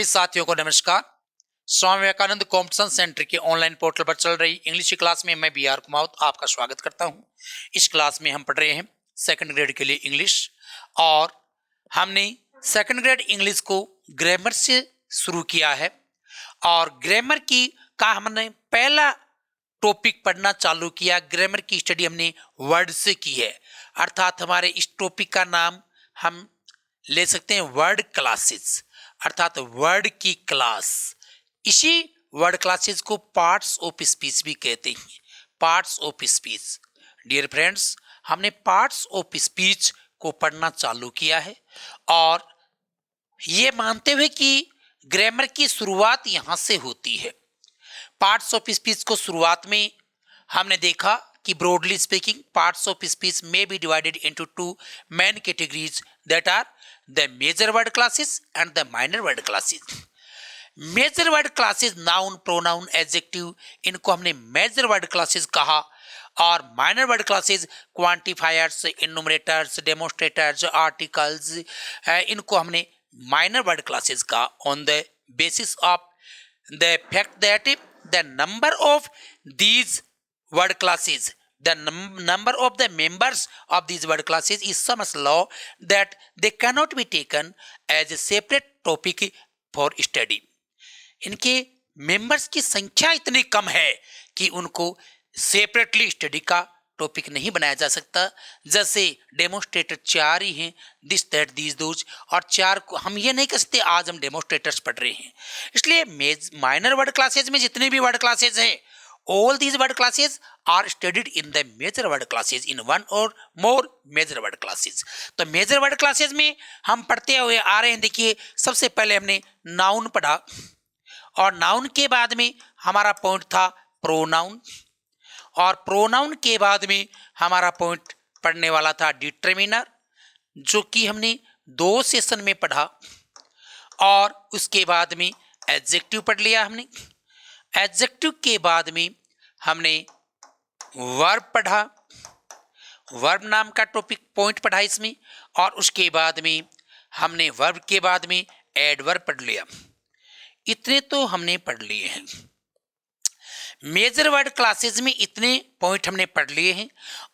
सभी साथियों को नमस्कार। स्वामी विवेकानंद कॉम्पिटिशन सेंटर के ऑनलाइन पोर्टल पर चल रही इंग्लिश की क्लास में मैं बी आर कुमावत आपका स्वागत करता हूं। इस क्लास में हम पढ़ रहे हैं सेकंड ग्रेड के लिए इंग्लिश, और हमने सेकंड ग्रेड इंग्लिश को ग्रामर से शुरू किया है। और ग्रामर का हमने पहला टॉपिक पढ़ना चालू किया। ग्रामर की स्टडी हमने वर्ड से की है, अर्थात हमारे इस टॉपिक का नाम हम ले सकते हैं वर्ड क्लासेस, अर्थात वर्ड की क्लास। इसी वर्ड क्लासेस को पार्ट्स ऑफ स्पीच भी कहते हैं, parts of speech. Dear friends, हमने पार्ट्स ऑफ स्पीच को पढ़ना चालू किया है, और ये मानते हुए कि ग्रामर की शुरुआत यहाँ से होती है। पार्ट्स ऑफ स्पीच को शुरुआत में हमने देखा कि broadly speaking parts of speech में be divided into two main categories, that are the major word classes and the minor word classes. Major word classes noun, pronoun, adjective, इनको हमने major word classes कहा। और minor word classes quantifiers, enumerators, demonstrators, articles, इनको हमने minor word classes कहा on the basis of the fact that the number of these word classes, the number of the members of these word classes is so much low that they cannot be taken as a separate topic for study. इनके members की संख्या इतनी कम है कि उनको separately study का topic नहीं बनाया जा सकता। जैसे डेमोन्स्ट्रेटर 4 ही हैं, दिस दैट दीज दोज, और 4 को हम ये नहीं कह सकते आज हम डेमोन्स्ट्रेटर्स पढ़ रहे हैं। इसलिए माइनर वर्ड क्लासेज में जितने भी वर्ड क्लासेज हैं, all these word classes are studied in the major word classes in one or more major word classes। तो major word classes में हम पढ़ते हुए आ रहे हैं। देखिए, सबसे पहले हमने नाउन पढ़ा, और नाउन के बाद में हमारा पॉइंट था प्रोनाउन, और प्रोनाउन के बाद में हमारा पॉइंट पढ़ने वाला था डिटरमिनर, जो कि हमने 2 सेशन में पढ़ा। और उसके बाद में एडजेक्टिव पढ़ लिया हमने। एडजेक्टिव के बाद में हमने वर्ब पढ़ा, वर्ब नाम का टॉपिक पॉइंट पढ़ा इसमें। और उसके बाद में हमने वर्ब के बाद में एडवर्ब पढ़ लिया। इतने तो हमने पढ़ लिए हैं। मेजर वर्ड क्लासेस में इतने पॉइंट हमने पढ़ लिए हैं।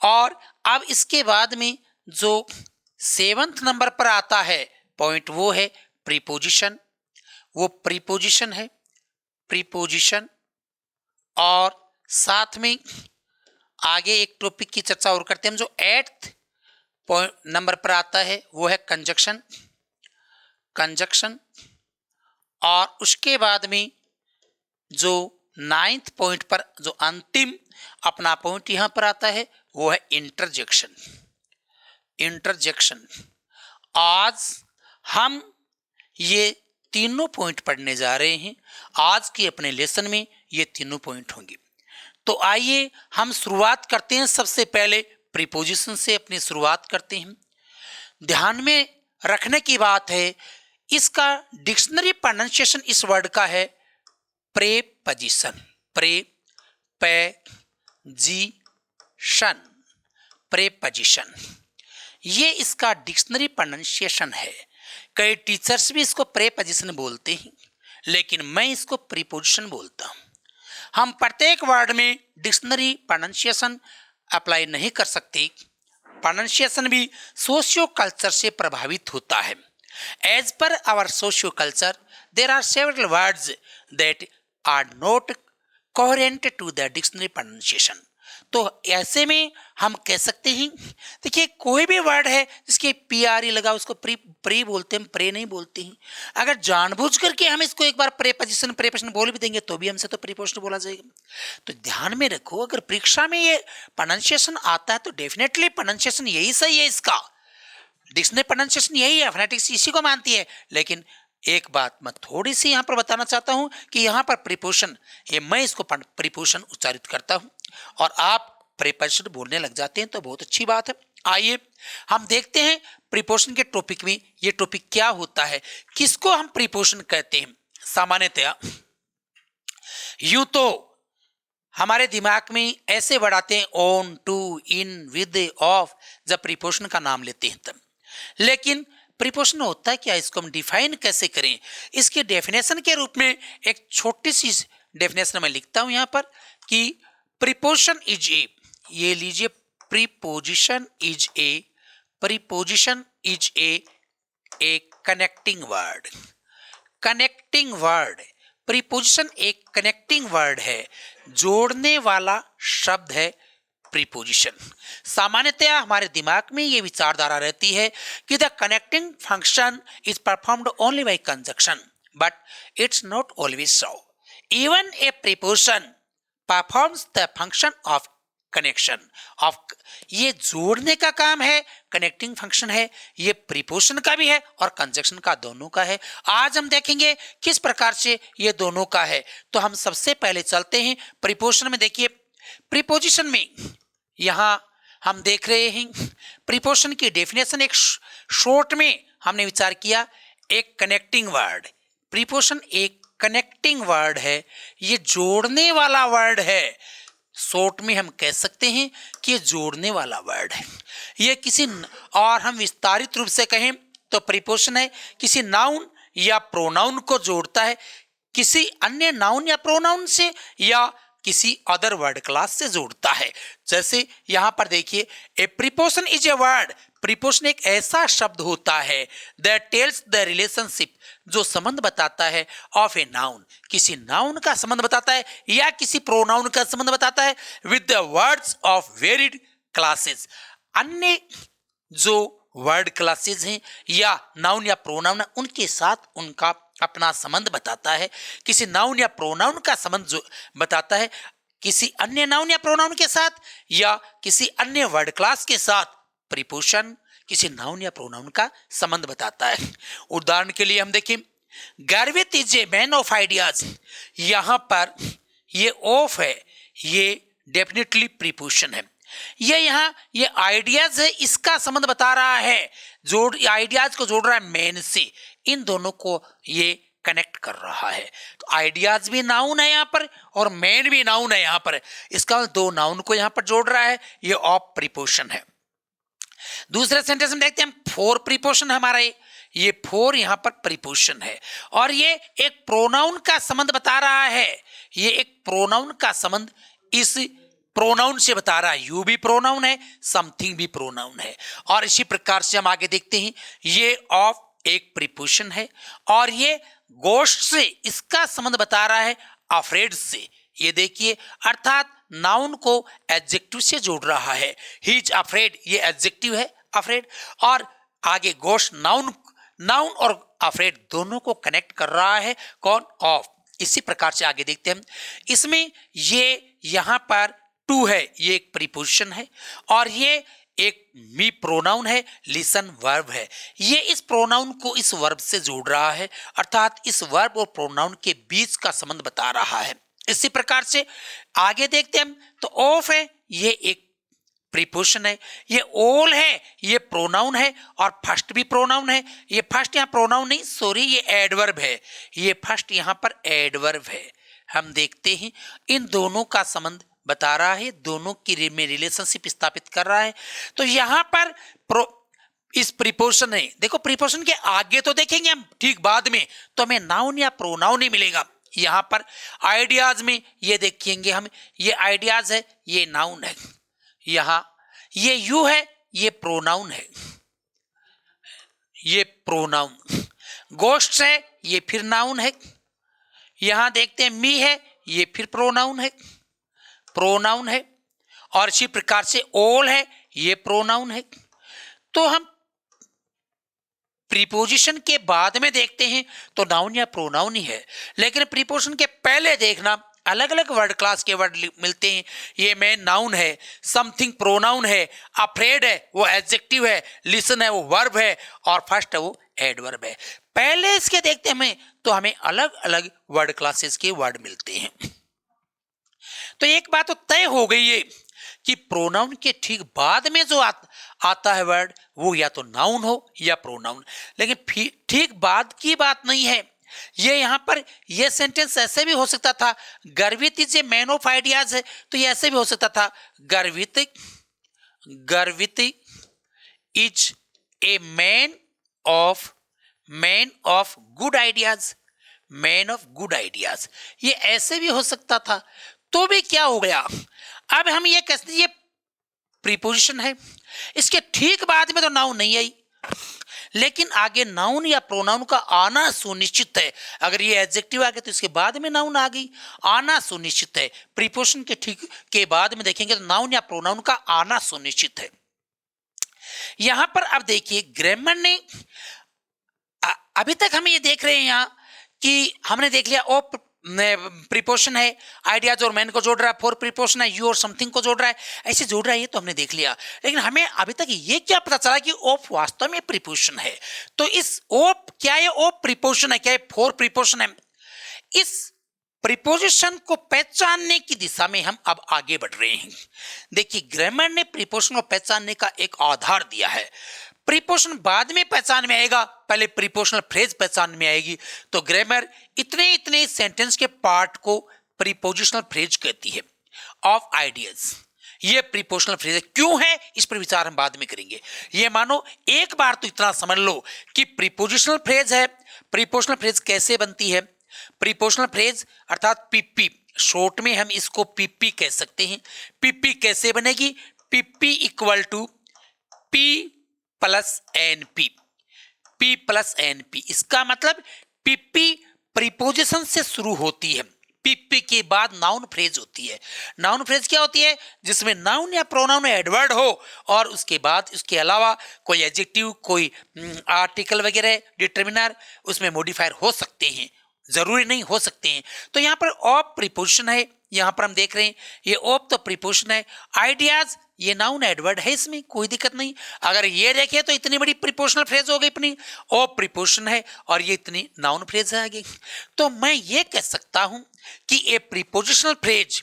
और अब इसके बाद में जो 7th नंबर पर आता है पॉइंट, वो है प्रीपोजिशन। वो प्रीपोजिशन है, प्रीपोजिशन। और साथ में आगे एक टॉपिक की चर्चा और करते हैं हम, जो 8th नंबर पर आता है वो है कंजक्शन, कंजक्शन। और उसके बाद में जो 9th पॉइंट पर जो अंतिम अपना पॉइंट यहां पर आता है वो है इंटरजेक्शन, इंटरजेक्शन। आज हम ये तीनों पॉइंट पढ़ने जा रहे हैं। आज के अपने लेसन में ये तीनों पॉइंट होंगे। तो आइए हम शुरुआत करते हैं। सबसे पहले प्रीपोजिशन से अपनी शुरुआत करते हैं। ध्यान में रखने की बात है, इसका डिक्शनरी प्रोनाउंसिएशन इस वर्ड का है प्रेपोजिशन, प्रेपोजिशन, प्रेपोजिशन। ये इसका डिक्शनरी प्रोनाउंसिएशन है। कई टीचर्स भी इसको प्रेपोजिशन बोलते हैं, लेकिन मैं इसको प्रीपोजिशन बोलता हूं। हम प्रत्येक वर्ड में डिक्शनरी प्रोनाउंसिएशन अप्लाई नहीं कर सकते। प्रोनाउंसिएशन भी सोशियो कल्चर से प्रभावित होता है। As per our socio culture there are several words that are not coherent to the dictionary pronunciation. तो ऐसे में हम कह सकते हैं, देखिए कोई भी वर्ड है जिसके पीआरई लगा उसको प्री बोलते हैं, प्रे नहीं बोलते हैं। अगर जानबूझ करके हम इसको एक बार प्रेपोजिशन बोल भी देंगे तो भी हमसे तो प्रीपोजिशन बोला जाएगा। तो ध्यान में रखो, अगर परीक्षा में ये प्रोनाउंसिएशन आता है तो डेफिनेटली प्रोनाउंसिएशन यही सही है। इसका डिक्शनरी प्रोनाउंसिएशन यही है, फोनेटिक्स इसी को मानती है। लेकिन एक बात मैं थोड़ी सी यहाँ पर बताना चाहता हूँ कि यहाँ पर प्रीपोजिशन, ये मैं इसको प्रीपोजिशन उच्चारित करता हूँ और आप प्रीपोजिशन बोलने लग जाते हैं तो बहुत अच्छी बात है। आइए हम देखते हैं प्रीपोजिशन के टॉपिक में ये टॉपिक क्या होता है, किसको हम प्रीपोजिशन कहते हैं। सामान्यतया यूं तो हमारे दिमाग में ऐसे वर्ड आते हैं on, to, in, with, of, जब प्रीपोजिशन का नाम लेते हैं तब। लेकिन प्रीपोजिशन होता है क्या, इसको हम डिफाइन कैसे करें? इसके डेफिनेशन के रूप में एक छोटी सी डेफिनेशन मैं लिखता हूं यहां पर कि प्रीपोजिशन इज ए, ये लीजिए, preposition is a connecting word. Connecting word, preposition एक कनेक्टिंग वर्ड है, जोड़ने वाला शब्द है प्रीपोजिशन। सामान्यतया हमारे दिमाग में ये विचारधारा रहती है कि the connecting function is performed only by conjunction, but it's not always so. Even a preposition performs the function of connection of, ये जोड़ने का काम है, कनेक्टिंग फंक्शन है, ये प्रीपोजिशन का भी है और कंजंक्शन का, दोनों का है। आज हम देखेंगे किस प्रकार से ये दोनों का है। तो हम सबसे पहले चलते हैं प्रीपोजिशन में। देखिए प्रीपोजिशन में यहां हम देख रहे हैं प्रीपोजिशन की डेफिनेशन एक शॉर्ट में हमने विचार किया, एक कनेक्टिंग वर्ड। प्रीपोजिशन एक कनेक्टिंग वर्ड है, ये जोड़ने वाला वर्ड है। शॉर्ट में हम कह सकते हैं कि ये जोड़ने वाला वर्ड है। ये किसी, और हम विस्तारित रूप से कहें तो प्रीपोजिशन है किसी नाउन या प्रोनाउन को जोड़ता है किसी अन्य नाउन या प्रोनाउन से, या किसी अदर वर्ड क्लास से जोड़ता है। जैसे यहां पर देखिए, ए preposition is a word, preposition एक ऐसा शब्द होता है दैट टेल्स द रिलेशनशिप, जो संबंध बताता है, ऑफ ए नाउन, किसी नाउन का संबंध बताता है या किसी प्रोनाउन का संबंध बताता है, with the words of varied classes, अन्य जो वर्ड क्लासेस हैं या नाउन या प्रोनाउन उनके साथ उनका अपना संबंध बताता है। किसी नाउन या प्रोनाउन का संबंध जो बताता है किसी अन्य नाउन या प्रोनाउन के साथ, या किसी अन्य वर्ड क्लास के साथ, प्रीपोजिशन किसी नाउन या प्रोनाउन का संबंध बताता है। उदाहरण के लिए हम देखें, गर्वित is a man of ideas, यहां पर ये ऑफ है, ये डेफिनेटली प्रीपोजिशन है। ये यहाँ ये आइडियाज है, इसका संबंध बता रहा है, जोड़ आइडियाज को जोड़ रहा है मैन से, इन दोनों को ये कनेक्ट कर रहा है। तो आइडियाज भी नाउन है यहाँ पर और मैन भी नाउन है यहाँ पर, इसका दो नाउन को यहाँ पर जोड़ रहा है, ये ऑफ प्रीपोजिशन है। दूसरे सेंटेंस में देखते हैं हम, फोर प्रीपोजिशन हमारा ये फोर यहाँ पर प्रीपोजिशन है और ये एक प्रोनाउन का संबंध बता रहा है। ये एक प्रोनाउन का संबंध इस प्रोनाउन से बता रहा है, यू भी प्रोनाउन है, समथिंग भी प्रोनाउन है। और इसी प्रकार से हम आगे देखते हैं, ये ऑफ एक प्रीपोजिशन है और ये गोस्ट से इसका संबंध बता रहा है अफ्रेड से। ये देखिए, अर्थात नाउन को एडजेक्टिव से जोड़ रहा है, ही इज अफ्रेड, ये एडजेक्टिव है अफ्रेड, और आगे गोस्ट नाउन और अफ्रेड दोनों को कनेक्ट कर रहा है, कौन, ऑफ। इसी प्रकार से आगे देखते हैं, इसमें ये यहां पर टू है, ये एक प्रीपोजिशन है और ये एक मी प्रोनाउन है, लिसन वर्ब है। ये इस प्रोनाउन को इस वर्ब से जोड़ रहा है, अर्थात इस वर्ब और प्रोनाउन के बीच का संबंध बता रहा है। इसी प्रकार से आगे देखते हैं, तो ऑफ है, ये एक प्रीपोजिशन है, ये ऑल है, ये प्रोनाउन है और फर्स्ट भी प्रोनाउन है। ये फर्स्ट यहाँ प्रोनाउन नहीं, सॉरी, ये एडवर्ब है, ये फर्स्ट यहाँ पर एडवर्ब है। हम देखते हैं इन दोनों का संबंध बता रहा है, दोनों की में रिलेशनशिप स्थापित कर रहा है। तो यहाँ पर इस प्रीपोजिशन है, देखो प्रीपोजिशन के आगे तो देखेंगे हम ठीक बाद में, तो हमें नाउन या प्रोनाउन ही मिलेगा। यहाँ पर आइडियाज में ये देखेंगे हम, ये आइडियाज है, ये नाउन है, यहाँ ये यू है, ये प्रोनाउन है, ये प्रोनाउन। गोस्ट है, ये फिर नाउन है। यहाँ देखते हैं मी है, ये फिर प्रोनाउन है, और इसी प्रकार से ऑल है, ये प्रोनाउन है। तो हम प्रीपोजिशन के बाद में देखते हैं तो नाउन या प्रोनाउन ही है, लेकिन प्रीपोजिशन के पहले देखना अलग अलग वर्ड क्लास के वर्ड मिलते हैं। ये मैन नाउन है, समथिंग प्रोनाउन है, अफ्रेड है वो एडजेक्टिव है, लिसन है वो वर्ब है और फर्स्ट है वो एडवर्ब है। पहले इसके देखते हैं तो हमें अलग अलग वर्ड क्लासेस के वर्ड मिलते हैं। तो एक बात तो तय हो गई है कि प्रोनाउन के ठीक बाद में जो आता है वर्ड वो या तो नाउन हो या प्रोनाउन, लेकिन ठीक बाद की बात नहीं है। ये यहाँ पर ये सेंटेंस ऐसे भी हो सकता था, गर्वित is a man of ideas है, तो ये ऐसे भी हो सकता था, गर्वित is a man of man of good ideas, man of good ideas, ये ऐसे भी हो सकता था। तो भी क्या हो गया, अब हम ये कहते हैं ये प्रीपोजिशन है, इसके ठीक बाद में तो नाउन नहीं आई, लेकिन आगे नाउन या प्रोनाउन का आना सुनिश्चित है। अगर ये एडजेक्टिव आ गया तो इसके बाद में नाउन आ गई, आना सुनिश्चित है। प्रीपोजिशन के ठीक के बाद में देखेंगे तो नाउन या प्रोनाउन का आना सुनिश्चित है। यहां पर अब देखिए ग्रामर ने अभी तक हम ये देख रहे हैं यहां कि हमने देख लिया ओ प्रीपोजिशन है, आइडियाज और मैन को जोड़ रहा है, फॉर प्रीपोजिशन है, यू और समथिंग को जोड़ रहा है, ऐसे जोड़ रहा है, ये तो हमने देख लिया। लेकिन हमें अभी तक ये क्या पता चला कि ऑफ वास्तव में प्रीपोजिशन है। तो इस ऑफ क्या है, ऑफ प्रीपोजिशन है, क्या है फॉर प्रीपोजिशन है। इस प्रीपोजिशन को पहचानने की दिशा में हम अब आगे बढ़ रहे हैं। देखिए ग्रामर ने प्रीपोजिशन को पहचानने का एक आधार दिया है। प्रीपोजिशन बाद में पहचान में आएगा, पहले प्रीपोजिशनल फ्रेज पहचान में आएगी। तो ग्रामर इतने इतने सेंटेंस के पार्ट को प्रीपोजिशनल फ्रेज कहती है। ऑफ आइडियाज ये प्रीपोजिशनल फ्रेज है, क्यों है इस पर विचार हम बाद में करेंगे। ये मानो एक बार तो इतना समझ लो कि प्रीपोजिशनल फ्रेज है। प्रीपोजिशनल फ्रेज कैसे बनती है, प्रीपोजिशनल फ्रेज अर्थात पीपी, शॉर्ट में हम इसको पीपी कह सकते हैं। पीपी कैसे बनेगी, PP equal to P plus NP, P plus NP. इसका मतलब पीपी प्रीपोजिशन से शुरू होती है, पीपी के बाद नाउन फ्रेज होती है। नाउन फ्रेज क्या होती है, जिसमें नाउन या प्रोनाउन एडवर्ड हो और उसके बाद उसके अलावा कोई एडजेक्टिव, कोई आर्टिकल वगैरह, डिटर्मिनर उसमें मॉडिफायर हो सकते हैं, जरूरी नहीं हो सकते हैं। तो यहाँ पर ऑफ प्रीपोजिशन है, यहाँ पर हम देख रहे हैं ये ऑफ तो प्रीपोजिशन है। आइडियाज ये नाउन एडवर्ड है, इसमें कोई दिक्कत नहीं। अगर ये देखें तो इतनी बड़ी प्रीपोजिशनल फ्रेज हो गई अपनी, ऑफ प्रीपोजिशन है और ये इतनी नाउन फ्रेज है आगे। तो मैं ये कह सकता हूं कि a prepositional phrase,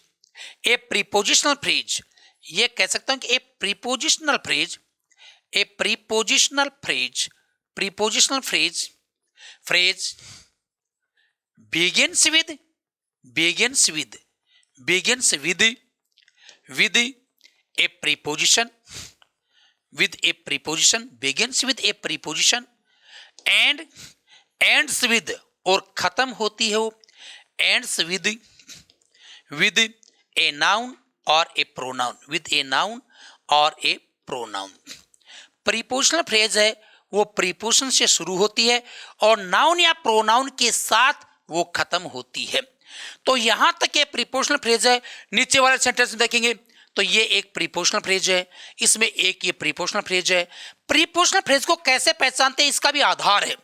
a prepositional phrase, ये कह सकता हूं कि a prepositional phrase, a prepositional phrase, prepositional phrase, phrase begins with, begins with, begins with a preposition, with a preposition, begins with a preposition and ends with, और खत्म होती है वो ends with a noun or a pronoun, with a noun or a pronoun। Prepositional phrase है वो preposition से शुरू होती है और नाउन या प्रोनाउन के साथ वो खत्म होती है। तो यहां तक ये प्रीपोजिशनल फ्रेज है। नीचे वाले सेंटेंस में देखेंगे तो ये एक प्रीपोजिशनल फ्रेज है, इसमें एक ये प्रीपोजिशनल फ्रेज है। प्रीपोजिशनल फ्रेज को कैसे पहचानते हैं, इसका भी आधार है।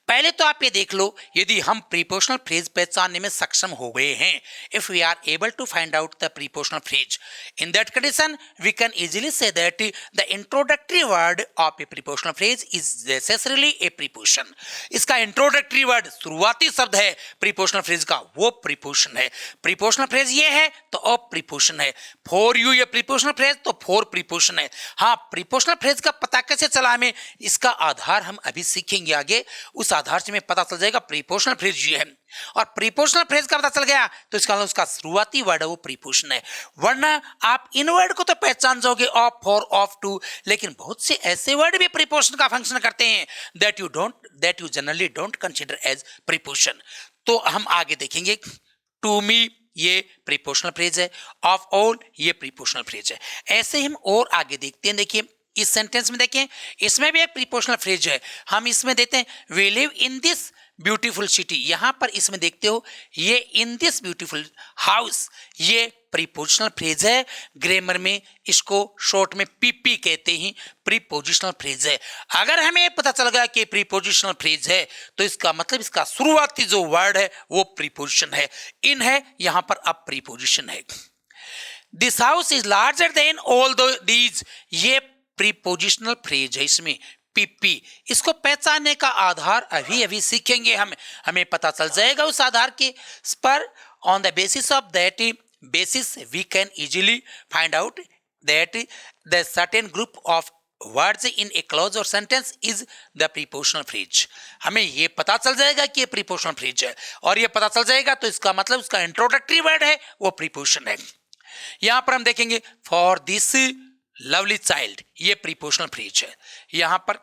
पहले तो आप ये देख लो, यदि हम प्रीपोजिशनल फ्रेज पहचानने में सक्षम हो गए हैं, if we are able to find out the prepositional phrase, in that condition we can easily see that the introductory word of a prepositional phrase is necessarily a preposition. इसका introductory word, शुरुआती शब्द है prepositional phrase का, वो preposition है। Prepositional phrase ये है तो अब प्रीपोजिशन है। फॉर यू ये प्रीपोजिशनल फ्रेज तो फॉर प्रीपोजिशन है। हाँ, प्रीपोजिशनल फ्रेज का पता कैसे चला हमें, इसका आधार हम अभी सीखेंगे आगे। उस आधार से हमें पता चल जाएगा प्रीपोजिशनल फ्रेज ये है। और प्रीपोजिशनल फ्रेज का पता चल गया तो इसका मतलब उसका शुरुआती वर्ड है वो प्रीपोजिशन है। वरना आप इन वर्ड को तो पहचान जाओगे, ऑफ, फॉर, ऑफ, टू, लेकिन बहुत से ऐसे वर्ड भी प्रीपोजिशन का फंक्शन करते हैं that you generally don't consider as preposition. तो हम आगे देखेंगे। टू मी ये प्रीपोजिशनल फ्रेज है, ऑफ ऑल ये प्रीपोजिशनल फ्रेज है। ऐसे हम और आगे देखते हैं। देखिए इस सेंटेंस में देखें, इसमें भी एक प्रीपोजिशनल फ्रेज है। हम इसमें देते हैं we live in this beautiful city. यहां पर इसमें देखते हो ये इन दिस ब्यूटीफुल हाउस, ये प्रीपोजिशनल फ्रेज है। ग्रामर में इसको शॉर्ट में पीपी कहते हैं, प्रीपोजिशनल फ्रेज है। अगर हमें पता चल गया कि प्रीपोजिशनल फ्रेज है तो इसका मतलब इसका शुरुआती जो वर्ड है वो प्रीपोजिशन है। इन है, यहां पर अब प्रीपोजिशन है। This house is larger than all these, ये प्रीपोजिशनल फ्रेज है। इसमें पीपी, इसको पहचानने का आधार अभी अभी सीखेंगे हम, हमें पता चल जाएगा उस आधार के पर। On the basis of that basis we can easily find out that the certain group of words in a clause और sentence is the prepositional phrase. हमें ये पता चल जाएगा कि ये प्रीपोजिशनल फ्रेज है, और ये पता चल जाएगा तो इसका मतलब उसका इंट्रोडक्टरी वर्ड है वो प्रीपोजिशन है। यहां पर हम देखेंगे फॉर दिस लवली चाइल्ड, ये प्रीपोजिशनल फ्रेज है। यहां पर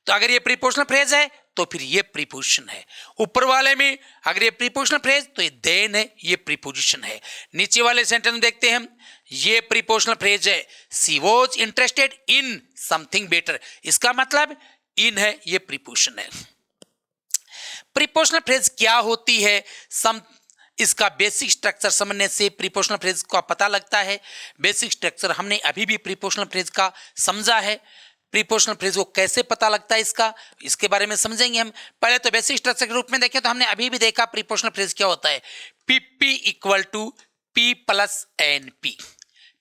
तो अगर ये प्रीपोजिशनल फ्रेज है तो फिर ये प्रीपोजिशन है। ऊपर वाले में अगर ये प्रीपोजिशनल फ्रेज तो ये देन है, ये प्रीपोजिशन है। नीचे वाले सेंटेंस में देखते हैं, ये प्रीपोजिशनल फ्रेज है, she was interested in something better, इसका मतलब इन है, ये प्रीपोजिशन है। प्रीपोजिशनल फ्रेज क्या होती है, इसका बेसिक स्ट्रक्चर समझने से प्रीपोजिशनल फ्रेज का पता लगता है। बेसिक स्ट्रक्चर हमने अभी भी प्रीपोजिशनल फ्रेज का समझा है। प्रीपोजिशनल फ्रेज को कैसे पता लगता है इसके बारे में समझेंगे हम। पहले तो बेसिक स्ट्रक्चर के रूप में देखें तो हमने अभी भी देखा प्रीपोजिशनल फ्रेज क्या होता है, PP equal to P plus N P,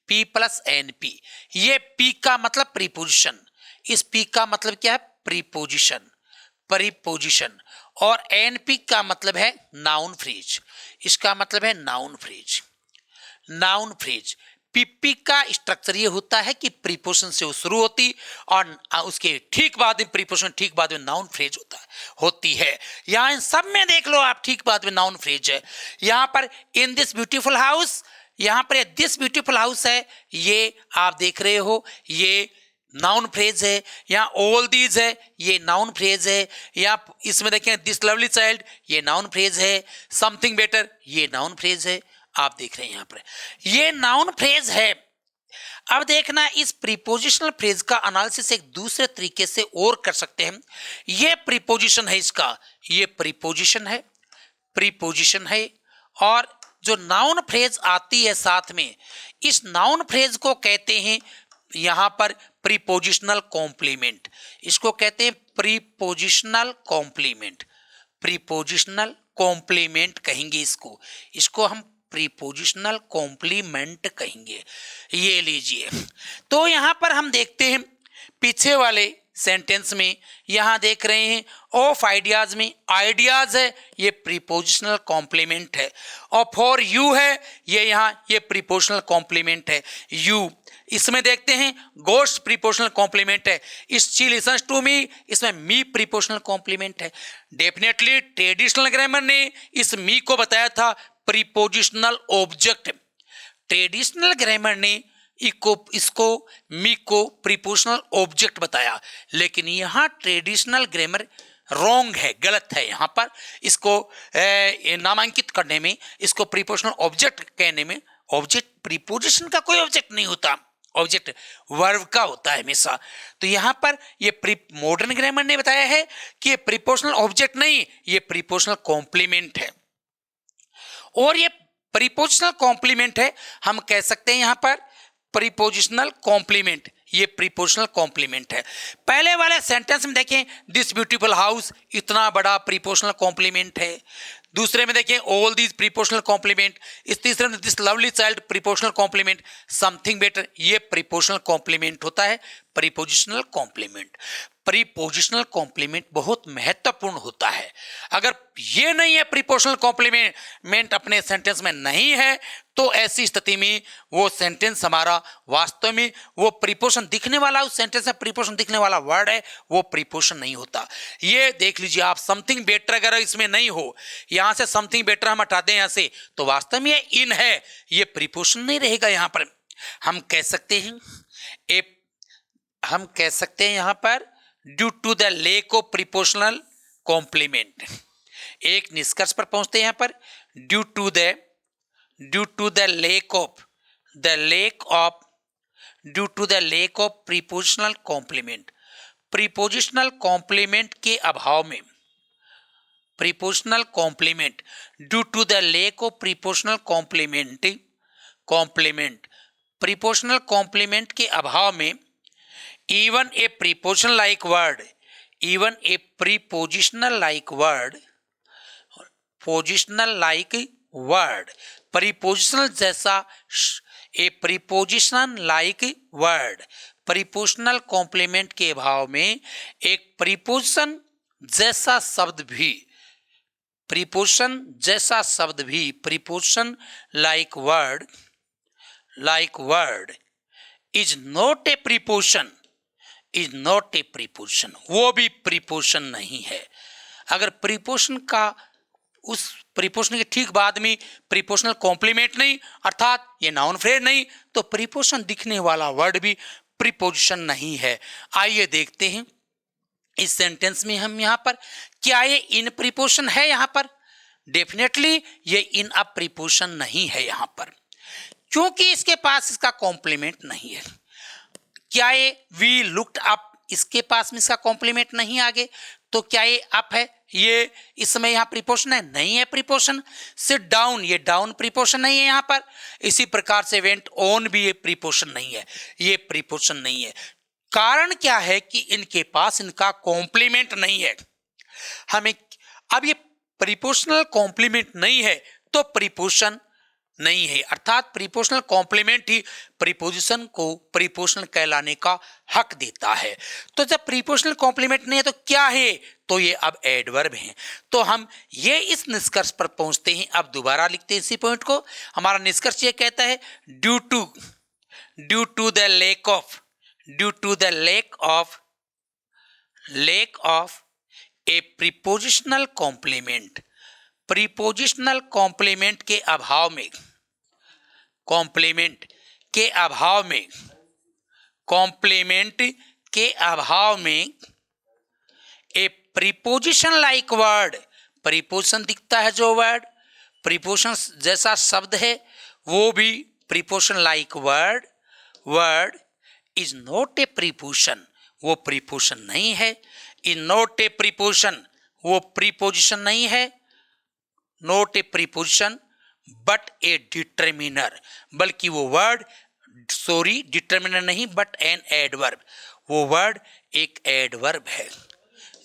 P plus N P. ये पी का मतलब प्रीपोजिशन, इस पी का मतलब क्या है, प्रीपोजिशन, प्रीपोजिशन। और एनपी का मतलब है नाउन फ्रेज, इसका मतलब है noun phrase, noun phrase. PP का स्ट्रक्चर ये होता है कि प्रीपोजिशन से वो शुरू होती और उसके ठीक बाद में प्रीपोजिशन, ठीक बाद में नाउन फ्रेज होती है। यहाँ इन सब में देख लो आप, ठीक बाद में नाउन फ्रेज है। यहाँ पर इन दिस ब्यूटीफुल हाउस, यहाँ पर दिस ब्यूटीफुल हाउस है, ये आप देख रहे हो, ये नाउन फ्रेज है। यहाँ ऑल दीज है, ये नाउन फ्रेज है। यहाँ इसमें देखें दिस लवली चाइल्ड, ये नाउन फ्रेज है। समथिंग बेटर, ये नाउन फ्रेज है। आप देख रहे हैं यहाँ पर ये नाउन फ्रेज है। अब देखना, इस प्रीपोजिशनल फ्रेज का एनालिसिस एक दूसरे तरीके से और कर सकते हैं। ये प्रीपोजिशन है, इसका ये प्रीपोजिशन है, प्रीपोजिशन है। और जो नाउन फ्रेज आती है साथ में, इस नाउन फ्रेज को कहते हैं यहां पर प्रीपोजिशनल कॉम्प्लीमेंट, इसको कहते हैं प्रीपोजिशनल कॉम्प्लीमेंट, प्रीपोजिशनल कॉम्प्लीमेंट कहेंगे इसको हम प्रीपोजिशनल कॉम्प्लीमेंट कहेंगे। ये लीजिए, तो यहां पर हम देखते हैं पीछे वाले सेंटेंस में, यहां देख रहे हैं ऑफ आइडियाज में आइडियाज है, ये प्रीपोजिशनल कॉम्प्लीमेंट है। और फॉर यू है, ये यहां ये प्रीपोजिशनल कॉम्प्लीमेंट है, यू। इसमें देखते हैं गोस्ट प्रीपोजिशनल कॉम्प्लीमेंट है, इस शी लिसन्स टू मी, इसमें मी प्रीपोजिशनल कॉम्प्लीमेंट है। डेफिनेटली ट्रेडिशनल ग्रामर ने इस मी को बताया था प्रीपोजिशनल ऑब्जेक्ट, ट्रेडिशनल ग्रामर ने इसको मी को प्रीपोजिशनल ऑब्जेक्ट बताया। लेकिन यहाँ ट्रेडिशनल ग्रामर रॉन्ग है, गलत है। यहाँ पर इसको नामांकित करने में, इसको प्रीपोजिशनल ऑब्जेक्ट कहने में, ऑब्जेक्ट प्रीपोजिशन का कोई ऑब्जेक्ट नहीं होता, ऑब्जेक्ट वर्ब का होता है हमेशा। तो यहाँ पर ये मॉडर्न ग्रामर ने बताया है कि ये प्रीपोजिशनल ऑब्जेक्ट नहीं, ये प्रीपोजिशनल कॉम्प्लीमेंट है। और ये प्रीपोजिशनल कॉम्प्लीमेंट है, हम कह सकते हैं यहाँ पर प्रीपोजिशनल कॉम्प्लीमेंट, ये प्रीपोजिशनल कॉम्प्लीमेंट है। पहले वाले सेंटेंस में देखें दिस ब्यूटीफुल हाउस, इतना बड़ा प्रीपोजिशनल कॉम्प्लीमेंट है। दूसरे में देखें ऑल दीज प्रीपोजिशनल कॉम्प्लीमेंट। इस तीसरे में this lovely child prepositional complement. Something better, ये प्रीपोजिशनल कॉम्प्लीमेंट होता है, प्रीपोजिशनल कॉम्प्लीमेंट। प्रीपोजिशनल कॉम्प्लीमेंट बहुत महत्वपूर्ण होता है। अगर ये नहीं है, प्रीपोजिशनल कॉम्प्लीमेंट अपने सेंटेंस में नहीं है, तो ऐसी स्थिति में वो सेंटेंस हमारा वास्तव में वो प्रीपोजिशन दिखने वाला, उस सेंटेंस में प्रीपोजिशन दिखने वाला वर्ड है, वो प्रीपोजिशन नहीं होता। ये देख लीजिए आप, समथिंग बेटर अगर इसमें नहीं हो, यहां से समथिंग बेटर हम हटा दें यहां से, तो वास्तव में ये इन है, ये प्रीपोजिशन नहीं रहेगा। यहां पर हम कह सकते हैं यहां पर due to the lack of prepositional complement. एक निष्कर्ष पर पहुंचते हैं यहां पर, due to the lack of prepositional complement. Prepositional complement के अभाव में, prepositional complement, due to the lack of prepositional complement, prepositional complement के अभाव में even a preposition like word, positional like word, prepositional जैसा a preposition like word, prepositional complement के अभाव में एक preposition जैसा शब्द भी, preposition like word is not a preposition, वो भी प्रीपोजिशन नहीं है। अगर प्रीपोजिशन का, उस प्रीपोजिशन के ठीक बाद में प्रीपोजिशनल कॉम्प्लीमेंट नहीं, अर्थात ये नाउन फ्रेज नहीं, तो प्रीपोजिशन दिखने वाला वर्ड भी प्रीपोजिशन नहीं है। आइए देखते हैं इस सेंटेंस में हम यहाँ पर क्या ये इन प्रीपोजिशन है? यहाँ पर डेफिनेटली ये इन अ प्रीपोजिशन नहीं है यहाँ पर, क्योंकि इसके पास इसका कॉम्प्लीमेंट नहीं है। क्या ये वी लुक्ड अप, इसके पास में इसका कॉम्प्लीमेंट नहीं आगे, तो क्या ये अप है? ये इस समय यहाँ प्रीपोजिशन है? नहीं है प्रीपोजिशन। सिट डाउन, ये डाउन प्रीपोजिशन नहीं है यहाँ पर। इसी प्रकार से वेंट ऑन भी ये प्रीपोजिशन नहीं है, ये प्रीपोजिशन नहीं है। कारण क्या है कि इनके पास इनका कॉम्प्लीमेंट नहीं है। हमें अब ये प्रीपोजिशनल कॉम्प्लीमेंट नहीं है तो प्रीपोजिशन नहीं है, अर्थात प्रीपोजिशनल कॉम्प्लीमेंट ही प्रीपोजिशन को प्रीपोजिशनल कहलाने का हक देता है। तो जब प्रीपोजिशनल कॉम्प्लीमेंट नहीं है तो क्या है? तो ये अब एडवर्ब है। तो हम ये इस निष्कर्ष पर पहुंचते हैं। अब दोबारा लिखते हैं इसी पॉइंट को। हमारा निष्कर्ष ये कहता है due to the lack of a prepositional complement, prepositional complement के अभाव में, कॉम्प्लीमेंट के अभाव में a preposition like word, preposition दिखता है जो वर्ड, प्रीपोजिशन जैसा शब्द है वो भी preposition like word is not a preposition, वो प्रीपोजिशन नहीं है। इज नॉट ए प्रीपोजिशन, वो प्रीपोजिशन नहीं है। Not a preposition but a determiner, बल्कि वो वर्ड, सॉरी डिटर्मिनर नहीं बट एन एडवर्ब, वो वर्ड एक एडवर्ब है।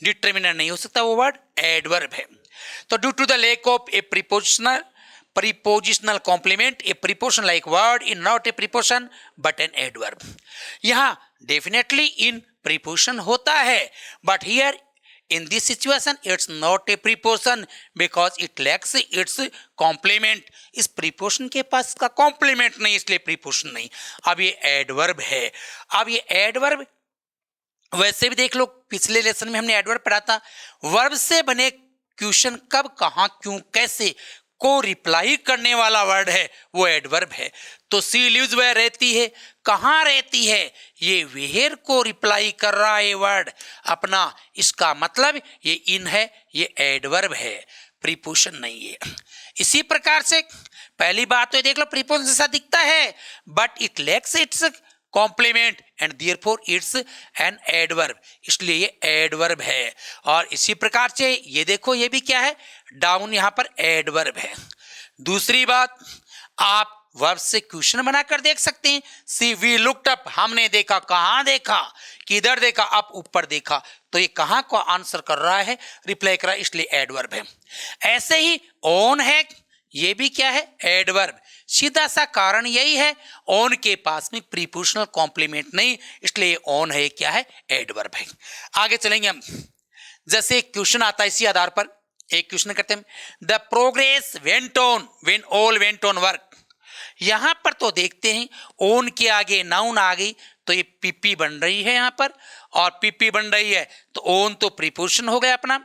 डिटर्मिनर नहीं हो सकता, वो वर्ड एडवर्ब है। तो due to the lack of a prepositional complement, a preposition like word is not a preposition but an adverb. यहाँ डेफिनेटली इन प्रीपोजिशन होता है, but here in this situation it's not a preposition because it lacks its complement। इस preposition के पास इसका complement नहीं, इसलिए preposition नहीं। अब ये adverb है। अब ये adverb वैसे भी देख लो, पिछले लेसन में हमने एडवर्ब पढ़ा था। वर्ब से बने क्वेश्चन कब, कहाँ, क्यों, कैसे को रिप्लाई करने वाला वर्ड है वो एडवर्ब है। तो सी लिव्स वह रहती है, कहाँ रहती है? ये वेयर को रिप्लाई कर रहा है वर्ड अपना, इसका मतलब ये इन है, ये एडवर्ब है, प्रीपोजिशन नहीं है। इसी प्रकार से पहली बात तो ये देख लो, प्रीपोजिशन जैसा दिखता है but it lacks its complement and therefore it's an adverb, इसलिए ये एडवर्ब है। और इसी प्रकार से ये देखो, ये भी क्या है? डाउन, यहाँ पर एडवर्ब है। दूसरी बात, आप वर्ब से क्वेश्चन बनाकर देख सकते हैं। सी वी लुक्ड अप, हमने देखा, कहाँ देखा, किधर देखा, अप ऊपर देखा, तो ये कहाँ को आंसर कर रहा है, रिप्लाई कर रहा है, इसलिए एडवर्ब है। ऐसे ही ऑन है, ये भी क्या है? एडवर्ब। सीधा सा कारण यही है, ऑन के पास में प्रीपोजिशनल कॉम्प्लीमेंट नहीं, इसलिए ऑन है, क्या है? एडवर्ब है। आगे चलेंगे हम। जैसे एक क्वेश्चन आता है, इसी आधार पर एक क्वेश्चन करते हैं, the progress went on when all went on work. यहां पर तो देखते हैं ऑन के आगे नाउन आ गई तो ये पीपी बन रही है यहाँ पर, और पीपी बन रही है तो ऑन तो प्रीपोजिशन हो गया, अपना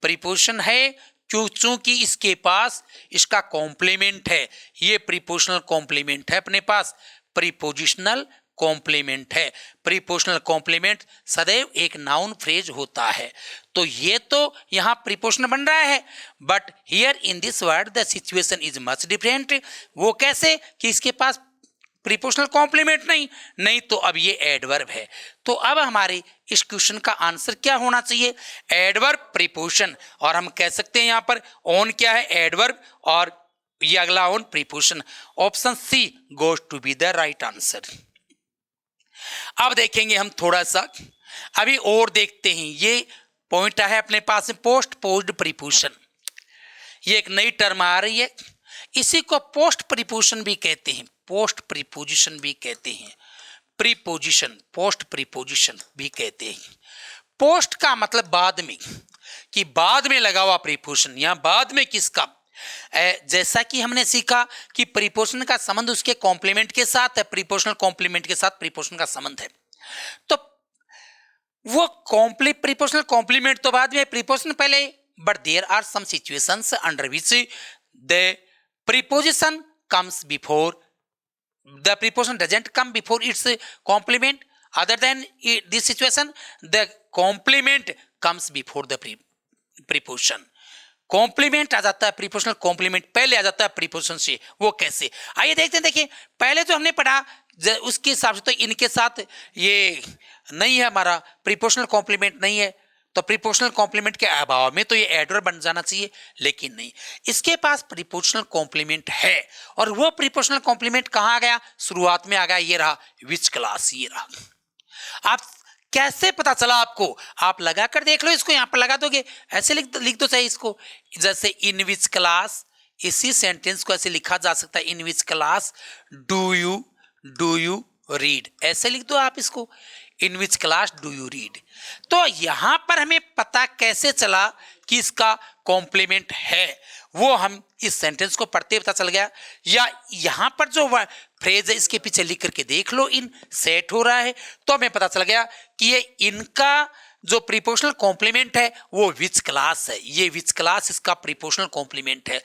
प्रीपोजिशन है, चूंकि इसके पास इसका कॉम्प्लीमेंट है, ये प्रीपोजिशनल कॉम्प्लीमेंट है अपने पास, प्रीपोजिशनल कॉम्प्लीमेंट है। प्रीपोजिशनल कॉम्प्लीमेंट सदैव एक नाउन फ्रेज होता है, तो ये तो यहाँ प्रीपोजिशन बन रहा है, but here in this word the situation is much different. वो कैसे कि इसके पास प्रीपोजिशनल कॉम्प्लीमेंट नहीं तो अब ये एडवर्ब है। तो अब हमारे इस क्वेश्चन का आंसर क्या होना चाहिए? एडवर्ब प्रीपोजिशन, और हम कह सकते हैं यहाँ पर ऑन क्या है? एडवर्ब, और ये अगला on preposition. Option C goes to be the right answer. अब देखेंगे हम थोड़ा सा, अभी और देखते हैं। ये पॉइंट है अपने पास में पोस्ट पोज्ड प्रीपोजिशन, ये एक नई टर्म आ रही है, इसी को पोस्ट प्रीपोजिशन भी कहते हैं, पोस्ट प्रीपोजिशन भी कहते हैं, प्रीपोजिशन, पोस्ट प्रीपोजिशन भी कहते हैं। पोस्ट का मतलब बाद में, कि बाद में लगा हुआ प्रीपोजिशन, यहाँ बाद में किसका? जैसा कि हमने सीखा कि प्रीपोजिशन का संबंध उसके कॉम्प्लीमेंट के साथ है, प्रीपोजिशनल कॉम्प्लीमेंट के साथ प्रीपोजिशन का संबंध है, तो वो प्रीपोजिशनल कॉम्प्लीमेंट तो बाद में, प्रीपोजिशन पहले, but there are some situations under which the preposition comes before, the preposition doesn't come before its complement, other than this situation the complement comes before the preposition. Complement आ जाता है, prepositional complement पहले आ जाता है preposition से। वो कैसे, आइए देखते हैं। देखिए पहले जो हमने पढ़ा उसके हिसाब से तो इनके साथ ये नहीं है, हमारा प्रीपोजिशनल कॉम्प्लीमेंट नहीं है, तो प्रीपोजिशनल कॉम्प्लीमेंट के अभाव में तो ये एडवर्ब बन जाना चाहिए, लेकिन नहीं, इसके पास प्रीपोजिशनल कॉम्प्लीमेंट है। और वो प्रीपोजिशनल कॉम्प्लीमेंट कहाँ आ गया, शुरुआत में आ गया, ये रहा विच क्लास, ये रहा। आप कैसे पता चला आपको, आप लगा कर देख लो, इसको यहां पर लगा दोगे, ऐसे लिख दो चाहे इसको, जैसे इन विच क्लास, इसी सेंटेंस को ऐसे लिखा जा सकता है, in which class do you read, ऐसे लिख दो आप इसको, in which class do you read. तो यहां पर हमें पता कैसे चला कि इसका कॉम्प्लीमेंट है, वो हम इस सेंटेंस को पढ़ते पता चल गया, या यहां पर जो फ्रेज है इसके पीछे लिख करके देख लो, इन सेट हो रहा है, तो हमें पता चल गया कि ये इनका जो प्रीपोजिशनल कॉम्प्लीमेंट है वो विच क्लास है, ये विच क्लास इसका प्रीपोजिशनल कॉम्प्लीमेंट है।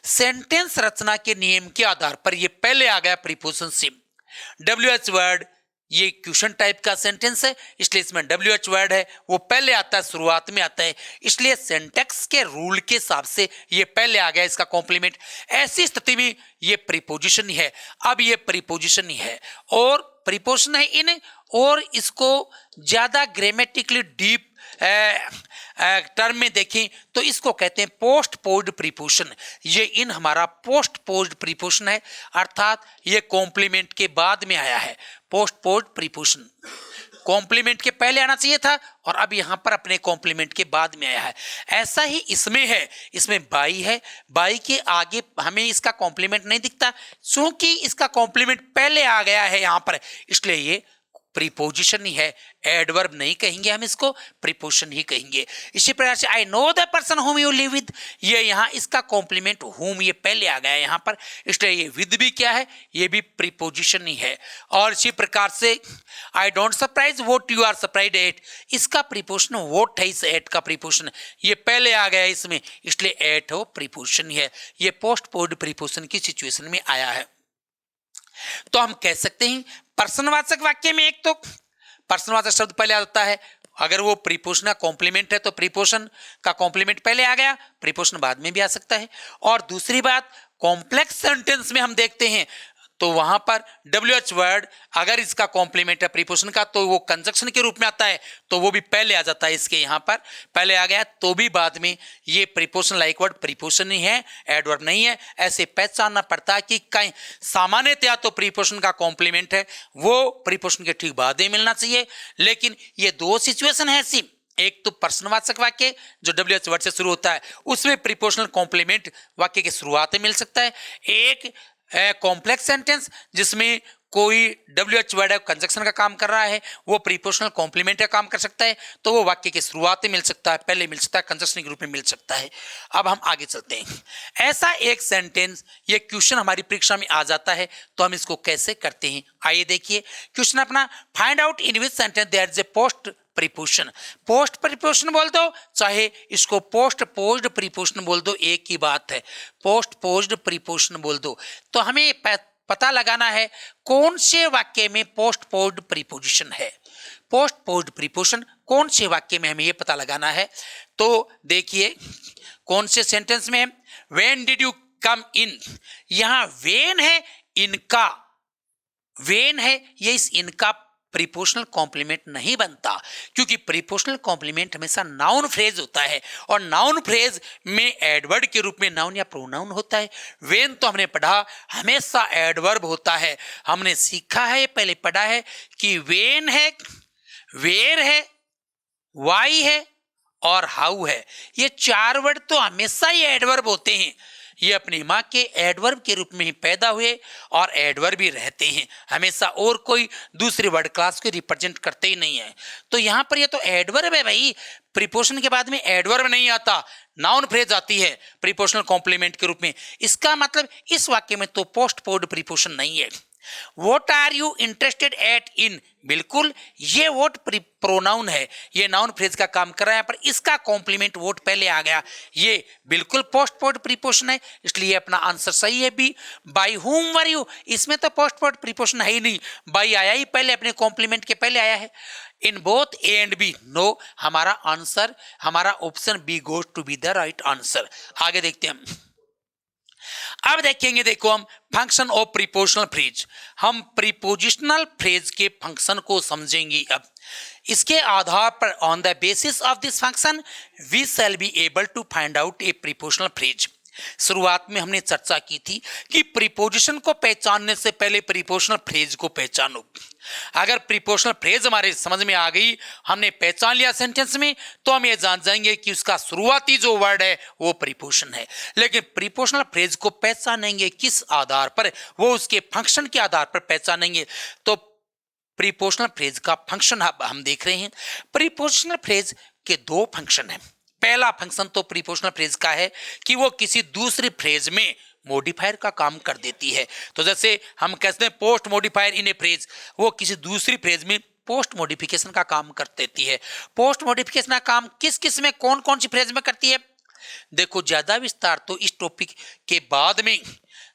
सेंटेंस रचना के नियम के आधार पर ये पहले आ गया प्रीपोजिशन से। WH वर्ड ये क्वेश्चन टाइप का सेंटेंस है, इसलिए इसमें WH वर्ड है वो पहले आता है, शुरुआत में आता है, इसलिए सिंटैक्स के रूल के हिसाब से ये पहले आ गया इसका कॉम्प्लीमेंट। ऐसी स्थिति में ये प्रीपोजिशन है। अब ये प्रीपोजिशन है और प्रीपोजिशन है इन, और इसको ज्यादा ग्रामेटिकली डीप टर्म में देखें तो इसको कहते हैं पोस्ट पोज्ड प्रीपोजिशन। ये इन हमारा पोस्ट पोज्ड प्रीपोजिशन है, अर्थात ये कॉम्प्लीमेंट के बाद में आया है। पोस्ट पोज्ड प्रीपोजिशन कॉम्प्लीमेंट के पहले आना चाहिए था और अब यहां पर अपने कॉम्प्लीमेंट के बाद में आया है। ऐसा ही इसमें है, इसमें बाई है, बाई के आगे हमें इसका कॉम्प्लीमेंट नहीं दिखता, क्योंकि इसका कॉम्प्लीमेंट पहले आ गया है यहां पर, इसलिए ये प्रीपोजिशन ही है, एडवर्ब नहीं कहेंगे हम इसको, प्रीपोजिशन ही कहेंगे। इसी प्रकार से I know the person home you live with, ये यहाँ इसका कॉम्प्लीमेंट होम ये पहले आ गया है यहाँ पर, इसलिए ये विद भी क्या है, ये भी प्रीपोजिशन ही है। और इसी प्रकार से I don't surprise what you are surprise at, इसका प्रीपोजिशन वोट है, इस एट का प्रीपोजिशन ये पहले आ गया है इसमें, इसलिए एट हो प्रीपोजिशन ही है। ये पोस्ट पोज्ड प्रीपोजिशन की सिचुएशन में आया है। तो हम कह सकते हैं पर्सनवाचक वाक्य में एक तो पर्सनवाचक शब्द पहले आ जाता है, अगर वो प्रीपोजिशन का कॉम्प्लीमेंट है तो प्रीपोजिशन का कॉम्प्लीमेंट पहले आ गया, प्रीपोजिशन बाद में भी आ सकता है। और दूसरी बात, कॉम्प्लेक्स सेंटेंस में हम देखते हैं तो वहां पर WH वर्ड अगर इसका कॉम्प्लीमेंट है प्रीपोजिशन का तो वो कंजक्शन के रूप में आता है, तो वो भी पहले आ जाता है, इसके यहाँ पर पहले आ गया तो भी बाद में ये प्रीपोजिशन लाइक वर्ड प्रीपोजिशन ही है, एडवर्ब नहीं है। ऐसे पहचानना पड़ता है कि कहीं सामान्यतया तो प्रीपोजिशन का कॉम्प्लीमेंट है वो प्रीपोजिशन के ठीक बाद में मिलना चाहिए, लेकिन ये दो सिचुएशन है ऐसी, एक तो पर्सनवाचक वाक्य जो WH वर्ड से शुरू होता है उसमें प्रीपोजिशनल कॉम्प्लीमेंट वाक्य की शुरुआत में मिल सकता है, एक कॉम्प्लेक्स सेंटेंस जिसमें कोई WH वर्ड है कंजक्शन का काम कर रहा है वो प्रीपोजिशनल कॉम्प्लीमेंट का काम कर सकता है, तो वो वाक्य की शुरुआत में मिल सकता है, पहले मिल सकता है, कंजक्शन के रूप में मिल सकता है। अब हम आगे चलते हैं। ऐसा एक सेंटेंस ये क्वेश्चन हमारी परीक्षा में आ जाता है तो हम इसको कैसे करते हैं, आइए देखिए क्वेश्चन अपना, find out in which sentence there is a post preposition. Post preposition बोल दो चाहे इसको पोस्ट पोज्ड प्रीपोजिशन बोल दो, एक ही बात है, पोस्ट पोज्ड प्रीपोजिशन बोल दो। तो हमें पता लगाना है कौन से वाक्य में पोस्ट पोज्ड प्रीपोजिशन है, पोस्ट पोज्ड प्रीपोजिशन कौन से वाक्य में हमें ये पता लगाना है। तो देखिए कौन से सेंटेंस में है, व्हेन डिड यू कम इन, यहां वेन है, इनका वेन है, ये इस इनका प्रीपोजिशनल कॉम्प्लीमेंट नहीं बनता, क्योंकि प्रीपोजिशनल कॉम्प्लीमेंट हमेशा नाउन फ्रेज होता है और नाउन फ्रेज में एडवर्ब के रूप में नाउन या प्रोनाउन होता है। वेन तो हमने पढ़ा हमेशा एडवर्ब होता है, हमने सीखा है, पहले पढ़ा है कि वेन है, वेयर है, वाई है और हाउ है, ये चार वर्ड तो हमेशा ही एडवर्ब होते हैं, ये अपनी माँ के एडवर्ब के रूप में ही पैदा हुए और एडवर्ब भी रहते हैं हमेशा, और कोई दूसरी वर्ड क्लास को रिप्रेजेंट करते ही नहीं है। तो यहाँ पर ये तो एडवर्ब है भाई, प्रीपोजिशन के बाद में एडवर्ब नहीं आता, नाउन फ्रेज आती है प्रीपोजिशनल कॉम्प्लीमेंट के रूप में, इसका मतलब इस वाक्य में तो पोस्ट पोज्ड प्रीपोजिशन नहीं है। What are you interested at in, बिल्कुल ये वोट प्रोनाउन है, ये नाउन फ्रेज का काम कर रहा है, पर इसका कॉम्प्लीमेंट वोट पहले आ गया, ये बिल्कुल पोस्टपोज्ड प्रीपोजिशन है, इसलिए अपना आंसर सही है B. By whom were you, इसमें तो पोस्टपोज्ड प्रीपोजिशन है ही नहीं, बाय आया ही पहले, अपने कॉम्प्लीमेंट के पहले आया है। In both A and B, no, हमारा आंसर, हमारा option B goes to be the right answer. आगे देखते हैं हम। अब देखेंगे, देखो हम फंक्शन ऑफ प्रीपोजिशनल फ्रेज, हम प्रीपोजिशनल फ्रेज के फंक्शन को समझेंगे। अब इसके आधार पर on the basis of this function we shall be able to find out a prepositional phrase. शुरुआत में हमने चर्चा की थी कि प्रीपोजिशन को पहचानने से पहले प्रीपोजिशनल फ्रेज को पहचानो। अगर प्रीपोजिशनल फ्रेज हमारे समझ में आ गई, हमने पहचान लिया सेंटेंस में, तो हम ये जान जाएंगे कि उसका शुरुआती जो वर्ड है वो प्रीपोजिशन है। लेकिन प्रीपोजिशनल फ्रेज को पहचानेंगे किस आधार पर, वो उसके फंक्शन के आधार पर पहचानेंगे। तो प्रीपोजिशनल फ्रेज का फंक्शन हम देख रहे हैं। प्रीपोजिशनल फ्रेज के दो फंक्शन हैं। पहला फंक्शन तो प्रीपोजिशनल फ्रेज का है कि वो किसी दूसरी फ्रेज में मॉडिफायर का काम कर देती है। तो जैसे हम कहते हैं पोस्ट मॉडिफायर इन ए फ्रेज, वो किसी दूसरी फ्रेज में पोस्ट मॉडिफिकेशन का काम कर देती है। पोस्ट मॉडिफिकेशन का काम किस किस में, कौन कौन सी फ्रेज में करती है? देखो, ज्यादा विस्तार तो इस टॉपिक के बाद में,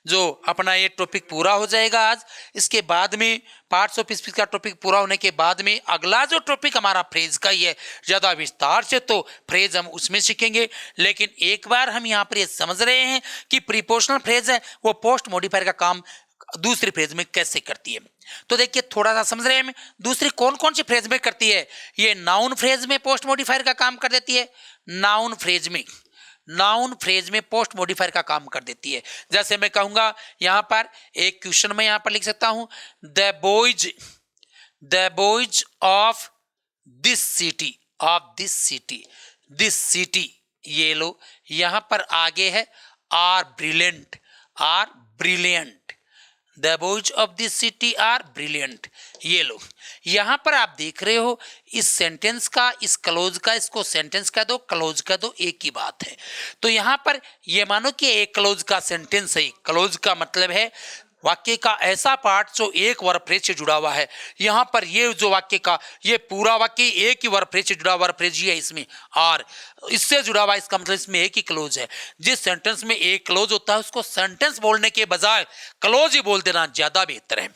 जो अपना ये टॉपिक पूरा हो जाएगा आज, इसके बाद में पार्ट्स ऑफ स्पीच का टॉपिक पूरा होने के बाद में अगला जो टॉपिक हमारा फ्रेज का ही है, ज़्यादा विस्तार से तो फ्रेज हम उसमें सीखेंगे। लेकिन एक बार हम यहाँ पर ये समझ रहे हैं कि प्रीपोजिशनल फ्रेज है वो पोस्ट मॉडिफायर का काम दूसरी फ्रेज में कैसे करती है। तो देखिए, थोड़ा सा समझ रहे हैं, दूसरी कौन कौन सी फ्रेज में करती है। ये नाउन फ्रेज में पोस्ट मॉडिफायर का काम कर देती है, नाउन फ्रेज में पोस्ट मॉडिफायर का काम कर देती है। जैसे मैं कहूंगा, यहां पर एक क्वेश्चन में यहां पर लिख सकता हूं, the boys of this city, ये लो, यहां पर आगे है are brilliant, the boys of this city are brilliant, ये लो। यहां पर आप देख रहे हो इस सेंटेंस का, इस क्लोज का, इसको सेंटेंस का दो, क्लोज का दो, एक ही बात है। तो यहां पर ये मानो कि एक क्लोज का सेंटेंस है। क्लोज का मतलब है वाक्य का ऐसा पार्ट जो एक वर्ब फ्रेज से जुड़ा हुआ है। यहाँ पर ये जो वाक्य का ये पूरा वाक्य एक ही वर्ब फ्रेज से जुड़ा, वर्ब फ्रेज ही है इसमें, और इससे जुड़ा हुआ, इसका मतलब इसमें एक ही क्लोज है। जिस सेंटेंस में एक क्लोज होता है उसको सेंटेंस बोलने के बजाय क्लोज ही बोल देना ज्यादा बेहतर है।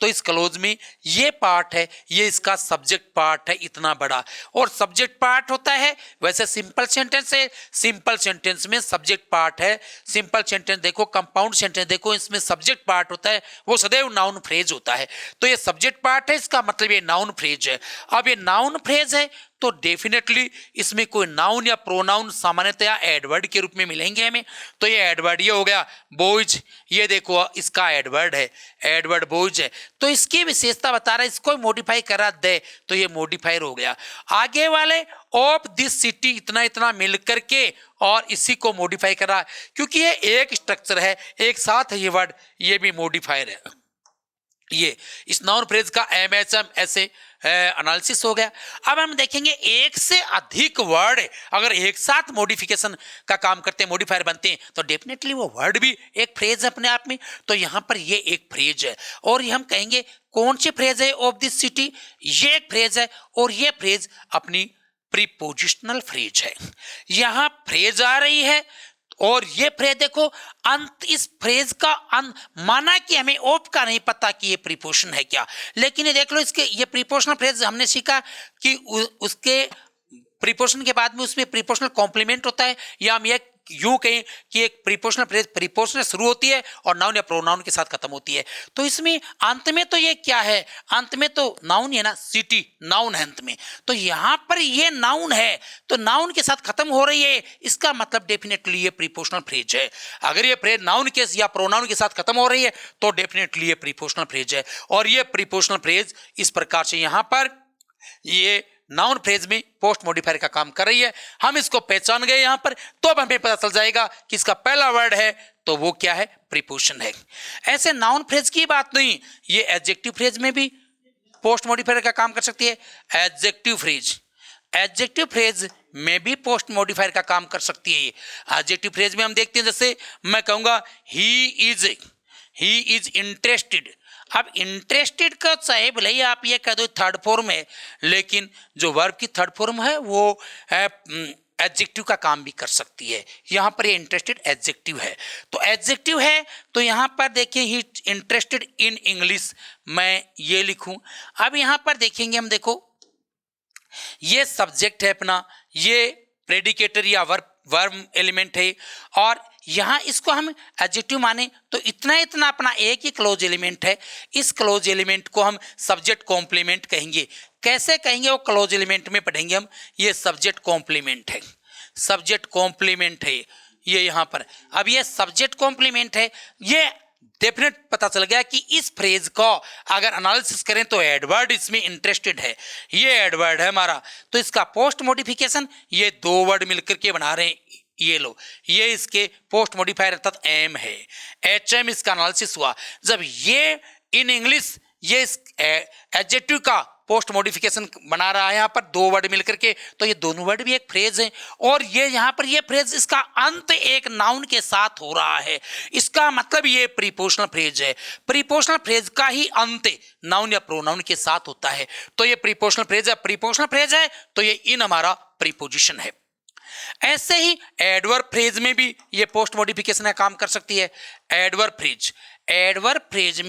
तो इस क्लोज में ये पार्ट है, ये इसका सब्जेक्ट पार्ट है इतना बड़ा, और सब्जेक्ट पार्ट होता है। वैसे सिंपल सेंटेंस है, सिंपल सेंटेंस में सब्जेक्ट पार्ट है। सिंपल सेंटेंस देखो, कंपाउंड सेंटेंस देखो, इसमें सब्जेक्ट पार्ट होता है, वो सदैव नाउन फ्रेज होता है। तो ये सब्जेक्ट पार्ट है, इसका मतलब ये नाउन फ्रेज है। अब ये नाउन फ्रेज है तो डेफिनेटली इसमें कोई नाउन या प्रोनाउन सामान्यतया एडवर्ड के रूप में मिलेंगे हमें। तो ये एडवर्ड, ये हो गया बॉयज, ये देखो इसका एडवर्ड है, एडवर्ड बॉयज है। तो इसकी विशेषता बता रहा है, इसको मॉडिफाई करा दे तो ये मॉडिफायर हो गया। आगे वाले ऑफ दिस सिटी, इतना इतना मिल करके और इसी को मॉडिफाई करा, क्योंकि ये एक स्ट्रक्चर है, एक साथ है ये वर्ड, ये भी मॉडिफायर है। ये इस नाउन फ्रेज का MHM ऐसे एनालिसिस हो गया। अब हम देखेंगे एक से अधिक वर्ड अगर एक साथ मॉडिफिकेशन का काम करते हैं, मॉडिफायर बनते हैं, तो डेफिनेटली वो वर्ड भी एक फ्रेज है अपने आप में। तो यहां पर ये एक फ्रेज है, और ये हम कहेंगे कौन सी फ्रेज है? ऑफ दिस सिटी, ये एक फ्रेज है, और ये फ्रेज अपनी प्रीपोजिशनल फ्रेज है। यहां फ्रेज आ रही है, और ये फ्रेज देखो अंत, इस फ्रेज का अंत, माना कि हमें ऑफ का नहीं पता कि ये प्रीपोजिशन है क्या, लेकिन ये देख लो इसके, ये प्रीपोजिशनल फ्रेज हमने सीखा कि उसके प्रीपोजिशन के बाद में उसमें प्रीपोजिशनल कॉम्प्लीमेंट होता है, या हम ये यूं कहें कि एक प्रीपोजिशनल फ्रेज प्रीपोजिशन शुरू होती है और नाउन या प्रोनाउन के साथ खत्म होती है। तो इसमें अंत में तो ये क्या है? अंत में तो नाउन है ना, सिटी नाउन है अंत में, तो यहां पर ये नाउन है, तो नाउन के साथ खत्म हो रही है, इसका मतलब डेफिनेटली ये प्रीपोजिशनल फ्रेज है। अगर ये फ्रेज नाउन के या प्रोनाउन के साथ खत्म हो रही है तो डेफिनेटली ये प्रीपोजिशनल फ्रेज है। और ये प्रीपोजिशनल फ्रेज इस प्रकार से यहां पर ये नाउन फ्रेज में पोस्ट मॉडिफायर का काम कर रही है। हम इसको पहचान गए यहां पर, तो अब हमें पता चल जाएगा कि इसका पहला वर्ड है तो वो क्या है? प्रीपोजिशन है। ऐसे नाउन फ्रेज की बात नहीं, ये एडजेक्टिव फ्रेज में भी पोस्ट मॉडिफायर का काम कर सकती है। एडजेक्टिव फ्रेज में भी पोस्ट मॉडिफायर का काम कर सकती है। एडजेक्टिव फ्रेज में हम देखते हैं, जैसे मैं कहूंगा ही इज इंटरेस्टेड, अब इंटरेस्टेड का चाहे भले ही आप ये कह दो थर्ड फॉर्म है, लेकिन जो वर्ब की थर्ड फॉर्म है वो एडजेक्टिव का काम भी कर सकती है। यहाँ पर ये इंटरेस्टेड एडजेक्टिव है, तो एडजेक्टिव है तो यहाँ पर देखिए ही इंटरेस्टेड इन इंग्लिश, मैं ये लिखूं। अब यहाँ पर देखेंगे हम, देखो ये सब्जेक्ट है अपना, ये प्रेडिकेटर या वर्ब एलिमेंट है, और यहाँ इसको हम एडजेक्टिव माने तो इतना इतना अपना एक ही क्लोज एलिमेंट है। इस क्लोज एलिमेंट को हम सब्जेक्ट कॉम्प्लीमेंट कहेंगे। कैसे कहेंगे वो क्लोज एलिमेंट में पढ़ेंगे हम। ये सब्जेक्ट कॉम्प्लीमेंट है, सब्जेक्ट कॉम्प्लीमेंट है ये यहाँ पर। अब ये सब्जेक्ट कॉम्प्लीमेंट है, ये डेफिनेट पता चल गया कि इस फ्रेज को अगर एनालिसिस करें तो एडवर्ड इसमें इंटरेस्टेड है, ये एडवर्ड है हमारा, तो इसका पोस्ट मॉडिफिकेशन ये दो वर्ड मिलकर के बना रहे हैं। ये लो, ये इसके पोस्ट मॉडिफायर अर्थात एम है, एच एम इसका एनालिसिस हुआ। जब ये इन इंग्लिश ये इस एडजेक्टिव का पोस्ट मॉडिफिकेशन बना रहा है यहाँ पर दो वर्ड मिलकर के, तो ये दोनों वर्ड भी एक फ्रेज है, और ये यहाँ पर ये फ्रेज इसका अंत एक नाउन के साथ हो रहा है। इसका मतलब ये प्रीपोजिशनल फ्रेज है। प्रीपोजिशनल फ्रेज का ही अंत नाउन या प्रोनाउन के साथ होता है, तो ये प्रीपोजिशनल फ्रेज है। प्रीपोजिशनल फ्रेज है तो ये इन हमारा प्रीपोजिशन है। ऐसे ही एडवर्ब फ्रेज में भी ये पोस्ट मॉडिफिकेशन का काम कर सकती है। एडवर्ब फ्रेज, एडवर्ब फ्रेज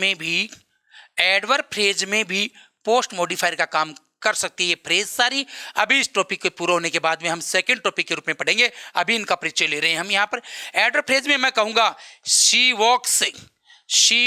में भी पोस्ट मॉडिफायर का काम कर सकती है ये फ्रेज सारी। अभी इस टॉपिक के पूरा होने के बाद में हम सेकंड टॉपिक के रूप में पढ़ेंगे, अभी इनका परिचय ले रहे हैं हम यहाँ पर। एडवर्ब फ्रेज में मैं कहूँगा शी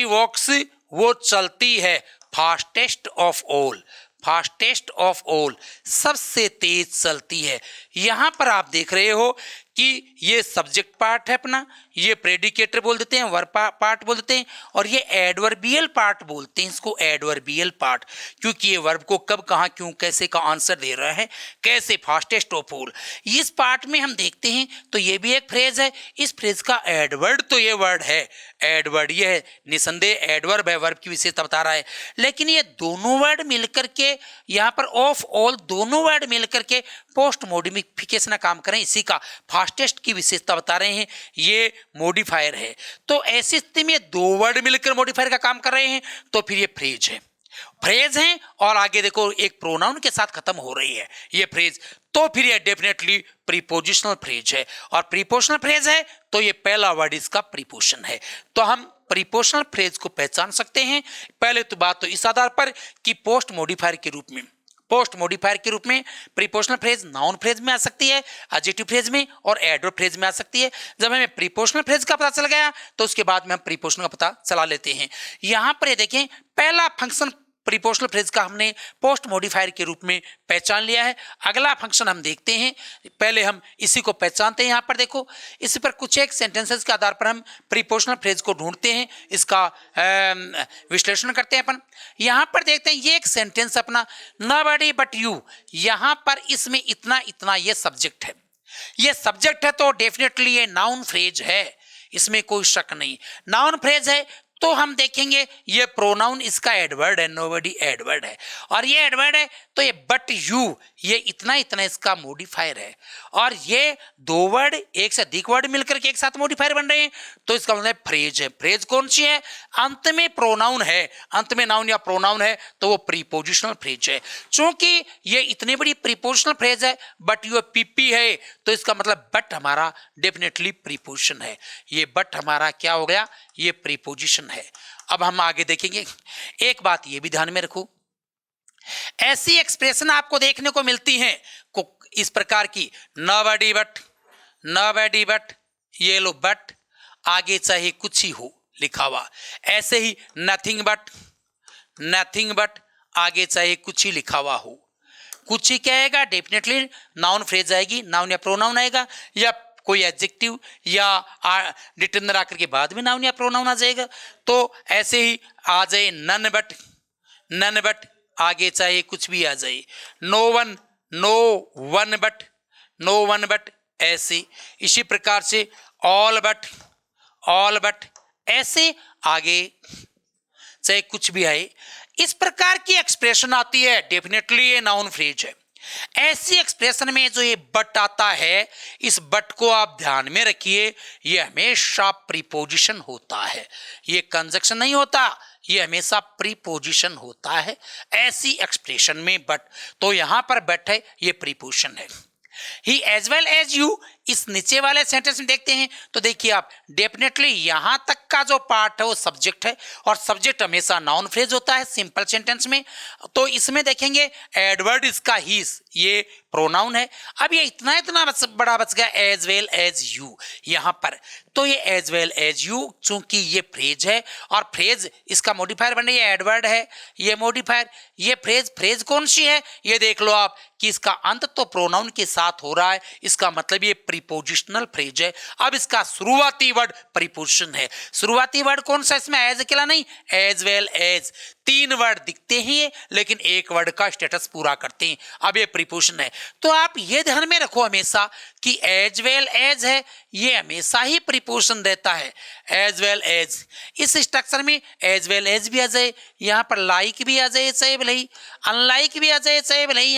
वॉक्स वो चलती है, fastest of all, fastest of all सबसे तेज चलती है। यहाँ पर आप देख रहे हो कि ये सब्जेक्ट पार्ट है अपना, ये प्रेडिकेटर बोल देते हैं, वर्ब पार्ट बोल देते हैं, और ये एडवर्बियल पार्ट बोलते हैं इसको, एडवर्बियल पार्ट, क्योंकि ये वर्ब को कब कहाँ क्यों कैसे का आंसर दे रहा है, कैसे, फास्टेस्ट ऑफ ऑल। इस पार्ट में हम देखते हैं तो ये भी एक फ्रेज है। इस फ्रेज का एडवर्ड तो ये वर्ड है, एडवर्ड ये है, निसंदेह एडवर्ब है, वर्ब की विशेषता बता रहा है। लेकिन ये दोनों वर्ड मिलकर के यहाँ पर ऑफ ऑल दोनों वर्ड मिलकर के पोस्ट मॉडिफिकेशन का काम करें, इसी का फास्टेस्ट की विशेषता बता रहे हैं, ये मॉडिफायर है। तो ऐसी स्थिति में दो वर्ड मिलकर मॉडिफायर का काम कर रहे हैं, तो फिर ये फ्रेज है, फ्रेज है। और आगे देखो एक प्रोनाउन के साथ खत्म हो रही है ये फ्रेज, तो फिर ये डेफिनेटली प्रीपोजिशनल फ्रेज है। और प्रीपोजिशनल फ्रेज है तो ये पहला वर्ड इसका प्रीपोजिशन है। तो हम प्रीपोजिशनल फ्रेज को पहचान सकते हैं। पहले तो बात तो इस आधार पर कि पोस्ट मॉडिफायर के रूप में प्रीपोजिशनल फ्रेज नाउन फ्रेज में आ सकती है, एडजेक्टिव फ्रेज में और एडवर्ब फ्रेज में आ सकती है। जब हमें प्रीपोजिशनल फ्रेज का पता चल गया तो उसके बाद में हम प्रीपोजिशन का पता चला लेते हैं। यहाँ पर ये देखें, पहला फंक्शन प्रीपोजिशनल फ्रेज का हमने पोस्ट मॉडिफायर के रूप में पहचान लिया है। अगला फंक्शन हम देखते हैं, पहले हम इसी को पहचानते हैं। यहाँ पर देखो, इस पर कुछ एक सेंटेंसेस के आधार पर हम प्रीपोजिशनल फ्रेज को ढूंढते हैं, इसका विश्लेषण करते हैं अपन। यहाँ पर देखते हैं ये एक सेंटेंस अपना, नोबडी बट यू, यहाँ पर इसमें इतना इतना ये सब्जेक्ट है, ये सब्जेक्ट है तो डेफिनेटली ये नाउन फ्रेज है, इसमें कोई शक नहीं, नाउन फ्रेज है। तो हम देखेंगे ये प्रोनाउन इसका एडवर्ड है, नोबडी एडवर्ड है, और ये एडवर्ड है तो ये बट यू ये इतना इतना इसका मॉडिफायर है। और ये दो वर्ड एक से अधिक वर्ड मिलकर के एक साथ मॉडिफायर बन रहे हैं, तो इसका मतलब फ्रेज है। फ्रेज कौन सी है? अंत में प्रोनाउन है, अंत में नाउन या प्रोनाउन है तो वो प्रीपोजिशनल फ्रेज है। चूंकि ये इतनी बड़ी प्रीपोजिशनल फ्रेज है, बट यू पीपी है, तो इसका मतलब बट हमारा डेफिनेटली प्रीपोजिशन है। ये बट हमारा क्या हो गया? ये प्रीपोजिशन है। अब हम आगे देखेंगे। एक बात ये भी ध्यान में रखो, ऐसी एक्सप्रेशन आपको देखने को मिलती हैं इस प्रकार की, नोबडी बट, ये लो बट, आगे चाहे कुछ ही हो लिखा हुआ। ऐसे ही नथिंग बट, आगे चाहे कुछ ही लिखा हुआ हो। कुछ ही क्या आएगा? डेफिनेटली नाउन फ्रेज आएगी, नाउन या प्रोनाउन आएगा, या कोई एडजेक्टिव या डिटरमिनर आकर के बाद में नाउन या प्रोनाउन आ जाएगा। तो ऐसे ही आ जाए नन बट, आगे चाहे कुछ भी आ जाए। नो वन बट, ऐसे इसी प्रकार से ऑल बट, ऐसे आगे चाहे कुछ भी आए। इस प्रकार की एक्सप्रेशन आती है, डेफिनेटली ये नाउन फ्रेज है। ऐसी एक्सप्रेशन में जो ये बट आता है, इस बट को आप ध्यान में रखिए, ये हमेशा प्रीपोजिशन होता है, ये कंजक्शन नहीं होता, ये हमेशा प्रीपोजिशन होता है ऐसी एक्सप्रेशन में बट। तो यहां पर बट है, ये प्रीपोजिशन है। ही एज वेल एज यू, इस नीचे वाले सेंटेंस में देखते हैं तो देखिए आप, डेफिनेटली यहां तक का जो पार्ट है वो सब्जेक्ट है, और सब्जेक्ट हमेशा नाउन फ्रेज होता है सिंपल सेंटेंस में। तो इसमें देखेंगे एडवर्ड इसका हीज, ये प्रोनाउन है। अब ये इतना बड़ा बच गया एज वेल एज यू यहां पर। तो ये एज वेल एज यू चूंकि ये फ्रेज है, और फ्रेज इसका मॉडिफायर बन रही है, एडवर्ड है ये मॉडिफायर। ये फ्रेज कौन सी है, ये देख लो आप कि इसका अंत तो प्रोनाउन के साथ हो रहा है, इसका मतलब ये प्रीपोजिशनल फ्रेज है। अब इसका शुरुआती वर्ड प्रीपोजिशन है। शुरुआती वर्ड कौन सा इसमें, एज अकेला नहीं, एज वेल एज। 3 वर्ड दिखते हैं लेकिन एक वर्ड का स्टेटस पूरा करते हैं, अब ये प्रीपोजिशन है। तो आप ये ध्यान में रखो हमेशा कि एज वेल एज है, ये हमेशा ही प्रीपोजिशन देता है, एज वेल एज। इस स्ट्रक्चर में एज वेल एज भी आ जाए, यहाँ पर लाइक भी आ जाए चाहे भले ही, अनलाइक भी आ जाए चाहे भले ही,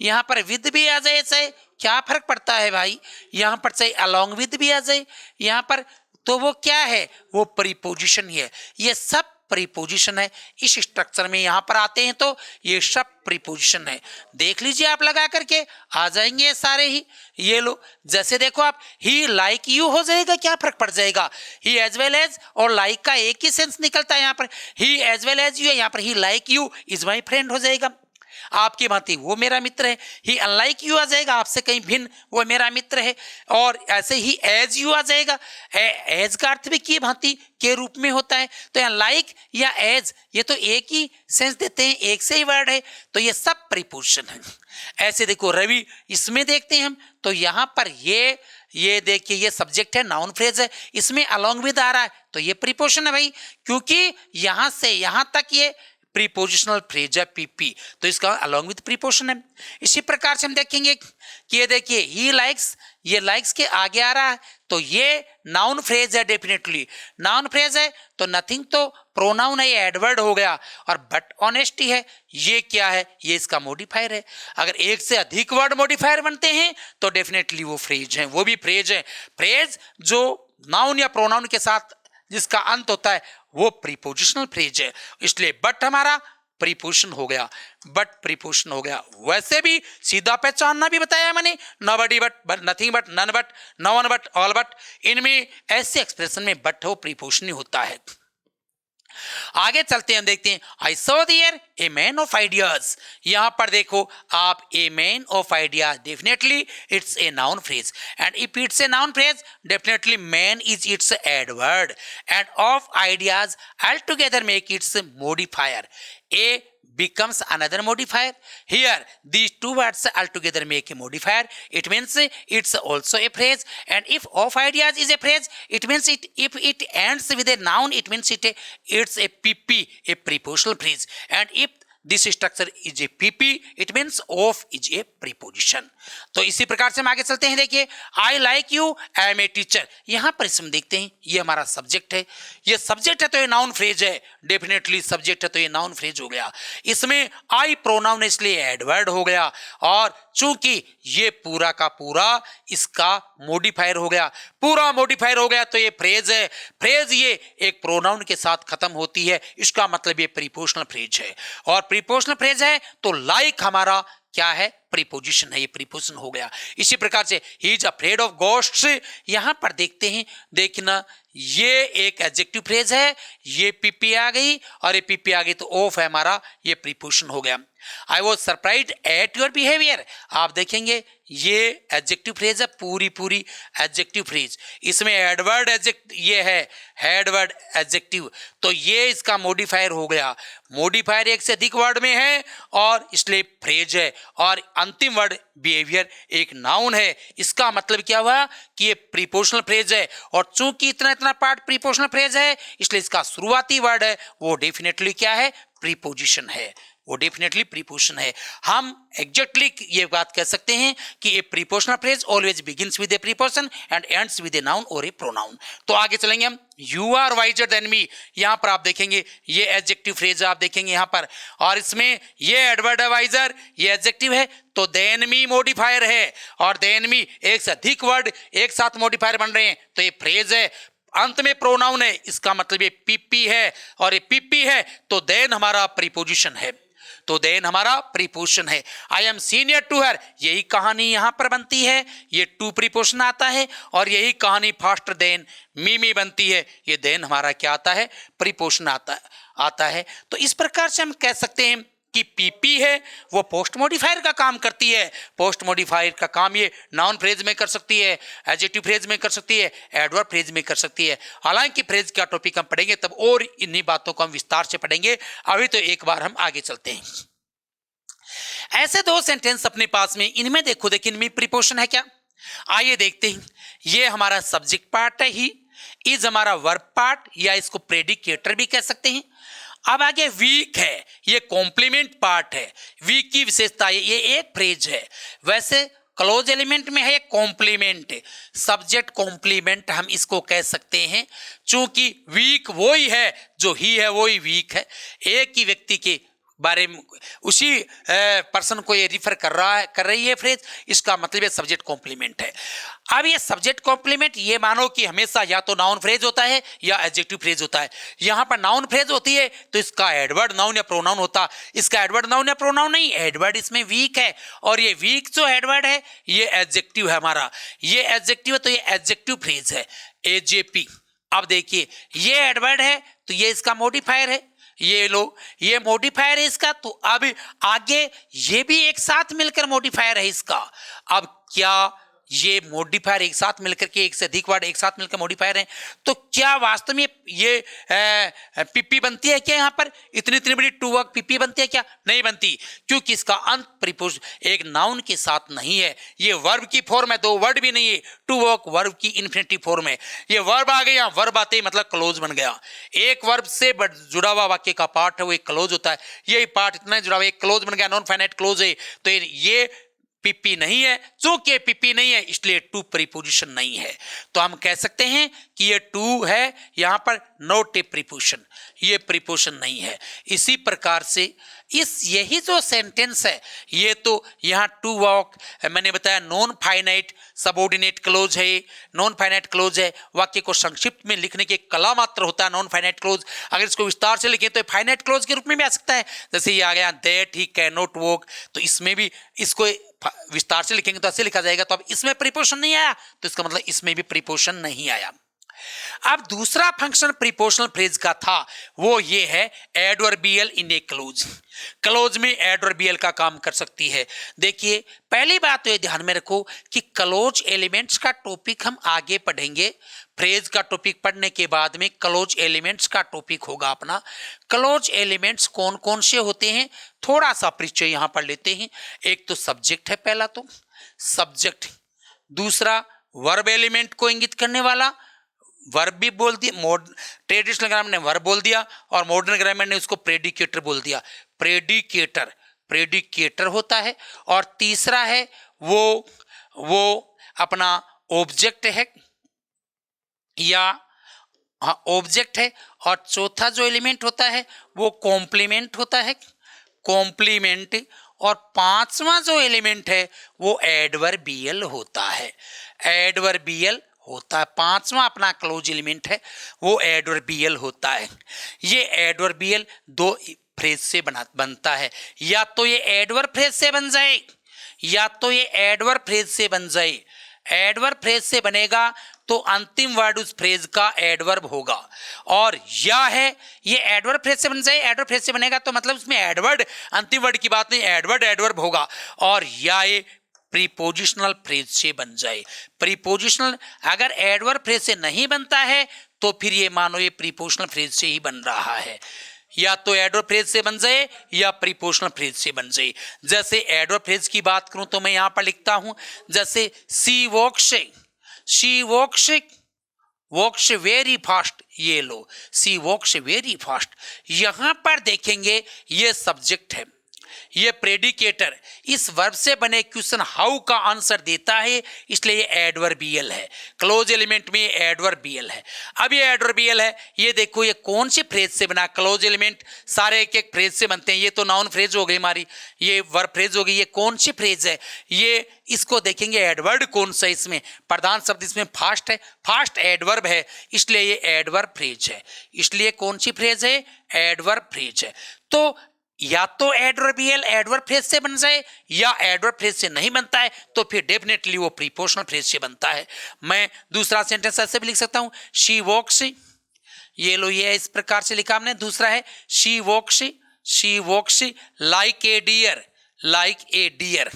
यहाँ पर विद भी आ जाए चाहे, क्या फर्क पड़ता है भाई, यहाँ पर चाहे अलॉन्ग विद भी आ जाए यहाँ पर, तो वो क्या है, वो प्रीपोजिशन ही है। ये सब प्रीपोजिशन है, इस स्ट्रक्चर में यहां पर आते हैं तो ये सब प्रीपोजिशन है। देख लीजिए आप लगा करके, आ जाएंगे सारे ही। ये लो, जैसे देखो आप, ही लाइक यू हो जाएगा, क्या फर्क पड़ जाएगा, ही एज वेल एज और लाइक का एक ही सेंस निकलता है यहाँ पर, he as well as you है, यहाँ पर he like you is my friend हो जाएगा, आपकी भांति वो मेरा मित्र है। ही अनलाइक यू आ जाएगा, आपसे कहीं भिन्न, वो मेरा मित्र है। और ऐसे ही एज यू आ जाएगा, एज का अर्थ भी की भांति के रूप में होता है। तो यहाँ लाइक या एज, ये तो एक ही सेंस देते हैं, एक से ही वर्ड है, तो ये सब प्रीपोजिशन है। ऐसे देखो रवि, इसमें देखते हैं हम तो यहाँ पर ये देखिए, ये सब्जेक्ट है, नाउन फ्रेज है, इसमें अलोंग विद आ रहा है, तो ये प्रीपोजिशन है भाई, क्योंकि यहां से यहां तक ये प्रीपोजिशनल फ्रेज है पीपी, तो इसका अलोंग विद प्रीपोजिशन है। इसी प्रकार से हम देखेंगे कि ये देखिए ही लाइक्स, ये लाइक्स के आगे आ रहा है, तो ये नाउन फ्रेज है, डेफिनेटली नाउन फ्रेज है, तो नथिंग तो प्रोनाउन है, ये एडवर्ड हो गया, और बट ऑनेस्टी है, ये क्या है, ये इसका मॉडिफायर है। अगर एक से अधिक वर्ड मॉडिफायर बनते हैं तो डेफिनेटली वो फ्रेज है, वो भी फ्रेज है। फ्रेज जो नाउन या प्रोनाउन के साथ जिसका अंत होता है वो प्रीपोजिशनल फ्रेज है, इसलिए बट हमारा प्रीपोजिशन हो गया, बट प्रीपोजिशन हो गया। वैसे भी सीधा पहचानना भी बताया मैंने, nobody but, nothing but, none but, no one but, all but, इनमें ऐसे एक्सप्रेशन में बट हो प्रीपोजिशन ही होता है। आगे चलते हैं, देखते हैं, I saw there a man of ideas. यहां पर देखो आप, a man of ideas, definitely it's a noun phrase, and if it's a noun phrase definitely man is its headword, and of ideas all together make its modifier, a becomes another modifier. Here these two words altogether make a modifier, it means it's also a phrase. And if of ideas is a phrase, it means it, if it ends with a noun, it means it's a pp, a prepositional phrase. And if this structure is a PP, it means of is a preposition. तो इसी प्रकार से हम आगे चलते हैं, देखिए I like you I am a teacher. यहां पर इसमें देखते हैं ये हमारा सब्जेक्ट है, ये सब्जेक्ट है तो ये नाउन फ्रेज है, डेफिनेटली सब्जेक्ट है तो ये नाउन फ्रेज हो गया। इसमें आई प्रोनाउन इसलिए एडवर्ड हो गया, और चूंकि ये पूरा का पूरा इसका मॉडिफायर हो गया, पूरा मॉडिफायर हो गया तो ये फ्रेज है। फ्रेज ये एक प्रोनाउन के साथ खत्म होती है, इसका मतलब ये प्रीपोजिशनल फ्रेज है, और प्रीपोजिशनल फ्रेज है तो लाइक हमारा क्या है, प्रीपोजिशन है, ये प्रीपोजिशन हो गया। इसी प्रकार से he is afraid of ghosts, यहां पर देखते हैं, देखना ये एक एडजेक्टिव फ्रेज है, ये पीपी आ गई और ये पीपी आ गई तो ऑफ है हमारा, ये प्रीपोजिशन हो गया। I was surprised at your behaviour, आप देखेंगे ये एडजेक्टिव फ्रेज है, पूरी एडजेक्टिव फ्रेज, इसमें एडवर्ड एडजेक्ट ये है, एडवर्ड एडजेक्टिव, तो ये इसका मॉडिफायर हो गया। मॉडिफायर एक से अधिक वर्ड में है और इसलिए फ्रेज है, और अंतिम वर्ड बिहेवियर एक नाउन है, इसका मतलब क्या हुआ कि ये प्रीपोजिशनल फ्रेज है, और चूंकि इतना पार्ट प्रीपोजिशनल फ्रेज है इसलिए इसका शुरुआती वर्ड है वो डेफिनेटली क्या है, प्रीपोजिशन है। वो डेफिनेटली प्रीपोजिशन है। हम एग्जैक्टली ये बात कह सकते हैं कि a prepositional phrase always begins with a preposition and ends with a noun और ए प्रोनाउन। तो आगे चलेंगे हम, you are wiser than me, यहां पर आप देखेंगे ये एडजेक्टिव फ्रेज आप देखेंगे यहां पर, और इसमें ये एडवर्ब है वाइजर, ये एडजेक्टिव है, तो देन मी मॉडिफायर है, और देन मी एक से अधिक वर्ड एक साथ मॉडिफायर बन रहे हैं, तो ये फ्रेज है। अंत में प्रोनाउन है, इसका मतलब ये पीपी है, और ये पीपी है तो देन हमारा प्रीपोजिशन है, तो देन हमारा प्रीपोजिशन है। I am senior to her, यही कहानी यहां पर बनती है, ये टू प्रीपोजिशन आता है, और यही कहानी फास्टर देन मी बनती है, ये देन हमारा क्या आता है, प्रीपोजिशन आता है। तो इस प्रकार से हम कह सकते हैं कि पीपी है वो पोस्ट मॉडिफायर का काम करती है। पोस्ट मॉडिफायर का काम ये नाउन फ्रेज में कर सकती है, एडजेक्टिव फ्रेज में कर सकती है, एडवर्ब फ्रेज में कर सकती है। हालांकि फ्रेज का टॉपिक हम पढ़ेंगे तब और इन्हीं बातों को हम विस्तार से पढ़ेंगे। अभी तो एक बार हम आगे चलते हैं। ऐसे दो सेंटेंस अपने पास में, इनमें देखो देखिए इनमें प्रीपोजिशन है क्या, आइए देखते हैं। ये हमारा सब्जेक्ट पार्ट है, ही इज हमारा वर्ब पार्ट, या इसको प्रेडिकेटर भी कह सकते हैं। अब आगे वीक है, ये कॉम्प्लीमेंट पार्ट है। वीक की विशेषता ये एक फ्रेज है, वैसे क्लोज एलिमेंट में है कॉम्प्लीमेंट, सब्जेक्ट कॉम्प्लीमेंट हम इसको कह सकते हैं। चूंकि वीक वही है जो ही है, वही वीक है, एक ही व्यक्ति के बारे में उसी पर्सन को ये रिफर कर रही है फ्रेज, इसका मतलब ये सब्जेक्ट कॉम्प्लीमेंट है। अब ये सब्जेक्ट कॉम्प्लीमेंट ये मानो कि हमेशा या तो नाउन फ्रेज होता है या एडजेक्टिव फ्रेज होता है। यहाँ पर नाउन फ्रेज होती है तो इसका एडवर्ड नाउन या प्रोनाउन होता, इसका एडवर्ड नाउन या प्रोनाउन नहीं, एडवर्ड इसमें वीक है, और ये वीक जो एडवर्ड है ये एडजेक्टिव है हमारा, ये एडजेक्टिव है तो ये एडजेक्टिव फ्रेज है, एजेपी। अब देखिए ये एडवर्ड है तो ये इसका मॉडिफायर है, ये लो ये मॉडिफायर है इसका, तो अब आगे ये भी एक साथ मिलकर मॉडिफायर है इसका। अब क्या ये मॉडिफायर एक साथ मिलकर के, एक से अधिक वर्ड एक साथ मिलकर मॉडिफायर है, तो क्या वास्तव में ये पीपी बनती है क्या? यहाँ पर इतनी इतनी बड़ी टू वर्क पीपी बनती है क्या? नहीं बनती, क्योंकि इसका अंत प्रीपोजिशन एक नाउन के साथ नहीं है, ये वर्ब की फॉर्म है, दो वर्ड भी नहीं है, टू वर्क वर्ब की इन्फिनिटिव फॉर्म है। ये वर्ब आ गया, वर्ब आते ही मतलब क्लोज बन गया, एक वर्ब से जुड़ा हुआ वाक्य का पार्ट है वो एक क्लोज होता है, यही पार्ट इतना जुड़ा हुआ एक क्लोज बन गया, नॉन फाइनाइट क्लोज है, तो ये पीपी नहीं है। चूंकि पीपी नहीं है इसलिए टू प्रीपोजिशन नहीं है, तो हम कह सकते हैं कि ये टू है, यहां पर नॉट ए प्रीपोजिशन, ये प्रीपोजिशन नहीं है। इसी प्रकार से यही जो सेंटेंस है ये तो यहाँ टू वॉक मैंने बताया नॉन फाइनाइट सबऑर्डिनेट क्लोज है, नॉन फाइनाइट क्लोज है, वाक्य को संक्षिप्त में लिखने की कला मात्र होता है नॉन फाइनाइट क्लोज। अगर इसको विस्तार से लिखें तो फाइनाइट क्लोज के रूप में भी आ सकता है, जैसे ये आ गया that he can not walk, तो इसमें भी इसको विस्तार से लिखेंगे तो ऐसे लिखा जाएगा, तो अब इसमें प्रीपोजिशन नहीं आया तो इसका मतलब इसमें भी प्रीपोजिशन नहीं आया। अब दूसरा फंक्शन प्रीपोजिशनल फ्रेज का था वो ये है एडवर्बियल इन ए क्लोज, क्लोज में एडवर्बियल का काम कर सकती है। देखिए पहली बात तो ये ध्यान में रखो कि क्लोज एलिमेंट्स का टॉपिक हम आगे पढ़ेंगे, फ्रेज का टॉपिक पढ़ने के बाद में क्लोज एलिमेंट्स का टॉपिक होगा अपना। क्लोज एलिमेंट्स कौन कौन से होते हैं थोड़ा सा परिचय यहां पर लेते हैं। एक तो सब्जेक्ट है, पहला तो सब्जेक्ट, दूसरा वर्ब एलिमेंट को इंगित करने वाला, वर्ब भी बोल दिया, ट्रेडिशनल ग्रामर ने वर्ब बोल दिया और मॉडर्न ग्रामर ने उसको प्रेडिकेटर बोल दिया। प्रेडिकेटर होता है, और तीसरा है वो अपना ऑब्जेक्ट है या ऑब्जेक्ट है, और चौथा जो एलिमेंट होता है वो कॉम्प्लीमेंट होता है, कॉम्प्लीमेंट, और पांचवा जो एलिमेंट है वो एडवर्बियल होता है, एडवर्बियल होता है। पांचवा अपना क्लोज एलिमेंट है वो एडवर्बियल होता है। ये एडवर्बियल दो फ्रेज से बनता है, या तो ये एडवर्ब फ्रेज से बन जाए या तो ये एडवर्ब फ्रेज से बन जाए। एडवर्ब फ्रेज से बनेगा तो अंतिम वर्ड उस फ्रेज का एडवर्ब होगा, और या है ये एडवर्ब फ्रेज से बन जाए, एडवर्ब फ्रेज से बनेगा तो मतलब उसमें एडवर्ड अंतिम वर्ड की बात नहीं, एडवर्ब होगा, और या ये प्रीपोजिशनल फ्रेज से बन जाए। प्रीपोजिशनल अगर एडवर्ब फ्रेज से नहीं बनता है तो फिर ये मानो ये प्रीपोजिशनल फ्रेज से ही बन रहा है, या तो एडवर्ब फ्रेज से बन जाए या प्रीपोजिशनल फ्रेज से बन जाए। जैसे एडवर्ब फ्रेज की बात करूं तो मैं यहां पर लिखता हूं, जैसे शी वॉक्स वेरी फास्ट, ये लो, सी वॉक्स वेरी फास्ट। यहां पर देखेंगे ये सब्जेक्ट है, ये प्रेडिकेटर इस वर्ब से बने क्वेश्चन हाउ का आंसर देता है, इसलिए ये एडवर्बियल है। क्लोज एलिमेंट में एडवर्बियल है। अब ये एडवर्बियल है, ये देखो ये कौन सी फ्रेज से बना। क्लोज एलिमेंट सारे एक एक फ्रेज से बनते हैं। ये तो नाउन फ्रेज हो गई हमारी, ये वर्ब फ्रेज हो गई। ये कौन सी फ्रेज है, ये इसको देखेंगे एडवर्ड कौन सा इसमें, प्रधान शब्द इसमें फास्ट है, फास्ट एडवर्ब है, इसलिए ये एडवर्ब फ्रेज है। इसलिए कौन सी फ्रेज है, एडवर्ब फ्रेज है। तो या तो एडवर्बियल एडवर्ब फ्रेज से बन जाए या एडवर्ब फ्रेज से नहीं बनता है तो फिर डेफिनेटली वो प्रीपोजिशनल फ्रेज से बनता है। मैं दूसरा सेंटेंस ऐसे भी लिख सकता हूं, शी वॉक्स, ये लो ये इस प्रकार से लिखा हमने। दूसरा है she walks like a deer, like a deer.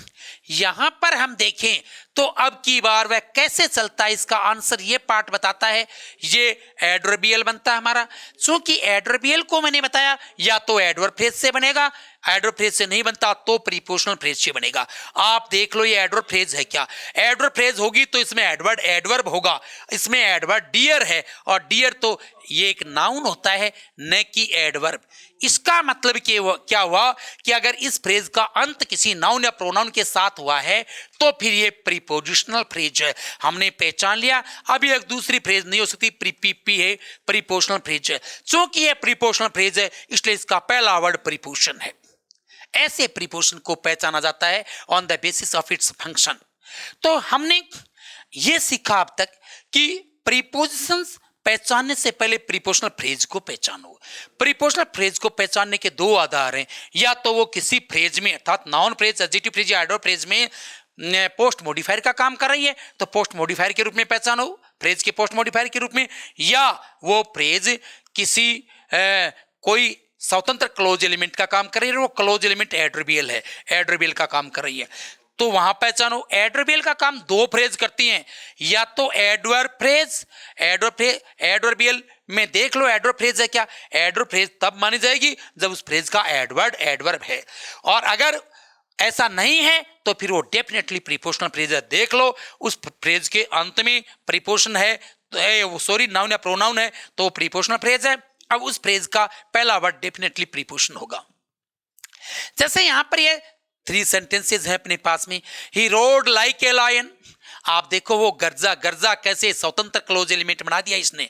यहां पर हम देखें तो अब की बार वह कैसे चलता है, इसका आंसर ये पार्ट बताता है। ये एडवर्बियल बनता है हमारा। क्योंकि एडवर्बियल को मैंने बताया या तो एडवर्ब फ्रेज से बनेगा, एडवर्ब फ्रेज से नहीं बनता तो प्रीपोजिशनल फ्रेज से बनेगा। आप देख लो ये एडवर्ब फ्रेज है क्या, एडवर्ब फ्रेज होगी तो इसमें एडवर्ब होगा। इसमें एडवर्ब डियर है और डियर तो ये एक नाउन होता है न कि एडवर्ब। इसका मतलब क्या हुआ कि अगर इस फ्रेज का अंत किसी नाउन या प्रोनाउन के साथ हुआ है तो फिर ये प्रीपोजिशनल फ्रेज है। हमने पहचान लिया। अब ये एक दूसरी फ्रेज नहीं हो सकती, प्रीपीपी है, प्रीपोजिशनल फ्रेज है। क्योंकि ये प्रीपोजिशनल फ्रेज है इसलिए इसका पहला वर्ड प्रीपोजिशन है। ऐसे प्रीपोजिशन को पहचाना जाता है on the basis of its function. तो हमने ये सीखा अब तक कि प्रीपोजिशंस पहचानने से पहले प्रीपोजिशनल फ्रेज को पहचानो। प्रीपोजिशनल फ्रेज को पहचानने के दो आधार हैं, या तो वो किसी फ्रेज में अर्थात नाउन फ्रेज, एडजेक्टिव फ्रेज या एडवर्ब फ्रेज में पोस्ट मॉडिफायर का काम कर रही है तो पोस्ट मॉडिफायर के रूप में पहचानो, फ्रेज के पोस्ट मॉडिफायर के रूप में, या वो फ्रेज किसी कोई स्वतंत्र क्लोज एलिमेंट का काम कर रही है, वो क्लोज एलिमेंट एडवर्बियल है, एडवर्बियल का काम कर रही है तो वहां पहचानो। एडवर्बियल का काम दो फ्रेज करती हैं, या तो एडवर्ब फ्रेज, एडवर्बियल में देख लो एडवर्ब फ्रेज है क्या, एडवर्ब फ्रेज तब मानी जाएगी जब उस फ्रेज का एडवर्ब है, और अगर ऐसा नहीं है तो फिर वो डेफिनेटली प्रीपोजिशनल फ्रेज है। देख लो उस फ्रेज के अंत में प्रीपोजिशन है तो सॉरी नाउन या प्रोनाउन है तो वो प्रीपोजिशनल फ्रेज है। अब उस फ्रेज का पहला वर्ड डेफिनेटली प्रीपोजिशन होगा। जैसे यहां पर ये 3 सेंटेंसेस हैं अपने पास में। ही रोड लाइक ए लायन, आप देखो वो गर्जा कैसे स्वतंत्र क्लोज एलिमेंट बना दिया इसने,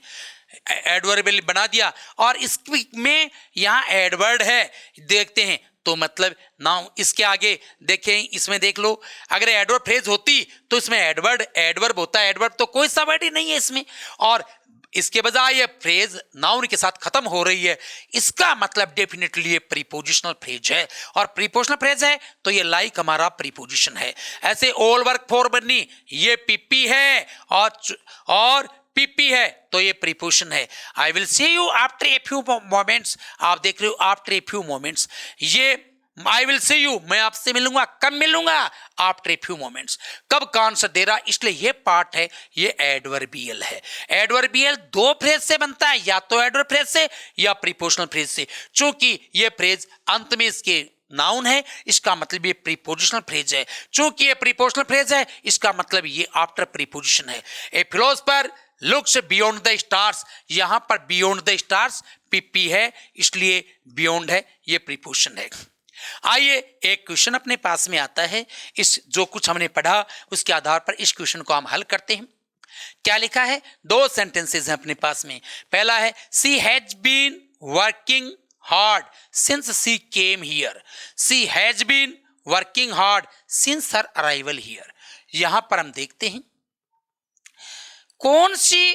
एडवर्बियल बना दिया, और इसमें यहां एडवर्ड है देखते हैं तो मतलब नाउ इसके आगे देखें, इसमें देख लो अगर एडवर्ब फ्रेज होती तो इसमें एडवर्ब होता है, एडवर्ब तो कोई सा वर्ड ही नहीं है इसमें, और इसके बजाय ये फ्रेज नाउन के साथ खत्म हो रही है, इसका मतलब डेफिनेटली ये प्रीपोजिशनल फ्रेज है, और प्रीपोजिशनल फ्रेज है तो ये लाइक हमारा प्रीपोजिशन है। ऐसे ऑल वर्क फॉर बनी, ये पीपी है और पीपी है तो ये प्रीपोजिशन है। I will see you after a few moments, आप देख रहे हो आफ्टर ए फ्यू मोमेंट्स, ये आई विल सी यू मैं आपसे मिलूंगा, कब मिलूंगा, आफ्टर ए फ्यू मोमेंट्स, कब का आंसर दे रहा, इसलिए ये पार्ट है ये एडवर्बियल है। एडवर्बियल दो फ्रेज से बनता है, या तो एडवर्ब फ्रेज से या प्रीपोजिशनल फ्रेज से। चूंकि ये फ्रेज अंत में इसके नाउन है इसका मतलब ये प्रीपोजिशनल फ्रेज है, चूंकि ये प्रीपोजिशनल फ्रेज है इसका मतलब ये आफ्टर प्रीपोजिशन है। A philosopher looks beyond the stars, यहां पर बियॉन्ड द स्टार्स पीपी है इसलिए बियॉन्ड है, ये प्रीपोजिशन है। आइए एक क्वेश्चन अपने पास में आता है, इस जो कुछ हमने पढ़ा उसके आधार पर इस क्वेश्चन को हम हल करते हैं। क्या लिखा है, दो सेंटेंसेस हैं अपने पास में। पहला है she has been working hard since she came here, she has been working hard since her arrival here. यहां पर हम देखते हैं कौन सी,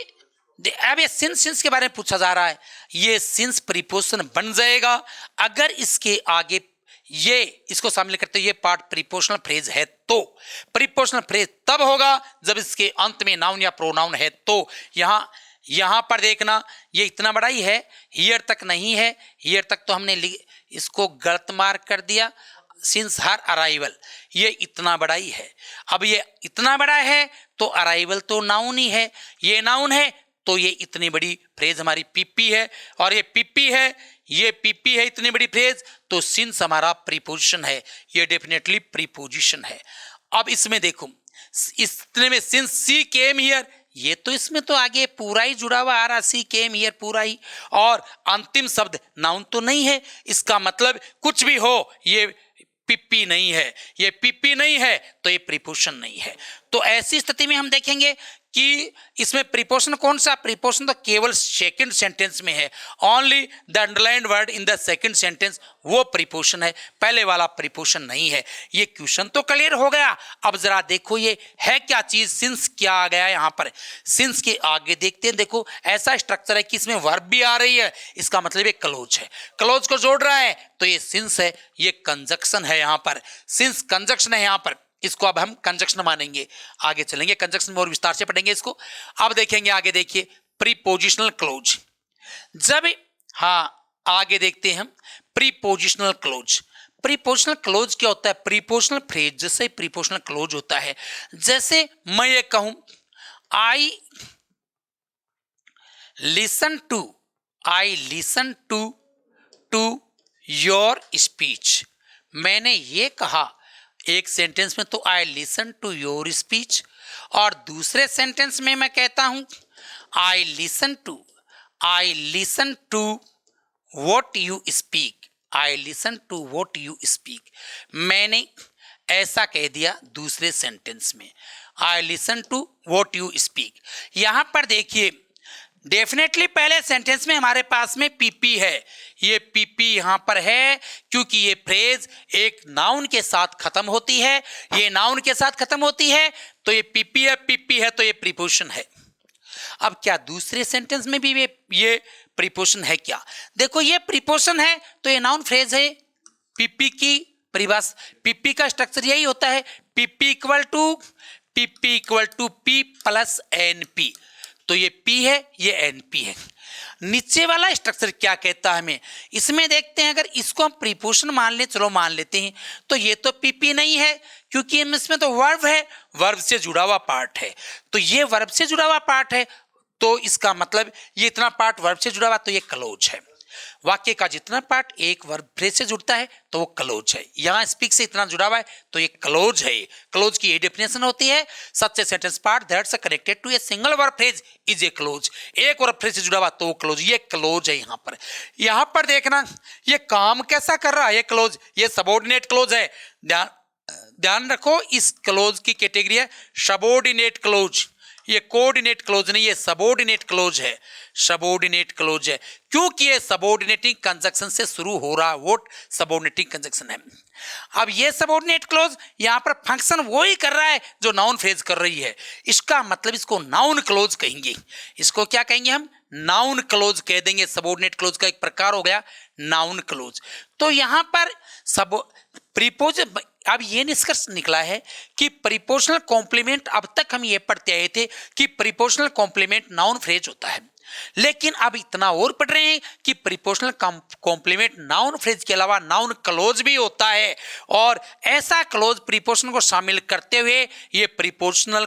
अब ये सिंस के बारे में पूछा जा रहा है, ये सिंस प्रीपोजिशन बन जाएगा अगर इसके आगे ये इसको शामिल करते ये पार्ट प्रीपोजिशनल फ्रेज है तो। प्रीपोजिशनल फ्रेज तब होगा जब इसके अंत में नाउन या प्रोनाउन है तो। यहां पर देखना ये इतना बड़ा ही है, हियर तक नहीं है, हियर तक तो हमने इसको गलत मार्क कर दिया, सिंस हर अराइवल ये इतना बड़ा ही है। अब ये इतना बड़ा है तो अराइवल तो नाउन ही है, ये नाउन है तो ये इतनी बड़ी फ्रेज हमारी पीपी है, और ये पीपी है, ये पीपी है इतनी बड़ी फ्रेज तो सिंस हमारा प्रीपोजिशन है, ये डेफिनेटली प्रीपोजिशन है। अब इसमें देखो इतने में सिंस सी केम हियर ये तो इसमें तो आगे पूरा ही जुड़ा हुआ आ रहा, सी केम हियर पूरा ही, और अंतिम शब्द नाउन तो नहीं है। इसका मतलब कुछ भी हो, ये पिप्पी नहीं है, ये पिप्पी नहीं है तो ये प्रीपोजिशन नहीं है। तो ऐसी स्थिति में हम देखेंगे कि इसमें प्रीपोजिशन कौन सा, प्रीपोजिशन तो केवल सेकंड सेंटेंस में है। Only the underlined word in the second sentence वो प्रीपोजिशन है, पहले वाला प्रीपोजिशन नहीं है। ये क्वेश्चन तो क्लियर हो गया। अब जरा देखो ये है क्या चीज, सिंस क्या आ गया यहाँ पर। सिंस के आगे देखते हैं, देखो ऐसा स्ट्रक्चर है कि इसमें वर्ब भी आ रही है, इसका मतलब ये क्लोज है, क्लोज को जोड़ रहा है तो ये सिंस है, ये कंजक्शन है। यहाँ पर सिंस कंजक्शन है यहाँ पर, इसको अब हम कंजक्शन मानेंगे। आगे चलेंगे, कंजक्शन में और विस्तार से पढ़ेंगे इसको। अब देखेंगे आगे, देखिए प्रीपोजिशनल क्लोज। जब आगे देखते हैं हम प्रीपोजिशनल क्लोज। प्रीपोजिशनल क्लोज क्या होता है, प्रीपोजिशनल फ्रेज जैसे प्रीपोजिशनल क्लोज होता है। जैसे मैं ये कहूं I listen to your speech, मैंने ये कहा एक सेंटेंस में, तो I listen to your speech. और दूसरे सेंटेंस में मैं कहता हूं I listen to what you speak, I listen to what you speak. मैंने ऐसा कह दिया दूसरे सेंटेंस में, I listen to what you speak. यहां पर देखिए डेफिनेटली पहले सेंटेंस में हमारे पास में पीपी है, ये पीपी यहां पर है क्योंकि ये फ्रेज एक नाउन के साथ खत्म होती है, ये नाउन के साथ खत्म होती है तो ये पीपी है, पीपी है तो ये प्रीपोजिशन है। अब क्या दूसरे सेंटेंस में भी ये प्रीपोजिशन है क्या, देखो ये प्रीपोजिशन है तो ये नाउन फ्रेज है। पीपी की परिभाषा, पीपी का स्ट्रक्चर यही होता है, PP equal to P plus NP, तो ये P है, ये NP है। नीचे वाला स्ट्रक्चर क्या कहता है हमें, इसमें देखते हैं, अगर इसको हम प्रीपोजिशन मान ले, चलो मान लेते हैं, तो ये तो PP नहीं है क्योंकि इसमें तो वर्ब है, वर्ब से जुड़ा हुआ पार्ट है। तो ये वर्ब से जुड़ा हुआ पार्ट है तो इसका मतलब ये इतना पार्ट वर्ब से जुड़ा हुआ, तो ये क्लोज है। वाक्य का जितना पार्ट एक वर्ब फ्रेज से जुड़ता है तो वो क्लोज है। यहां स्पीक से इतना जुड़ा हुआ है तो ये क्लोज है। क्लोज की ये डेफिनेशन होती है, such a sentence part that's connected to a single verb phrase is a clause. एक वर्ब फ्रेज से जुड़ा हुआ तो वो क्लोज, ये क्लोज है। यहां पर देखना ये काम कैसा कर रहा है, ये क्लोज, ये सबऑर्डिनेट क्लोज है। ध्यान रखो, इस क्लोज की कैटेगरी है सबऑर्डिनेट क्लोज, ये कोऑर्डिनेट क्लोज नहीं, ये सबऑर्डिनेट क्लोज है, सबऑर्डिनेट क्लोज है क्योंकि ये सबऑर्डिनेटिंग कंजक्शन से शुरू हो रहा है, वो सबऑर्डिनेटिंग कंजक्शन है। अब ये सबऑर्डिनेट क्लोज यहां पर फंक्शन वो ही कर रहा है जो नाउन फ्रेज कर रही है, इसका मतलब इसको नाउन क्लोज कहेंगे। इसको क्या कहेंगे हम, नाउन क्लोज कह देंगे। सबऑर्डिनेट क्लोज का एक प्रकार हो गया नाउन क्लोज। तो यहां पर सब प्रीपोजिशन, अब ये निष्कर्ष निकला है कि प्रीपोजिशनल कॉम्प्लीमेंट, अब तक हम ये पढ़ते आए थे कि प्रीपोजिशनल कॉम्प्लीमेंट नाउन फ्रेज होता है, लेकिन अब इतना और पढ़ रहे हैं कि प्रीपोजिशनल कॉम्प्लीमेंट नाउन फ्रेज के अलावा नाउन क्लोज भी होता है, और ऐसा क्लोज प्रीपोजिशन को शामिल करते हुए ये प्रीपोजिशनल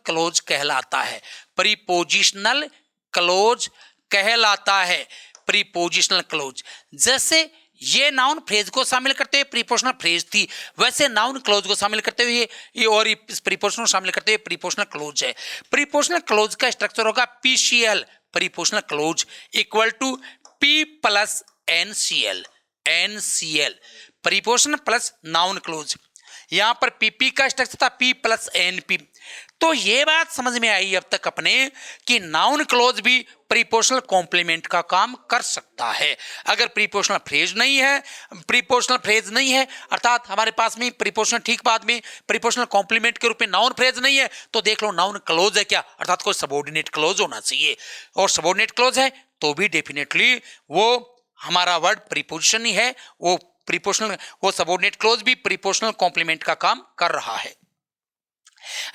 क्लोज कहलाता है, प्रीपोजिशनल क्लोज कहलाता है, प्रीपोजिशनल क्लोज। जैसे ये नाउन फ्रेज को शामिल करते हुए प्रीपोजिशनल फ्रेज थी, वैसे नाउन क्लोज को शामिल करते हुए ये और इस प्रीपोजिशन को शामिल करते हुए प्रीपोजिशनल क्लोज है। प्रीपोजिशनल क्लोज का स्ट्रक्चर होगा PCL, prepositional clause equal to P plus NCL, preposition plus noun clause. यहां पर PP का स्ट्रक्चर था P प्लस NP। तो ये बात समझ में आई अब तक अपने कि नाउन क्लोज भी प्रीपोजिशनल कॉम्प्लीमेंट का काम कर सकता है। अगर प्रीपोजिशनल फ्रेज नहीं है, अर्थात हमारे पास में प्रीपोजिशनल ठीक बाद में प्रीपोजिशनल कॉम्प्लीमेंट के रूप में नाउन फ्रेज नहीं है, तो देख लो नाउन क्लोज है क्या, अर्थात कोई सबऑर्डिनेट क्लोज होना चाहिए, और सबऑर्डिनेट क्लोज है तो भी डेफिनेटली वो हमारा वर्ड प्रीपोजिशन ही है, वो सबऑर्डिनेट क्लोज भी प्रीपोजिशनल कॉम्प्लीमेंट का काम कर रहा है।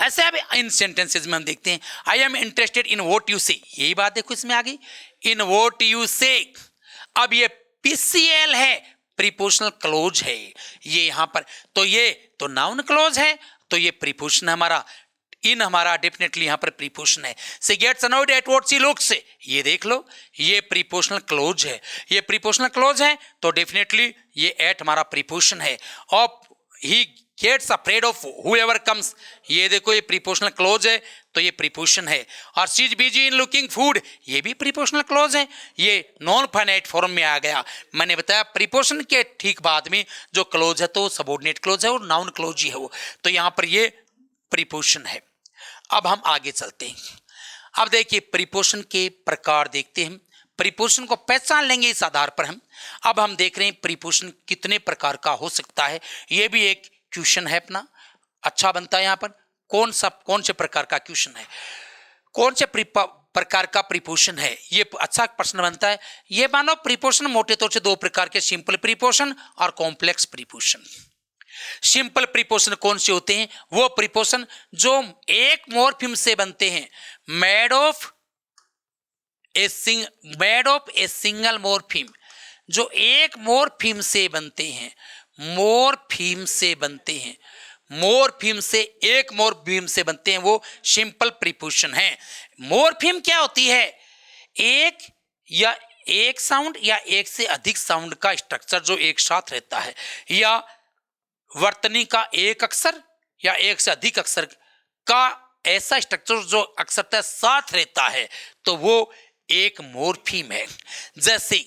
ऐसे अब इन सेंटेंसेस में हम देखते हैं I am interested in what you से, यही बात देखो इसमें आ गई, इन व्हाट यू से। अब ये PCL है, प्रीपोजिशनल क्लोज है ये यहां पर, तो ये तो नाउन क्लोज है, तो ये प्रीपोजिशन हमारा इन हमारा डेफिनेटली यहां पर प्रीपोजिशन है। She gets annoyed at what she looks, ये देख लो ये प्रीपोजिशनल क्लोज है, ये प्रीपोजिशनल क्लोज है तो डेफिनेटली ये एट हमारा प्रीपोजिशन है। और he gets afraid of whoever comes, ये देखो ये प्रीपोजिशनल क्लोज है तो ये प्रीपोजिशन है। और she is busy in looking food, ये भी प्रीपोजिशनल क्लोज है, ये नॉन फाइनाइट फॉर्म में आ गया। मैंने बताया प्रीपोजिशन के ठीक बाद में जो क्लोज है तो सबऑर्डिनेट क्लोज है और नाउन क्लोज ही है वो, तो यहाँ पर ये प्रीपोजिशन है। अब हम आगे चलते हैं। अब देखिए प्रीपोजिशन के प्रकार देखते हैं, प्रीपोजिशन को पहचान लेंगे इस आधार पर हम। अब हम देख रहे हैं प्रीपोजिशन कितने प्रकार का हो सकता है, ये भी एक क्वेश्चन है अपना, अच्छा बनता है यहाँ पर। कौन से प्रकार का क्वेश्चन है, कौन से प्रकार का प्रीपोजिशन है, ये अच्छा प्रश्न बनता है। ये मानो प्रीपोजिशन मोटे तौर से दो प्रकार के, सिंपल प्रीपोजिशन और कॉम्प्लेक्स प्रीपोजिशन। सिंपल प्रीपोजिशन कौन से होते हैं, वो प्रीपोजिशन जो एक मॉर्फिम से बनते हैं, made of a single morpheme, जो एक मॉर्फिम से बनते हैं, मॉर्फिम से बनते हैं, मॉर्फिम से एक मॉर्फिम से बनते हैं, वो सिंपल प्रीपोजिशन है। मॉर्फिम क्या होती है, एक साउंड या एक से अधिक साउंड का स्ट्रक्चर जो एक साथ रहता है, या वर्तनी का एक अक्षर या एक से अधिक अक्षर का ऐसा स्ट्रक्चर जो अक्षरतः साथ रहता है, तो वो एक मॉर्फिम है। जैसे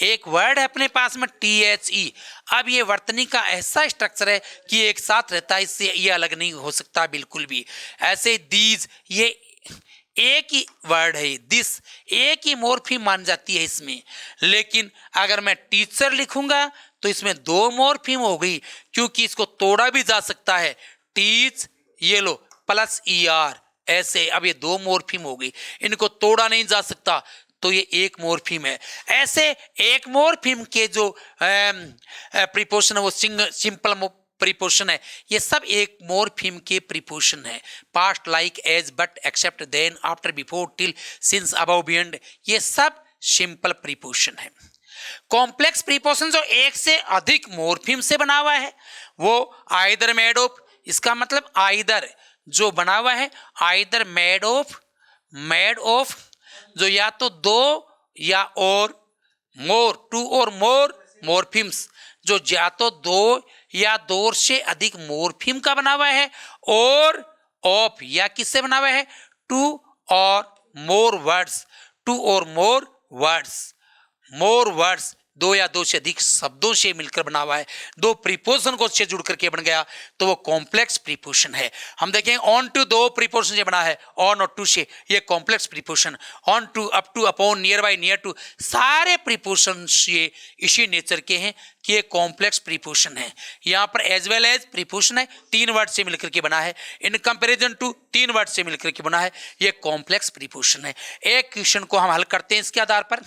एक वर्ड है अपने पास में THE, अब ये वर्तनी का ऐसा स्ट्रक्चर है कि एक साथ रहता है, इससे ये अलग नहीं हो सकता बिल्कुल भी। ऐसे दीज, ये एक ही वर्ड है, दिस एक ही मॉर्फिम मान जाती है इसमें। लेकिन अगर मैं टीचर लिखूंगा तो इसमें दो मॉर्फिम हो गई, क्योंकि इसको तोड़ा भी जा सकता है, टीच ये लो प्लस ER, ऐसे अब ये दो मॉर्फिम हो गई, इनको तोड़ा नहीं जा सकता, तो ये एक मॉर्फिम है। ऐसे एक मॉर्फिम के जो प्रीपोजिशन है वो सिंपल प्रीपोजिशन है, ये सब एक मॉर्फिम के प्रीपोजिशन है। Past, like, as, but, except, than, after, before, till, since, above, beyond, ये सब सिंपल प्रीपोजिशन है। कॉम्प्लेक्स प्रीपोजिशन जो एक से अधिक मॉर्फिम से बना हुआ है, वो आइदर मेड ऑफ, इसका मतलब आइदर जो बना हुआ है, आइदर मेड ऑफ जो या तो दो या और, मोर, टू और मोर मॉर्फिम्स जो या तो दो या दो से अधिक मॉर्फिम का बना हुआ है, और ऑफ या किससे बना हुआ है, टू और मोर वर्ड्स, टू और मोर वर्ड्स दो या दो से अधिक शब्दों से मिलकर बना हुआ है, दो प्रीपोजिशन को से जुड़ करके बन गया, तो वो कॉम्प्लेक्स प्रीपोजिशन है। हम देखें ऑन टू दो प्रीपोजिशन से बना है, ऑन और टू से, ये complex preposition. On to, up to, upon, near by, near to, सारे प्रीपोजिशन ये इसी नेचर के हैं कि ये कॉम्प्लेक्स प्रीपोजिशन है। यहाँ पर एज वेल एज प्रीपोजिशन है, तीन वर्ड से मिलकर के बना है, इन कंपेरिजन टू तीन वर्ड से मिलकर के बना है, ये कॉम्प्लेक्स प्रीपोजिशन है। एक क्वेश्चन को हम हल करते हैं इसके आधार पर।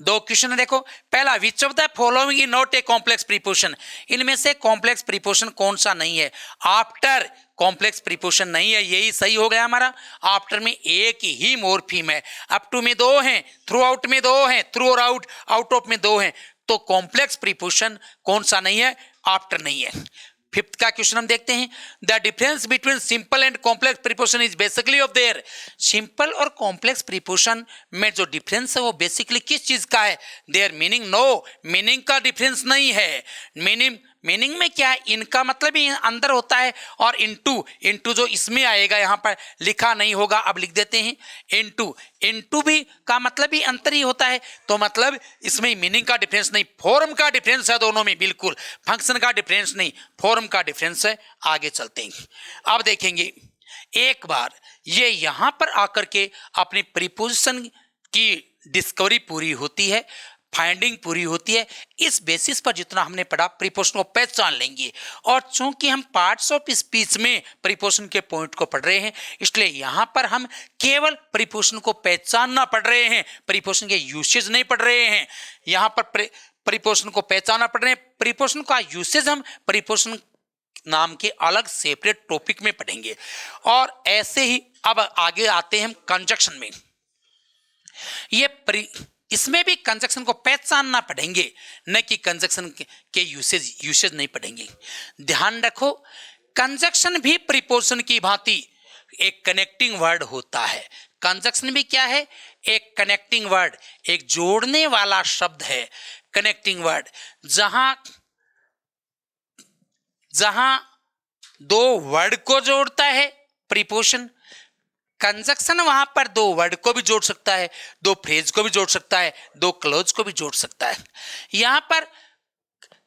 दो क्वेश्चन देखो, पहला, विच of the following is not a complex preposition, इनमें से कॉम्प्लेक्स प्रीपोजिशन कौन सा नहीं है। आफ्टर कॉम्प्लेक्स प्रीपोजिशन नहीं है, यही सही हो गया हमारा। आफ्टर में एक ही मॉर्फिम है, अप टू में दो हैं, थ्रू आउट में दो हैं, थ्रू और आउट, आउट ऑफ में दो हैं, तो कॉम्प्लेक्स प्रीपोजिशन कौन सा नहीं है, आफ्टर नहीं है। फिफ्थ का क्वेश्चन हम देखते हैं, the difference between simple and complex preposition is basically of their, simple और कॉम्प्लेक्स प्रीपोजिशन में जो डिफरेंस है वो बेसिकली किस चीज का है, देयर मीनिंग, नो मीनिंग का डिफरेंस नहीं है। मीनिंग में क्या है, इनका मतलब ही अंदर होता है, और इनटू जो इसमें आएगा यहाँ पर लिखा नहीं होगा, अब लिख देते हैं इनटू भी का मतलब ही अंतर ही होता है, तो मतलब इसमें मीनिंग का डिफरेंस नहीं, फॉर्म का डिफरेंस है दोनों में, बिल्कुल फंक्शन का डिफरेंस नहीं, फॉर्म का डिफरेंस है। आगे चलते हैं, अब देखेंगे एक बार ये यहाँ पर आकर के अपनी प्रीपोजिशन की डिस्कवरी पूरी होती है, फाइंडिंग पूरी होती है। इस बेसिस पर जितना हमने पढ़ा प्रीपोजिशन को पहचान लेंगे, और चूंकि हम पार्ट्स ऑफ स्पीच में प्रीपोजिशन के पॉइंट को पढ़ रहे हैं, इसलिए यहाँ पर हम केवल प्रीपोजिशन को पहचानना पढ़ रहे हैं, प्रीपोजिशन के यूसेज नहीं पढ़ रहे हैं। यहाँ पर प्रीपोजिशन को पहचानना पढ़ रहे हैं, प्रीपोजिशन का यूसेज हम प्रीपोजिशन नाम के अलग सेपरेट टॉपिक में पढ़ेंगे। और ऐसे ही अब आगे आते हैं हम कंजक्शन में, इसमें भी कंजक्शन को पहचानना पढ़ेंगे, न कि कंजक्शन के यूसेज नहीं पढ़ेंगे। ध्यान रखो, कंजक्शन भी प्रीपोजिशन की भांति एक कनेक्टिंग वर्ड होता है। कंजक्शन भी क्या है, एक कनेक्टिंग वर्ड, एक जोड़ने वाला शब्द है, कनेक्टिंग वर्ड। जहां दो वर्ड को जोड़ता है प्रीपोजिशन। कंजक्शन वहां पर दो वर्ड को भी जोड़ सकता है, दो फ्रेज को भी जोड़ सकता है, दो क्लोज को भी जोड़ सकता है। यहां पर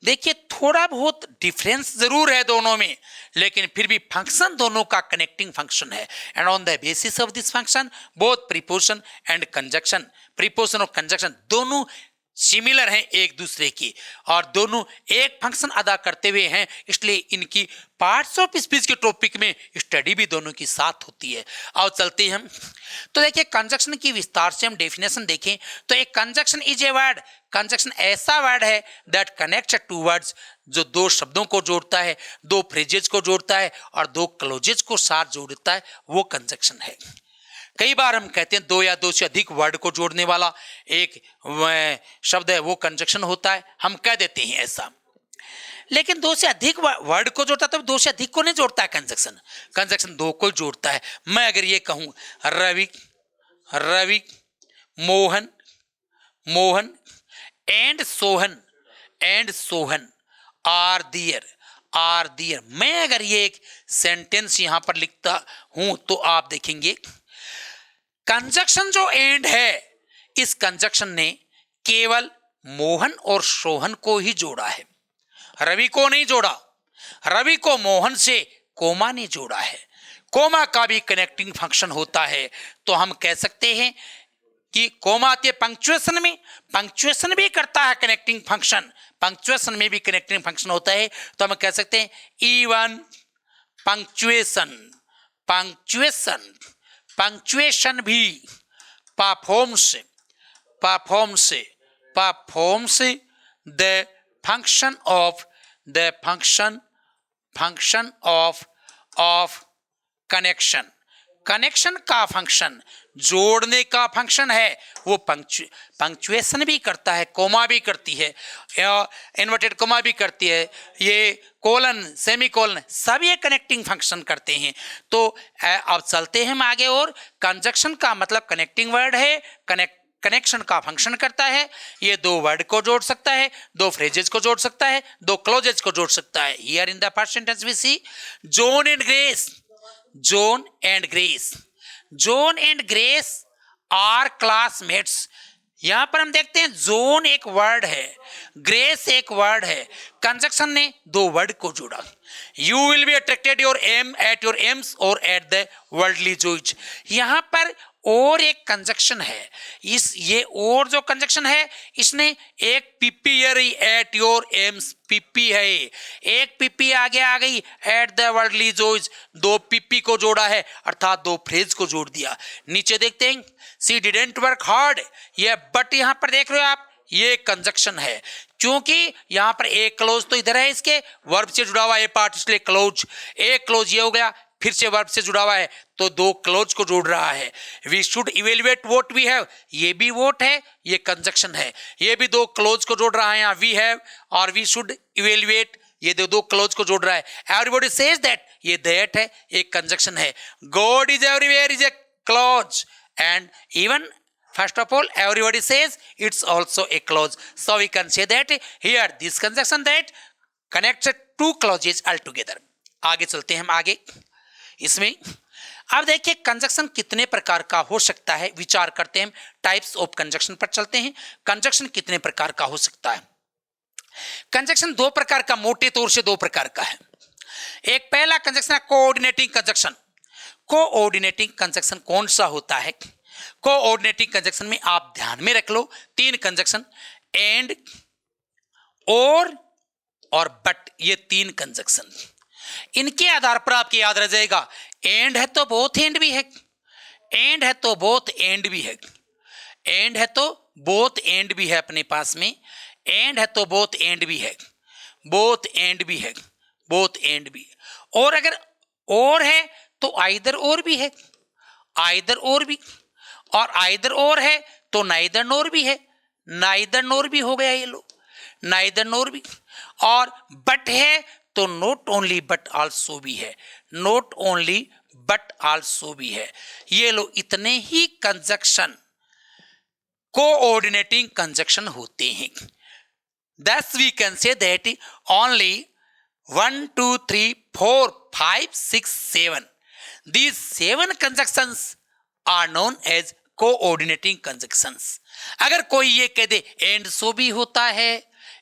देखिए थोड़ा बहुत डिफरेंस जरूर है दोनों में, लेकिन फिर भी फंक्शन दोनों का कनेक्टिंग फंक्शन है। And on the basis of this function both preposition and conjunction, preposition और कंजक्शन दोनों सिमिलर हैं एक दूसरे की, और दोनों एक फंक्शन अदा करते हुए हैं, इसलिए इनकी पार्ट्स ऑफ स्पीच के टॉपिक में स्टडी भी दोनों की साथ होती है। आओ चलते हैं हम। तो देखिए कंजक्शन की विस्तार से हम डेफिनेशन देखें तो एक conjunction is a word, conjunction ऐसा वर्ड है दैट कनेक्ट्स टू वर्ड्स, जो दो शब्दों को जोड़ता है, दो फ्रेजेस को जोड़ता है और दो क्लोजेस को साथ जोड़ता है, वो कंजक्शन है। कई बार हम कहते हैं दो या दो से अधिक वर्ड को जोड़ने वाला एक शब्द है वो कंजक्शन होता है, हम कह देते हैं ऐसा। लेकिन दो से अधिक वर्ड को जोड़ता है तो दो से अधिक को नहीं जोड़ता है कंजक्शन, कंजक्शन दो को जोड़ता है। मैं अगर ये कहूं रवि रवि, मोहन मोहन, एंड सोहन आर दियर, मैं अगर ये एक सेंटेंस यहां पर लिखता हूं तो आप देखेंगे कंजक्शन जो एंड है, इस कंजक्शन ने केवल मोहन और सोहन को ही जोड़ा है, रवि को नहीं जोड़ा, रवि को मोहन से कोमा ने जोड़ा है। कोमा का भी कनेक्टिंग फंक्शन होता है, तो हम कह सकते हैं कि कोमा आती है पंक्चुएशन में, पंक्चुएशन भी करता है कनेक्टिंग फंक्शन, पंक्चुएशन में भी कनेक्टिंग फंक्शन होता है, तो हम कह सकते हैं इवन पंक्चुएशन, पंक्चुएशन भी performs the function of connection, connection का फंक्शन, जोड़ने का फंक्शन है, वो पंक्चुएशन भी करता है, कोमा भी करती है, इन्वर्टेड कोमा भी करती है, ये कोलन सेमी कोलन सब ये कनेक्टिंग फंक्शन करते हैं। तो अब चलते हैं हम आगे, और कंजक्शन का मतलब कनेक्टिंग वर्ड है, कनेक्शन का फंक्शन करता है, ये दो वर्ड को जोड़ सकता है, दो फ्रेजेस को जोड़ सकता है, दो क्लोजेस को जोड़ सकता है। Here in the first sentence we see John and Grace are classmates. यहां पर हम देखते हैं जोन एक वर्ड है, ग्रेस एक वर्ड है, कंजक्शन ने दो वर्ड को जोड़ा। You will be attracted your aim at your aims or at the worldly joys, यहां पर और एक कंजक्शन है, ये और जो कंजक्शन है इसने एक PP eight your AIIMS, PP है, एक पीपी आगे आ गई, एट द वर्ल्डली जॉयज दो पीपी को जोड़ा है, अर्थात दो फ्रेज को जोड़ दिया। नीचे देखते हैं सी डिडंट वर्क हार्ड, ये बट यहां पर देख रहे हो आप, ये कंजक्शन है, क्योंकि यहां पर एक क्लोज तो इधर है, इसके वर्ब से जुड़ा हुआ ये पार्ट, इसलिए क्लोज, एक क्लोज ये हो गया, फिर से वर्ब से जुड़ा हुआ है तो दो क्लोज को जोड़ रहा है। We should evaluate what we have, ये भी वोट है, ये कंजक्शन है, ये भी दो क्लोज को जोड़ रहा है, यहाँ वी हैव और वी शुड इवेल्युएट, ये दो क्लोज को जोड़ रहा है। एवरीबॉडी सेज दैट, ये दैट है, एक कंजक्शन है। God is everywhere is a close, and even first of all everybody says it's also a clause, so we can say that here this conjunction that connects two clauses altogether। आगे चलते हैं हम आगे इसमें। अब देखिए conjunction कितने प्रकार का हो सकता है, विचार करते हैं, टाइप्स ऑफ कंजक्शन पर चलते हैं। कंजक्शन कितने प्रकार का हो सकता है? कंजक्शन दो प्रकार का, मोटे तौर से दो प्रकार का है। एक पहला कंजक्शन है कोऑर्डिनेटिंग कंजक्शन। कोऑर्डिनेटिंग कंजक्शन कौन सा होता है? कोऑर्डिनेटिंग कंजक्शन में आप ध्यान में रख लो तीन कंजक्शन, एंड, और बट, ये तीन कंजक्शन, इनके आधार पर आपके याद रह जाएगा एंड है तो बोथ एंड भी है, एंड है तो बोथ एंड भी है, एंड है तो बोथ एंड भी है अपने पास में, एंड है तो बोथ एंड भी है, बोथ एंड भी है, बोथ एंड भी, और अगर और है तो आइदर और भी है, आइदर और भी, और आइदर और है तो नाइदर नोर भी है, नाइदर नोर भी हो गया, ये लो नाइदर नोर भी, और बट है तो नॉट ओनली बट आल्सो भी है, नॉट ओनली बट आल्सो भी है। ये लो इतने ही कंजक्शन कोऑर्डिनेटिंग कंजक्शन होते हैं। Thus we can say that only 1 2 3 4 5 6 7. These 7 conjunctions are known as coordinating conjunctions. अगर कोई ये कह दे एंड सो भी होता है,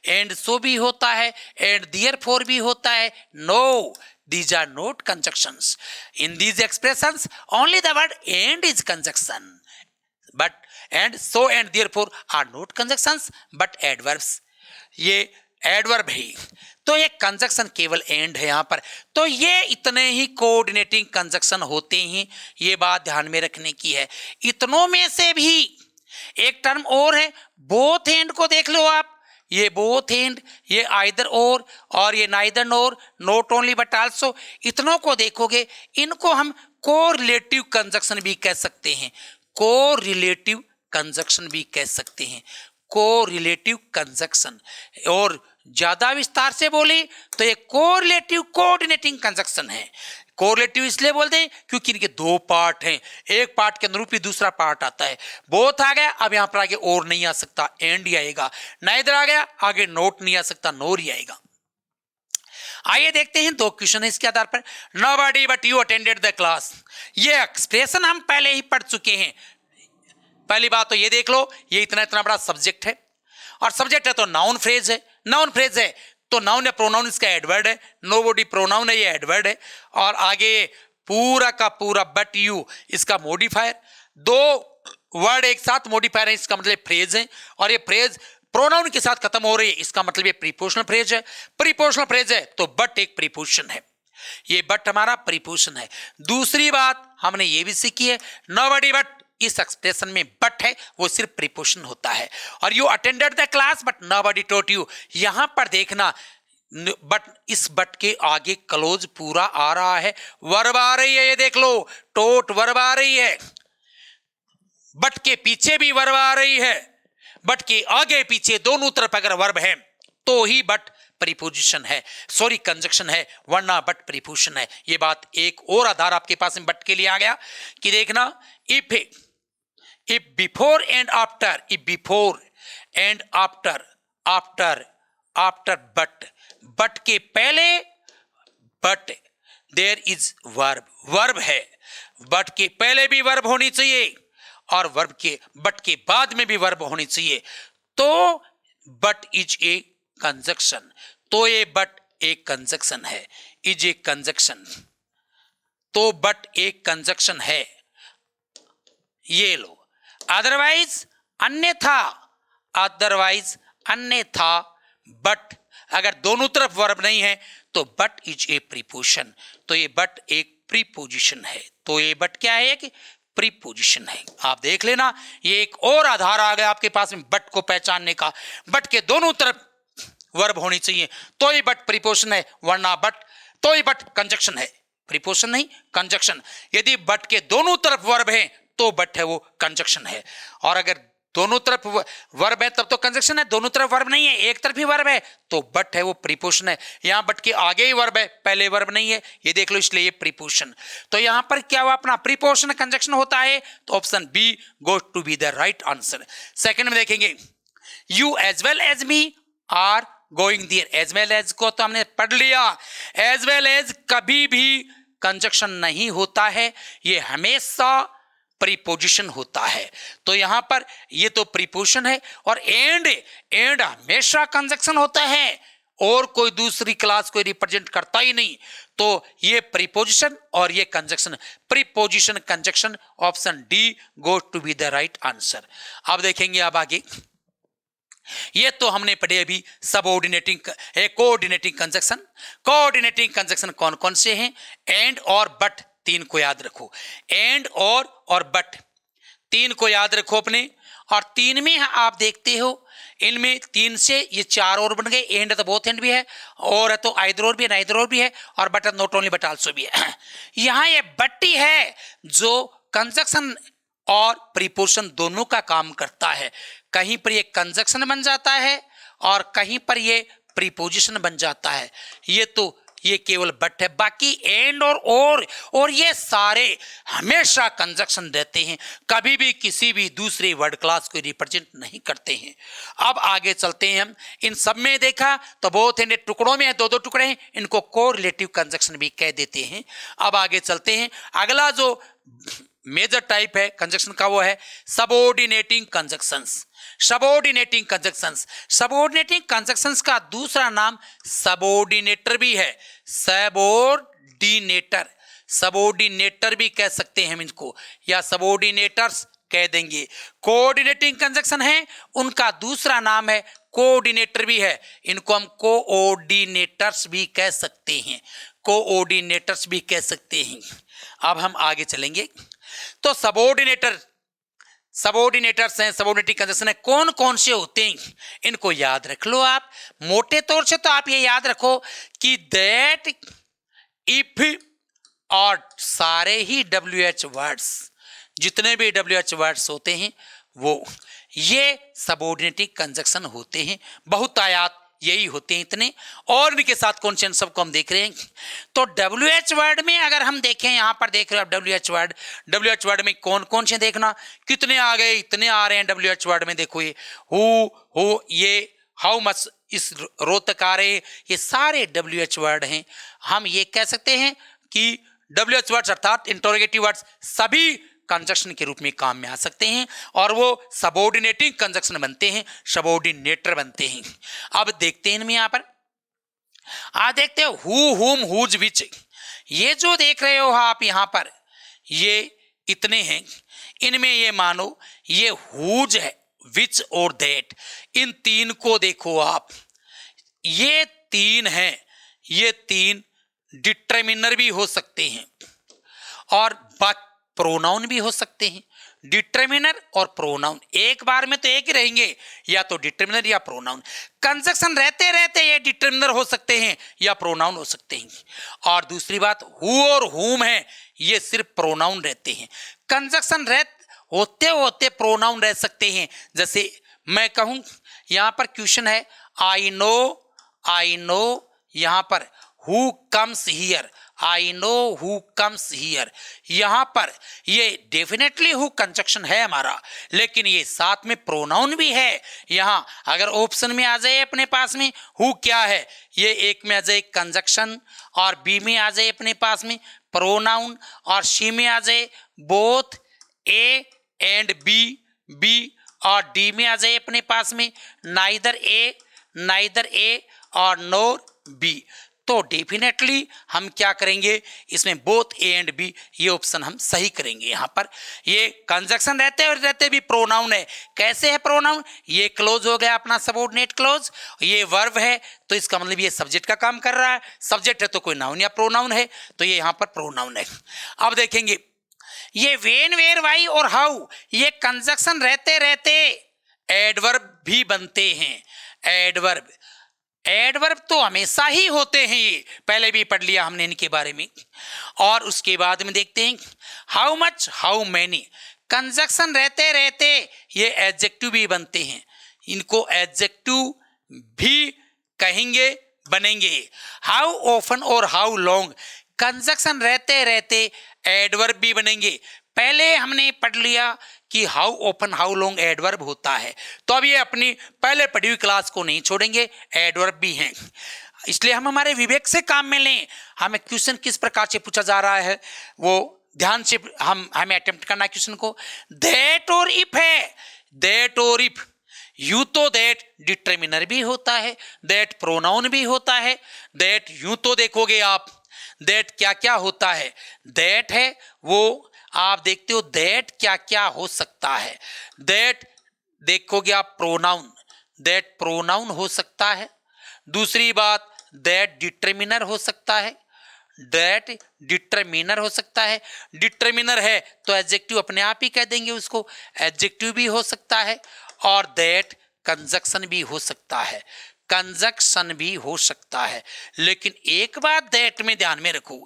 एंड सो भी होता है, एंड देयरफॉर भी होता है, no, these are not conjunctions. In these expressions only the word and is conjunction, but and so and therefore are not conjunctions but adverbs. ये एडवर्ब है, तो ये कंजक्शन केवल एंड है यहाँ पर। तो ये इतने ही कोऑर्डिनेटिंग कंजक्शन होते हैं, ये बात ध्यान में रखने की है। इतनों में से भी एक टर्म और है, बोथ एंड को देख लो आप, ये बोथ एंड, ये आइदर और ये neither nor, not only but also, इतनों को देखोगे, इनको हम कोरिलेटिव कंजक्शन भी कह सकते हैं, कोरिलेटिव कंजक्शन भी कह सकते हैं, कोरिलेटिव कंजक्शन। और ज्यादा विस्तार से बोले तो ये कोरिलेटिव कोऑर्डिनेटिंग कंजक्शन है। कोरिलेटिव इसलिए बोलते हैं क्योंकि इनके दो पार्ट हैं, एक पार्ट के अनुरूप ही दूसरा पार्ट आता है। बोथ आ गया, अब यहां पर आगे और नहीं आ सकता, एंड ही आएगा। नाइदर आ गया, आगे नोट नहीं आ सकता, नोर ही आएगा। आइए देखते हैं दो क्वेश्चन है इसके आधार पर। Nobody but you attended the class, ये एक्सप्रेशन हम पहले ही पढ़ चुके हैं। पहली बात तो ये देख लो, ये इतना इतना बड़ा सब्जेक्ट है, और सब्जेक्ट है तो नाउन फ्रेज है, नाउन फ्रेज है तो नाउन या प्रोनाउन इसका एडवर्ड है, नोबडी प्रोनाउन है, ये एडवर्ड है, और आगे पूरा का पूरा बट यू इसका मॉडिफायर। दो वर्ड एक साथ मॉडिफायर है, इसका मतलब फ्रेज है, और ये फ्रेज प्रोनाउन के साथ खत्म हो रही है, इसका मतलब ये प्रीपोजिशनल फ्रेज है। प्रीपोजिशनल फ्रेज है तो बट एक प्रीपोजिशन है, ये बट हमारा प्रीपोजिशन है। दूसरी बात हमने ये भी सीखी है, नोबडी बट इस एक्सप्रेशन में बट है वो सिर्फ प्रीपोजिशन होता है। और you attended the class but nobody taught you, यहां पर देखना बट, इस बट के आगे क्लोज पूरा आ रहा है, वर्ब आ रही है, ये देख लो, टोट वर्ब आ रही है, बट के पीछे भी वर्ब आ रही है, बट के आगे पीछे दोनों तरफ अगर वर्ब है तो ही बट प्रीपोजिशन है, सॉरी कंजक्शन है, वरना बट प्रीपोजिशन है। ये बात एक और आधार आपके पास में बट के लिए आ गया कि देखना, if before and after, if before and after but के पहले but there is verb है, but के पहले भी verb होनी चाहिए और but के बाद में भी verb होनी चाहिए, तो but is a conjunction, तो ये but एक कंजक्शन है, इज ए कंजक्शन, तो बट एक कंजक्शन है, ये लो। अदरवाइज अन्यथा बट अगर दोनों तरफ वर्ब नहीं है तो बट इज ए प्रीपोजिशन, तो ये बट एक प्रीपोजिशन है, तो ये बट क्या है कि प्रीपोजिशन है। आप देख लेना, ये एक और आधार आ गया आपके पास में बट को पहचानने का, बट के दोनों तरफ वर्ब होनी चाहिए तो ये बट प्रीपोजिशन है, वरना बट तो ये बट कंजक्शन है, प्रीपोजिशन नहीं कंजक्शन। यदि बट के दोनों तरफ वर्ब है तो बट है वो कंजक्शन है, और अगर दोनों तरफ वर्ब है तब तो कंजक्शन है, दोनों तरफ वर्ब नहीं है, एक तरफ ही वर्ब है तो बट है वो प्रीपोजिशन है। यहां बट के आगे ही वर्ब है, पहले वर्ब नहीं है, ये देख लो, इसलिए ये प्रीपोजिशन। तो यहां पर क्या हुआ, अपना प्रीपोजिशन कंजक्शन होता है, तो option B goes to be the right answer. Second में देखेंगे, you as well as me are going there, as well as को तो हमने पढ़ लिया, एज वेल एज कभी भी कंजक्शन नहीं होता है, ये हमेशा प्रीपोजिशन होता है। तो यहां पर ये तो प्रीपोजिशन है, और एंड हमेशा कंजक्शन होता है, और कोई दूसरी क्लास को रिप्रेजेंट करता ही नहीं, तो ये प्रीपोजिशन और ये conjunction, preposition conjunction, option D goes to be the right answer. अब देखेंगे अब आगे, ये तो हमने पढ़े अभी subordinating coordinating conjunction. Coordinating conjunction कौन कौन से हैं, एंड और बट, तीन को याद रखो, एंड और बट तीन को याद रखो अपने, और तीन में आप देखते हो इनमें तीन से ये चार और बन गए, एंड तो बोथ एंड भी है, और है तो आइदर और भी है, नाइदर और भी है, और but not only but also भी है। यहां ये बट ही है जो कंजक्शन और प्रीपोजिशन दोनों का काम करता है, कहीं पर ये कंजक्शन बन जाता है और कहीं पर ये प्रीपोजिशन बन जाता है। ये तो ये केवल बट है, बाकी एंड और ये सारे हमेशा कंजक्शन रहते हैं, कभी भी किसी भी दूसरे वर्ड क्लास को रिप्रेजेंट नहीं करते हैं। अब आगे चलते हैं हम। इन सब में देखा तो बहुत है, टुकड़ों में है, दो दो टुकड़े हैं, इनको कोरिलेटिव कंजक्शन भी कह देते हैं। अब आगे चलते हैं। अगला जो मेजर टाइप है कंजक्शन का वो है subordinating conjunctions. Subordinating conjunctions, subordinating conjunctions का दूसरा नाम सबऑर्डिनेटर भी है। सबऑर्डिनेटर, सबऑर्डिनेटर भी कह सकते हैं हम इनको, या सबऑर्डिनेटर्स कह देंगे। कोऑर्डिनेटिंग कंजक्शन है, उनका दूसरा नाम है कोऑर्डिनेटर भी है, इनको हम कोऑर्डिनेटर्स भी कह सकते हैं, कोऑर्डिनेटर्स भी कह सकते हैं। अब हम आगे चलेंगे। तो सबऑर्डिनेटर्स हैं, सबऑर्डिनेटिंग कंजक्शन है, कौन कौन से होते हैं इनको याद रख लो आप। मोटे तौर से तो आप ये याद रखो कि दैट, इफ और सारे ही WH वर्ड्स, जितने भी WH वर्ड्स होते हैं वो ये सबऑर्डिनेटिंग कंजक्शन होते हैं। बहुतायात यही होते हैं इतने, और इनके साथ कौन से सबको हम देख रहे हैं। तो WH वर्ड में अगर हम देखें, यहां पर देख रहे हो आप WH वर्ड में कौन कौन से देखना, कितने आ गए, इतने आ रहे हैं WH वर्ड में। देखो ये हु, ये हाउ मच, इस रो तक आ रहे हैं, ये सारे WH वर्ड हैं। हम ये कह सकते हैं कि WH वर्ड्स अर्थात इंटरोगेटिव वर्ड्स सभी कंजक्शन के रूप में काम में आ सकते हैं और वो सबऑर्डिनेटिंग कंजक्शन बनते हैं, सबऑर्डिनेटर बनते हैं। अब देखते हैं इनमें, यहां पर आप देखते हो हु, हुम, हुज, विच, ये जो देख रहे हो आप यहां पर, ये इतने हैं। इनमें ये मानो ये हुज है, विच और दैट, इन तीन को देखो आप, ये तीन हैं, ये तीन डिटरमिनर भी हो सकते हैं और प्रोनाउन भी हो सकते हैं। डिटरमिनर और प्रोनाउन एक बार में तो एक ही रहेंगे, या तो डिटरमिनर या प्रोनाउन। कंजक्शन रहते रहते ये डिटरमिनर हो सकते हैं या प्रोनाउन हो सकते हैं। और दूसरी बात, हु और हुम है, ये सिर्फ प्रोनाउन रहते हैं। कंजक्शन होते होते प्रोनाउन रह सकते हैं। जैसे मैं कहूं, यहां पर क्वेश्चन है आई नो, यहां पर who comes here, I know who comes here, यहां पर ये डेफिनेटली हु कंजक्शन है हमारा, लेकिन ये साथ में प्रोनाउन भी है। यहां अगर ऑप्शन में आ जाए अपने पास में हु क्या है, ये एक में आ जाए कंजक्शन, और बी में आ जाए अपने पास में प्रोनाउन, और सी में आ जाए बोथ ए एंड बी, और डी में आ जाए अपने पास में नाइदर ए और नोर बी। तो डेफिनेटली हम क्या करेंगे, इसमें बोथ ए एंड बी, ये ऑप्शन हम सही करेंगे। यहां पर ये कंजक्शन रहते भी प्रोनाउन है। कैसे है प्रोनाउन, ये क्लोज हो गया अपना सबऑर्डिनेट क्लोज, ये वर्ब है तो इसका मतलब ये सब्जेक्ट का काम कर रहा है, सब्जेक्ट है तो कोई नाउन या प्रोनाउन है, तो ये यहां पर प्रोनाउन है। अब देखेंगे ये व्हेन, वेयर, व्हाई और हाउ, ये कंजक्शन रहते रहते एडवर्ब भी बनते हैं। एडवर्ब तो हमेशा ही होते हैं, ये पहले भी पढ़ लिया हमने इनके बारे में। और उसके बाद में देखते हैं how much, how many, conjunction रहते रहते ये एडजेक्टिव भी बनते हैं, इनको एडजेक्टिव भी कहेंगे, बनेंगे। हाउ ऑफन और हाउ लॉन्ग, कंजक्शन रहते रहते एडवर्ब भी बनेंगे। पहले हमने पढ़ लिया कि how open how long adverb होता है, तो अब ये अपनी पहले पढ़ी हुई क्लास को नहीं छोड़ेंगे, एडवर्ब भी हैं। इसलिए हम हमारे विवेक से काम में लें। हमें क्वेश्चन किस प्रकार से पूछा जा रहा है वो ध्यान से हमें अटेम्प्ट करना है क्वेश्चन को। दैट और इफ है, दैट और इफ, यूं तो दैट डिटरमिनर भी होता है, दैट प्रोनाउन भी होता है। दैट यूं तो देखोगे आप, दैट क्या क्या होता है, दैट है वो आप देखते हो दैट क्या क्या हो सकता है। दैट देखोगे आप प्रोनाउन, दैट प्रोनाउन हो सकता है। दूसरी बात, दैट डिटरमिनर हो सकता है, दैट डिटरमिनर हो सकता है। डिटरमिनर है तो एडजेक्टिव अपने आप ही कह देंगे उसको, एडजेक्टिव भी हो सकता है। और दैट कंजक्शन भी हो सकता है, कंजक्शन भी हो सकता है। लेकिन एक बात दैट में ध्यान में रखो,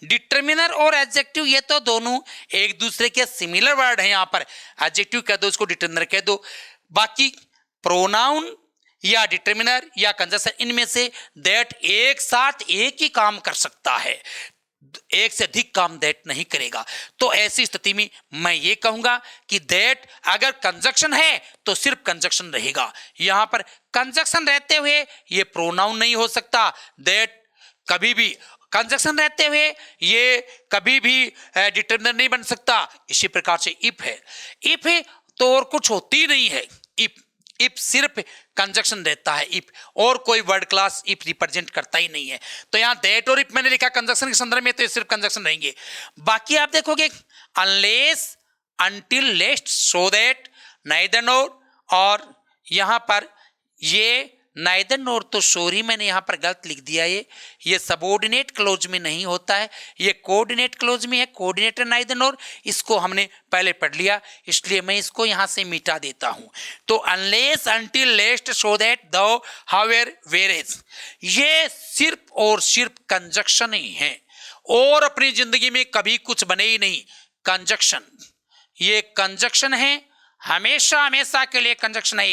डिटरमिनर और एडजेक्टिव ये तो दोनों एक दूसरे के सिमिलर वर्ड हैं। यहां पर एडजेक्टिव कह दो, उसको डिटरमिनर कह दो। बाकी प्रोनाउन या डिटर्मिनर या कंजक्शन, इनमें से दैट एक साथ एक ही काम कर सकता है, एक से अधिक काम दैट नहीं करेगा। तो ऐसी स्थिति में मैं ये कहूंगा कि दैट अगर कंजक्शन है तो सिर्फ कंजक्शन रहेगा। यहां पर कंजक्शन रहते हुए ये प्रोनाउन नहीं हो सकता, दैट कभी भी कंजक्शन रहते हुए ये कभी भी डिटर्मिनर नहीं बन सकता। इसी प्रकार से इफ है, इफ है तो और कुछ होती नहीं है, इफ सिर्फ कंजक्शन रहता है, इफ और कोई वर्ड क्लास इफ रिप्रेजेंट करता ही नहीं है। तो यहां दैट और इफ मैंने लिखा कंजक्शन के संदर्भ में, तो ये सिर्फ कंजक्शन रहेंगे। बाकी आप देखोगे unless, until, lest, so that, neither nor, और यहां पर ये नाइदर नोर तो सॉरी मैंने यहां पर गलत लिख दिया, ये सबऑर्डिनेट क्लोज में नहीं होता है, ये कोऑर्डिनेट क्लोज में है। कोऑर्डिनेटर नाइदर नोर, इसको हमने पहले पढ़ लिया, इसलिए मैं इसको यहां से मिटा देता हूं। तो unless, until, lest, so that, दो, हाउएवर, वेयरएज, ये सिर्फ और सिर्फ कंजक्शन ही है, और अपनी जिंदगी में कभी कुछ बने ही नहीं। कंजक्शन, ये कंजक्शन है, हमेशा हमेशा के लिए कंजक्शन है।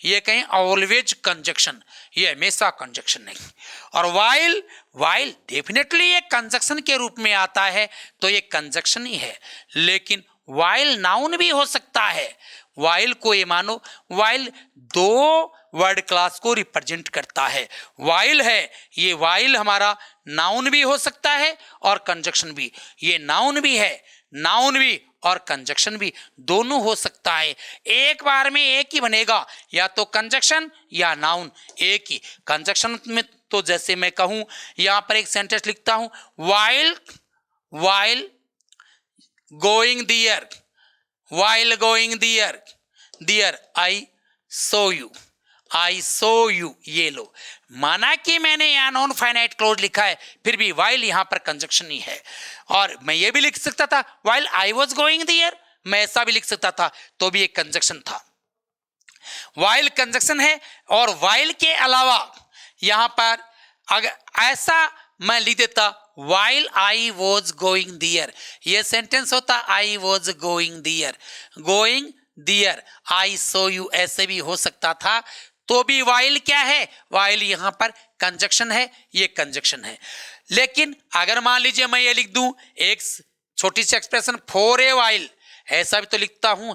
ये कहें ऑलवेज कंजक्शन, ये हमेशा कंजक्शन नहीं। और वाइल, वाइल डेफिनेटली ये कंजक्शन के रूप में आता है, तो ये कंजक्शन ही है। लेकिन वाइल नाउन भी हो सकता है। वाइल को ये मानो, वाइल दो वर्ड क्लास को रिप्रेजेंट करता है। वाइल है, ये वाइल हमारा नाउन भी हो सकता है और कंजक्शन भी। ये नाउन भी है, नाउन भी और कंजक्शन भी दोनों हो सकता है। एक बार में एक ही बनेगा, या तो कंजक्शन या नाउन एक ही। कंजक्शन में तो जैसे मैं कहूं, यहां पर एक सेंटेंस लिखता हूं, while, while going there, while going there, there I saw you, I saw you, ये लो। माना कि मैंने यहां नॉन फाइनाइट क्लोज लिखा है, फिर भी वाइल यहां पर कंजक्शन ही है। और मैं ये भी लिख सकता था while I was going there, मैं ऐसा भी लिख सकता था, तो भी एक कंजक्शन था। वाइल कंजक्शन है, और वाइल के अलावा यहां पर अगर ऐसा मैं लिख देता while I was going there, ये सेंटेंस होता I was going there, going there I saw you, ऐसे भी हो सकता था। तो भी वाइल क्या है, वाइल यहां पर कंजक्शन है, ये कंजक्शन है। लेकिन अगर मान लीजिए मैं ये लिख दूं एक छोटी सी एक्सप्रेशन फॉर ए वाइल, ऐसा भी तो लिखता हूं,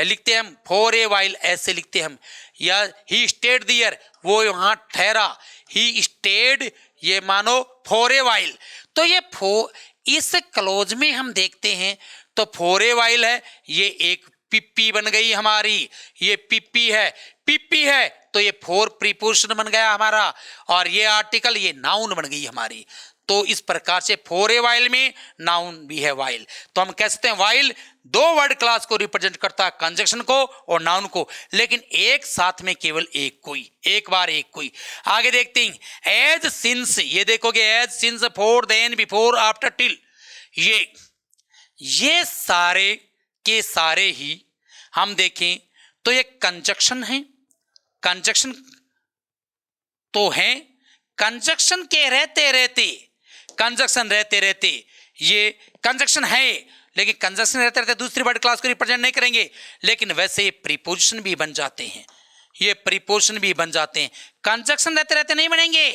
लिखते हम फॉर ए वाइल, ऐसे लिखते हम। या ही स्टेड दियर, वो वहां ठहरा, ही स्टेड, ये मानो फॉर ए वाइल। तो ये इस क्लोज में हम देखते हैं तो फॉर ए वाइल है, ये एक पिप्पी बन गई हमारी, ये पिप्पी है, पिप्पी है तो ये फोर प्रीपोजिशन बन गया हमारा, और ये आर्टिकल, ये नाउन बन गई हमारी। तो इस प्रकार से फॉर ए वाइल में नाउन भी है वाइल। तो हम कह सकते हैं वाइल दो वर्ड क्लास को रिप्रेजेंट करता है, कंजक्शन को और नाउन को, लेकिन एक साथ में केवल एक कोई, एक बार एक कोई। आगे देखते हैं एज सिंस, ये देखोगे as since, for, than, before, after, till, ये सारे के सारे ही हम देखें तो ये कंजक्शन है। कंजक्शन तो है, कंजक्शन के रहते रहते, कंजक्शन रहते रहते ये कंजक्शन है, लेकिन कंजक्शन रहते रहते दूसरी वर्ड क्लास को रिप्रेजेंट नहीं करेंगे, लेकिन वैसे ये प्रीपोजिशन भी बन जाते हैं, ये प्रीपोजिशन भी बन जाते हैं। कंजक्शन रहते रहते नहीं बनेंगे,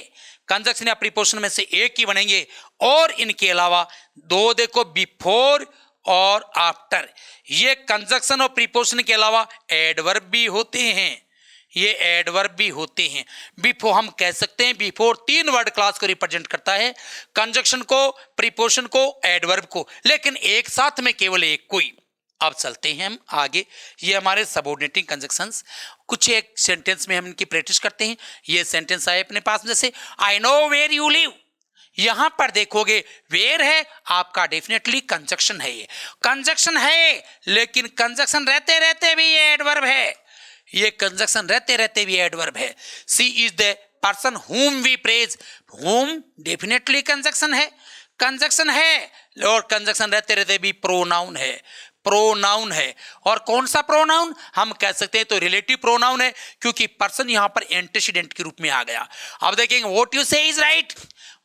कंजक्शन या प्रीपोजिशन में से एक ही बनेंगे। और इनके अलावा दो देखो, बिफोर और आफ्टर, ये कंजक्शन और प्रीपोजिशन के अलावा एडवर्ब भी होते हैं, ये एडवर्ब भी होते हैं। बिफोर हम कह सकते हैं, बिफोर तीन वर्ड क्लास को रिप्रेजेंट करता है, कंजक्शन को, प्रीपोजिशन को, एडवर्ब को, लेकिन एक साथ में केवल एक कोई। अब चलते हैं हम आगे, ये हमारे सबऑर्डिनेटिंग कंजक्शंस, कुछ एक सेंटेंस में हम इनकी प्रैक्टिस करते हैं। ये सेंटेंस आए अपने पास, जैसे I know where you live, यहां पर देखोगे वेयर है आपका डेफिनेटली कंजक्शन है, ये कंजक्शन है, लेकिन कंजक्शन रहते रहते भी ये एडवर्ब है, ये कंजक्शन रहते रहते भी एडवर्ब है। She is the person whom we praise, whom definitely conjunction है, कंजक्शन है, और कंजक्शन रहते रहते भी प्रोनाउन है, प्रोनाउन है। और कौन सा प्रोनाउन? हम कह सकते हैं तो रिलेटिव प्रोनाउन है, क्योंकि पर्सन यहां पर एंटीसीडेंट के रूप में आ गया। अब देखेंगे व्हाट यू से इज राइट,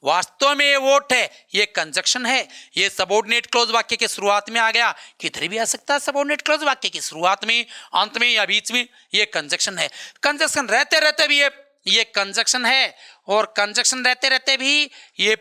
वास्तव में ये वोट है, ये कंजक्शन है, ये सबऑर्डिनेट क्लोज वाक्य के शुरुआत में आ गया, किधर भी आ सकता है सबऑर्डिनेट क्लोज वाक्य की शुरुआत में, अंत में या बीच में, ये कंजक्शन है। कंजक्शन रहते रहते भी ये कंजक्शन है, और कंजक्शन रहते रहते भी ये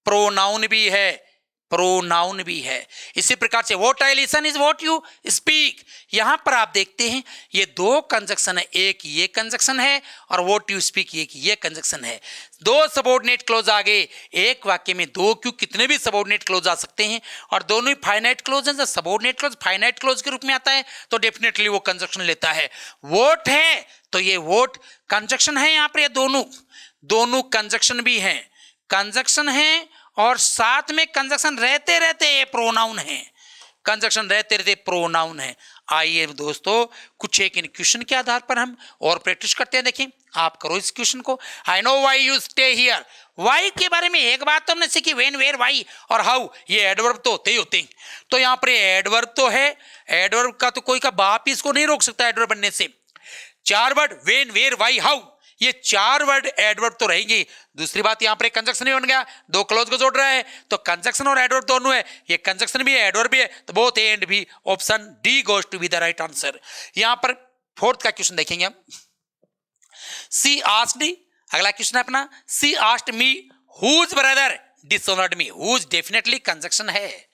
प्रोनाउन भी है, प्रोनाउन भी है। इसी प्रकार से what I listen is what you speak, यहां पर आप देखते हैं ये दो कंजक्शन है, एक ये कंजक्शन है और व्हाट यू स्पीक एक ये कंजक्शन है। दो सबऑर्डिनेट क्लोज आ गए एक वाक्य में, दो क्यों कितने भी सबऑर्डिनेट क्लोज आ सकते हैं, और दोनों ही फाइनाइट क्लोज हैं। जब सबऑर्डिनेट क्लोज फाइनाइट क्लोज के रूप में आता है तो डेफिनेटली वो कंजक्शन लेता है। वोट है तो ये वोट कंजक्शन है, यहां पर ये दोनों कंजक्शन भी हैं, कंजक्शन है और साथ में कंजक्शन रहते रहते ये प्रोनाउन है, कंजक्शन रहते रहते प्रोनाउन है। आइए दोस्तों कुछ एक इन क्वेश्चन के आधार पर हम और प्रैक्टिस करते हैं। देखें आप करो इस क्वेश्चन को। I know why you stay here, why के बारे में एक बात तो हमने सीखी, व्हेन वेयर वाई और हाउ, ये एडवर्ब तो होते ही होते हैं। तो यहाँ पर एडवर्ब तो है, एडवर्ब का तो कोई का बाप ही इसको नहीं रोक सकता एडवर्ब बनने से। चार word when where why how, ये चार वर्ड एडवर्ब तो रहेंगे। दूसरी बात यहां पर एक कंजक्शन ही बन गया, दो क्लोज को जोड़ रहा है, तो कंजक्शन और एडवर्ब दोनों है, ये कंजक्शन भी है एडवर्ब भी है, तो both A and B, option D goes to be the right answer. यहां पर फोर्थ का क्वेश्चन देखेंगे हम। सी आस्क्ड, अगला क्वेश्चन है अपना, she asked me whose brother dishonoured me, whose definitely conjunction है,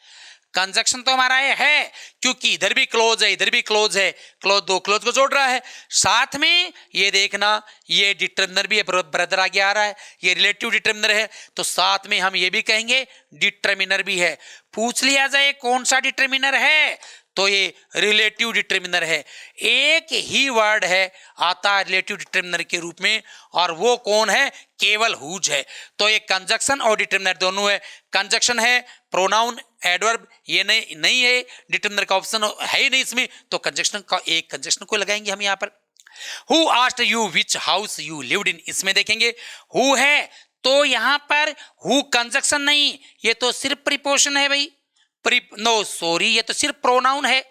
कंजक्शन तो हमारा है क्योंकि इधर भी क्लोज है इधर भी क्लोज है, क्लोज दो क्लोज को जोड़ रहा है। साथ में ये देखना ये डिटर्मिनर भी है, ब्रदर आगे आ रहा है, ये रिलेटिव डिटर्मिनर है, तो साथ में हम ये भी कहेंगे डिटर्मिनर भी है। पूछ लिया जाए कौन सा डिटर्मिनर है, तो ये रिलेटिव डिटर्मिनर है। एक ही वर्ड है आता है रिलेटिव डिटर्मिनर के रूप में, और वो कौन है, केवल हुज है। तो ये कंजक्शन और डिटर्मिनर दोनों है, कंजक्शन है, प्रोनाउन एडवर्ब ये नहीं है, डिटर्मिनर का ऑप्शन है ही नहीं इसमें, तो कंजक्शन का एक कंजक्शन को लगाएंगे हम यहाँ पर। Who asked you which house you lived in, इसमें देखेंगे हु है तो यहाँ पर हु कंजक्शन नहीं, ये तो सिर्फ प्रीपोजिशन है भाई, नो सॉरी ये तो सिर्फ प्रोनाउन है,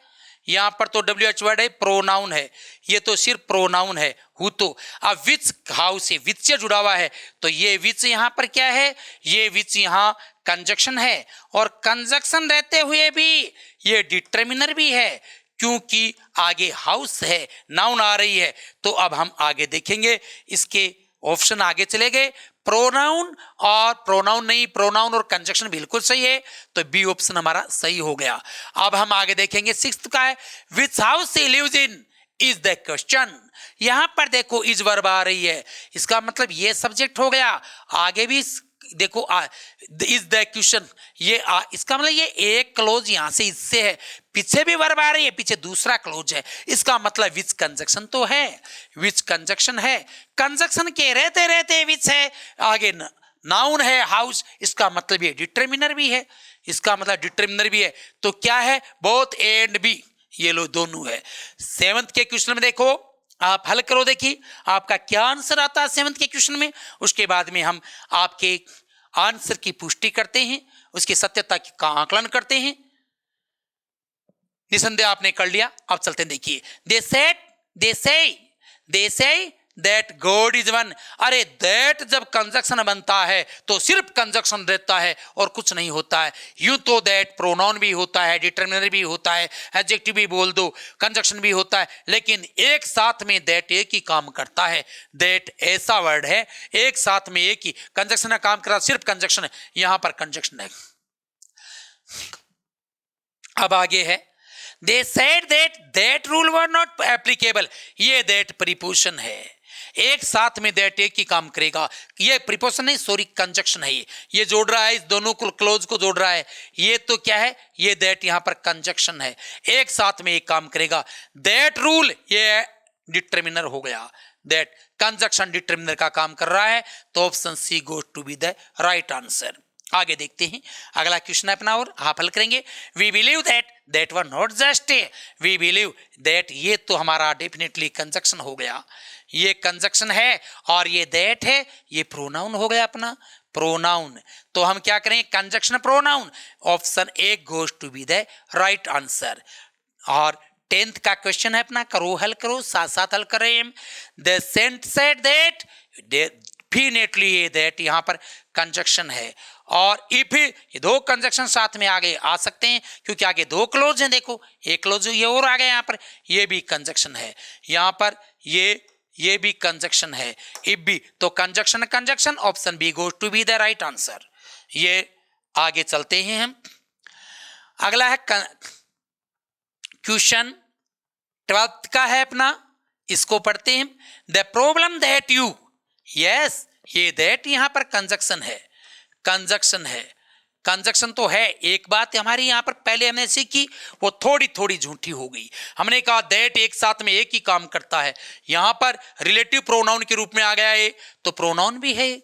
यहां पर तो WH वर्ड है, प्रोनाउन है, ये तो सिर्फ प्रोनाउन है हु। तो अब विच हाउस से विच से जुड़ा हुआ है, तो ये विच यहां पर क्या है, ये विच यहां कंजक्शन है, और कंजक्शन रहते हुए भी ये डिटर्मिनर भी है क्योंकि आगे हाउस है, नाउन आ रही है। तो अब हम आगे देखेंगे, इसके ऑप्शन आगे चले गए, प्रोनाउन और प्रोनाउन नहीं, प्रोनाउन और कंजक्शन बिल्कुल सही है, तो बी ऑप्शन हमारा सही हो गया। अब हम आगे देखेंगे सिक्स्थ का है, which house he lives in is the question. यहां पर देखो इज वर्ब आ रही है, इसका मतलब ये सब्जेक्ट हो गया, आगे भी देखो इज द क्वेश्चन, ये इसका मतलब ये एक क्लोज यहां से इससे है, पीछे भी वर्ब आ रही है, पीछे दूसरा क्लोज है, इसका मतलब विच कंजक्शन तो है, विच कंजक्शन है, कंजक्शन के रहते रहते विच है, आगे नाउन है हाउस, इसका मतलब ये डिटर्मिनर भी है, इसका मतलब डिटर्मिनर भी है, तो क्या है, बोथ ए एंड बी, ये लो दोनों है। सेवंथ के क्वेश्चन में देखो आप हल करो, देखिए आपका क्या आंसर आता है सेवंथ के क्वेश्चन में, उसके बाद में हम आपके आंसर की पुष्टि करते हैं, उसकी सत्यता का आकलन करते हैं। निसंदेह आपने कर लिया, अब चलते हैं, देखिए they say that God is one, अरे दैट जब कंजक्शन बनता है तो सिर्फ कंजक्शन रहता है और कुछ नहीं होता है। यूं तो दैट प्रोनाउन भी होता है, डिटर्मिनर भी होता है, एडजेक्टिव भी बोल दो, कंजक्शन भी होता है, लेकिन एक साथ में दैट एक ही काम करता है। दैट ऐसा वर्ड है एक साथ में एक ही कंजक्शन का काम कर रहा, सिर्फ कंजक्शन है, यहां पर कंजक्शन है। अब आगे है, they said that rule were not applicable, ये that प्रीपोजिशन है, एक साथ में दैट एक ही काम करेगा, ये प्रीपोजिशन नहीं सॉरी कंजक्शन है, ये जोड़ रहा है, इस दोनों को क्लोज को जोड़ रहा है, ये तो क्या है, ये दैट यहां पर कंजक्शन है, एक साथ में एक काम करेगा। दैट रूल ये डिटर्मिनर हो गया, दैट कंजक्शन डिटर्मिनर का काम कर रहा है, तो option C goes to be the right answer. आगे देखते हैं अगला क्वेश्चन अपना और आप हल करेंगे। We believe that we're not just, we believe that, ये तो हमारा डेफिनेटली कंजक्शन हो गया, ये कंजक्शन है, और ये दैट है ये प्रोनाउन हो गया अपना, प्रोनाउन। तो हम क्या करें, conjunction pronoun, option A goes to be the right answer. और 10th का क्वेश्चन है अपना, करो हल करो, साथ साथ हल करें। The saint said that, definitely ये दैट यहाँ पर कंजक्शन है, और इफ, ये दो कंजक्शन साथ में आगे आ सकते हैं क्योंकि आगे दो क्लोज हैं। देखो एक क्लोज ये और आ गया यहाँ पर, ये भी कंजक्शन है, यहाँ पर ये भी कंजक्शन है, इफ भी, तो conjunction conjunction, option B goes to be the right answer. ये आगे चलते हैं हम। अगला है क्वेश्चन 12th का है अपना, इसको पढ़ते हैं। The problem that you, yes ये दैट यहां पर कंजक्शन है, कंजक्शन है, कंजक्शन तो है। एक बात हमारी यहां पर पहले हमने सीखी, वो थोड़ी थोड़ी झूठी हो गई। हमने कहा दैट एक साथ में एक ही काम करता है, यहां पर रिलेटिव प्रोनाउन के रूप में आ गया है, तो प्रोनाउन भी है।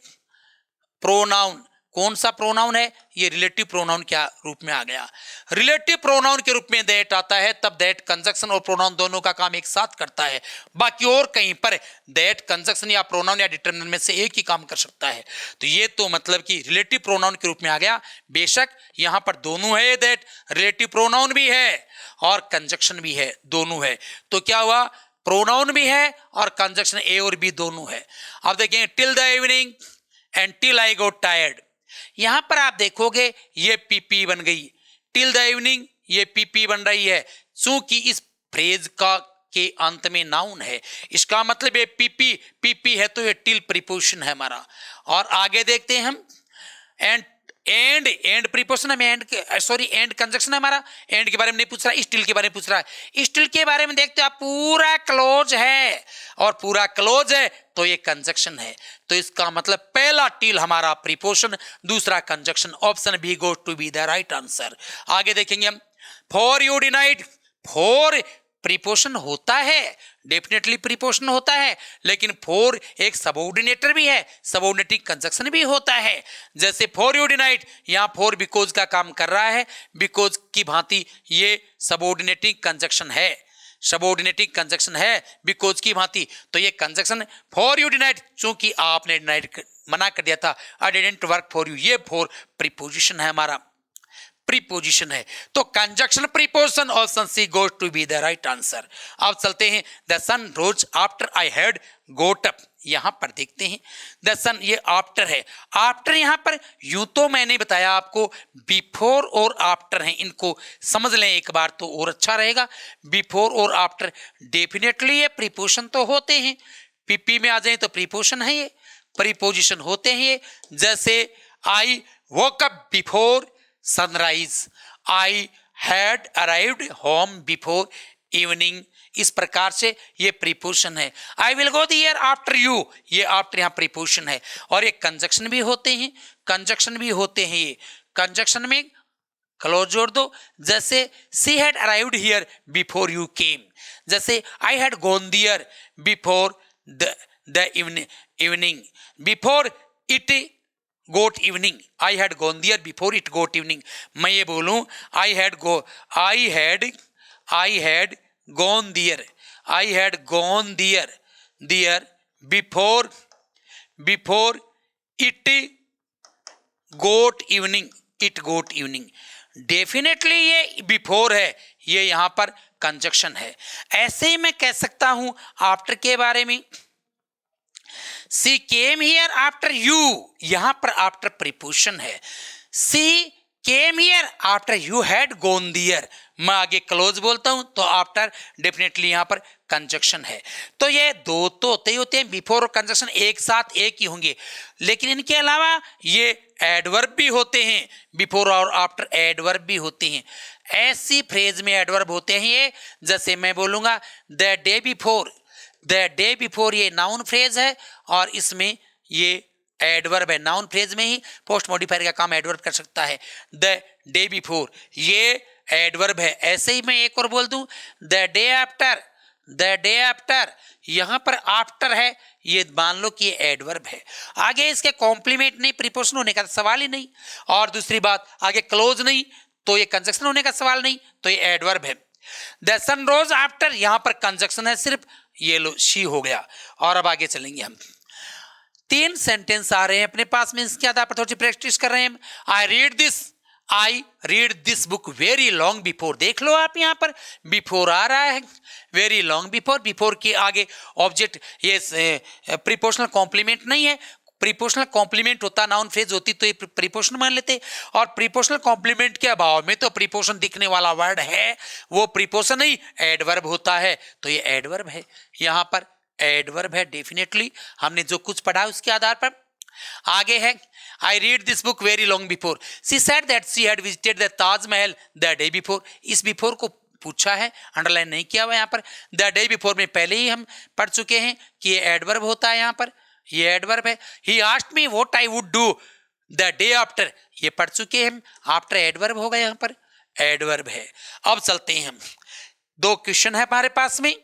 प्रोनाउन कौन सा प्रोनाउन है, ये रिलेटिव प्रोनाउन क्या रूप में आ गया, रिलेटिव प्रोनाउन के रूप में दैट आता है, तब दैट कंजक्शन और प्रोनाउन दोनों का काम एक साथ करता है। बाकी और कहीं पर दैट कंजक्शन या प्रोनाउन या डिटरमिनेंट में से एक ही काम कर सकता है। तो ये तो मतलब कि रिलेटिव प्रोनाउन के रूप में आ गया। बेशक यहां पर दोनों है, दैट रिलेटिव प्रोनाउन भी है और कंजक्शन भी है, दोनों है। तो क्या हुआ, प्रोनाउन भी है और कंजक्शन ए और बी दोनों है। अब देखें, till the evening and till I got tired, यहां पर आप देखोगे ये पीपी बन गई, टिल द इवनिंग ये पीपी बन रही है, चूंकि इस फ्रेज का के अंत में नाउन है, इसका मतलब ये पीपी पीपी है, तो ये टिल प्रीपोजिशन है हमारा। और आगे देखते हैं हम, एंड प्रीपोजिशन है, एंड कंजक्शन है हमारा। एंड के बारे में नहीं पूछ रहा, स्टिल के बारे में पूछ रहा है। स्टिल के बारे में देखते हैं आप, पूरा क्लोज है, और पूरा क्लोज है तो ये कंजक्शन है। तो इसका मतलब पहला टिल हमारा प्रीपोजिशन, दूसरा conjunction, option B goes to be the right answer. आगे देखेंगे हम, for you denied, for preposition होता है, डेफिनेटली प्रीपोजिशन होता है, लेकिन फॉर एक सबऑर्डिनेटर भी है, सबऑर्डिनेटिंग कंजक्शन भी होता है। जैसे फॉर यू डिनाइड, यहाँ फॉर बिकॉज का काम कर रहा है, बिकॉज की भांति ये सबऑर्डिनेटिंग कंजक्शन है, सबऑर्डिनेटिंग कंजक्शन है बिकॉज की भांति। तो ये कंजक्शन फॉर यू डिनाइड, चूंकि आपने डिनाइड मना कर दिया था, I didn't work for you, ये फॉर प्रीपोजिशन है हमारा, प्रीपोजिशन है। तो conjunction preposition, option C goes to be the right answer. अब चलते हैं, the sun rose after I had got up, यहां पर देखते हैं द सन, ये आफ्टर है। आफ्टर यहां पर यूं तो मैंने बताया आपको बिफोर और आफ्टर हैं, इनको समझ लें एक बार तो और अच्छा रहेगा। बिफोर और आफ्टर डेफिनेटली ये प्रीपोजिशन तो होते हैं, पीपी में आ जाए तो प्रीपोजिशन है, ये प्रीपोजिशन होते हैं ये। जैसे I woke up before sunrise, I had arrived home before evening, इस प्रकार से ये प्रीपोजिशन है। I will go the year after you, ये आफ्टर यहाँ प्रीपोजिशन है। और ये कंजक्शन भी होते हैं, कंजक्शन भी होते हैं, ये कंजक्शन में क्लोज जोड़ दो। जैसे she had arrived here before you came, जैसे I had gone there before the evening, before it got evening, I had gone there before it got evening. मैं ये बोलूं I had gone there, I had gone there before it got evening, definitely ये before है, ये यहां पर conjunction है। ऐसे ही मैं कह सकता हूं आफ्टर के बारे में, she came here after you, यहां पर आफ्टर प्रीपोजिशन है। She came here after you had gone there, मैं आगे क्लोज बोलता हूं तो आफ्टर डेफिनेटली यहां पर कंजक्शन है। तो ये दो तो होते ही होते हैं, बिफोर और कंजक्शन एक साथ एक ही होंगे, लेकिन इनके अलावा ये एडवर्ब भी होते हैं, बिफोर और आफ्टर एडवर्ब भी होते हैं। ऐसी फ्रेज में एडवर्ब होते हैं ये, जैसे मैं बोलूंगा द डे बिफोर, ये नाउन फ्रेज है और इसमें ये एडवर्ब है, नाउन फ्रेज में ही पोस्ट मॉडिफायर का काम एडवर्ब कर सकता है। द डे बिफोर ये एडवर्ब है। ऐसे ही मैं एक और बोल दूं द डे आफ्टर, यहां पर आफ्टर है, ये मान लो कि ये एडवर्ब है। आगे इसके कॉम्प्लीमेंट नहीं, प्रीपोजिशन होने का सवाल ही नहीं, और दूसरी बात आगे क्लोज नहीं तो ये कंजक्शन होने का सवाल नहीं, तो ये एडवर्ब है। द सन रोज आफ्टर, यहां पर कंजक्शन है सिर्फ, ये लो शी हो गया। और अब आगे चलेंगे हम, तीन सेंटेंस आ रहे हैं अपने पास में, इसके आधार पर थोड़ी प्रैक्टिस कर रहे हैं। I read this book very long before. देख लो आप यहां पर बिफोर आ रहा है, वेरी लॉन्ग बिफोर। बिफोर के आगे ऑब्जेक्ट, ये प्रीपोजिशनल कॉम्प्लीमेंट नहीं है। प्रीपोजिशनल कॉम्प्लीमेंट होता, नाउन फ्रेज होती तो ये प्रीपोजिशन मान लेते, और प्रीपोजिशनल कॉम्प्लीमेंट के अभाव में तो प्रीपोजिशन दिखने वाला वर्ड है वो प्रीपोजिशन नहीं एडवर्ब होता है, तो ये एडवर्ब है। यहां पर एडवर्ब है डेफिनेटली, हमने जो कुछ पढ़ा उसके आधार पर। आगे है I read this book very long before she said that she had visited the Taj Mahal the day before. इस बिफोर को पूछा है, अंडरलाइन नहीं किया हुआ। यहाँ पर द डे बिफोर में पहले ही हम पढ़ चुके हैं कि ये एडवर्ब होता है, यहाँ पर ये एडवर्ब है। He asked me what I would do the day after, ये पढ़ चुके हैं, आफ्टर एडवर्ब होगा, यहाँ पर एडवर्ब है। अब चलते हैं हम, दो क्वेश्चन है हमारे पास में।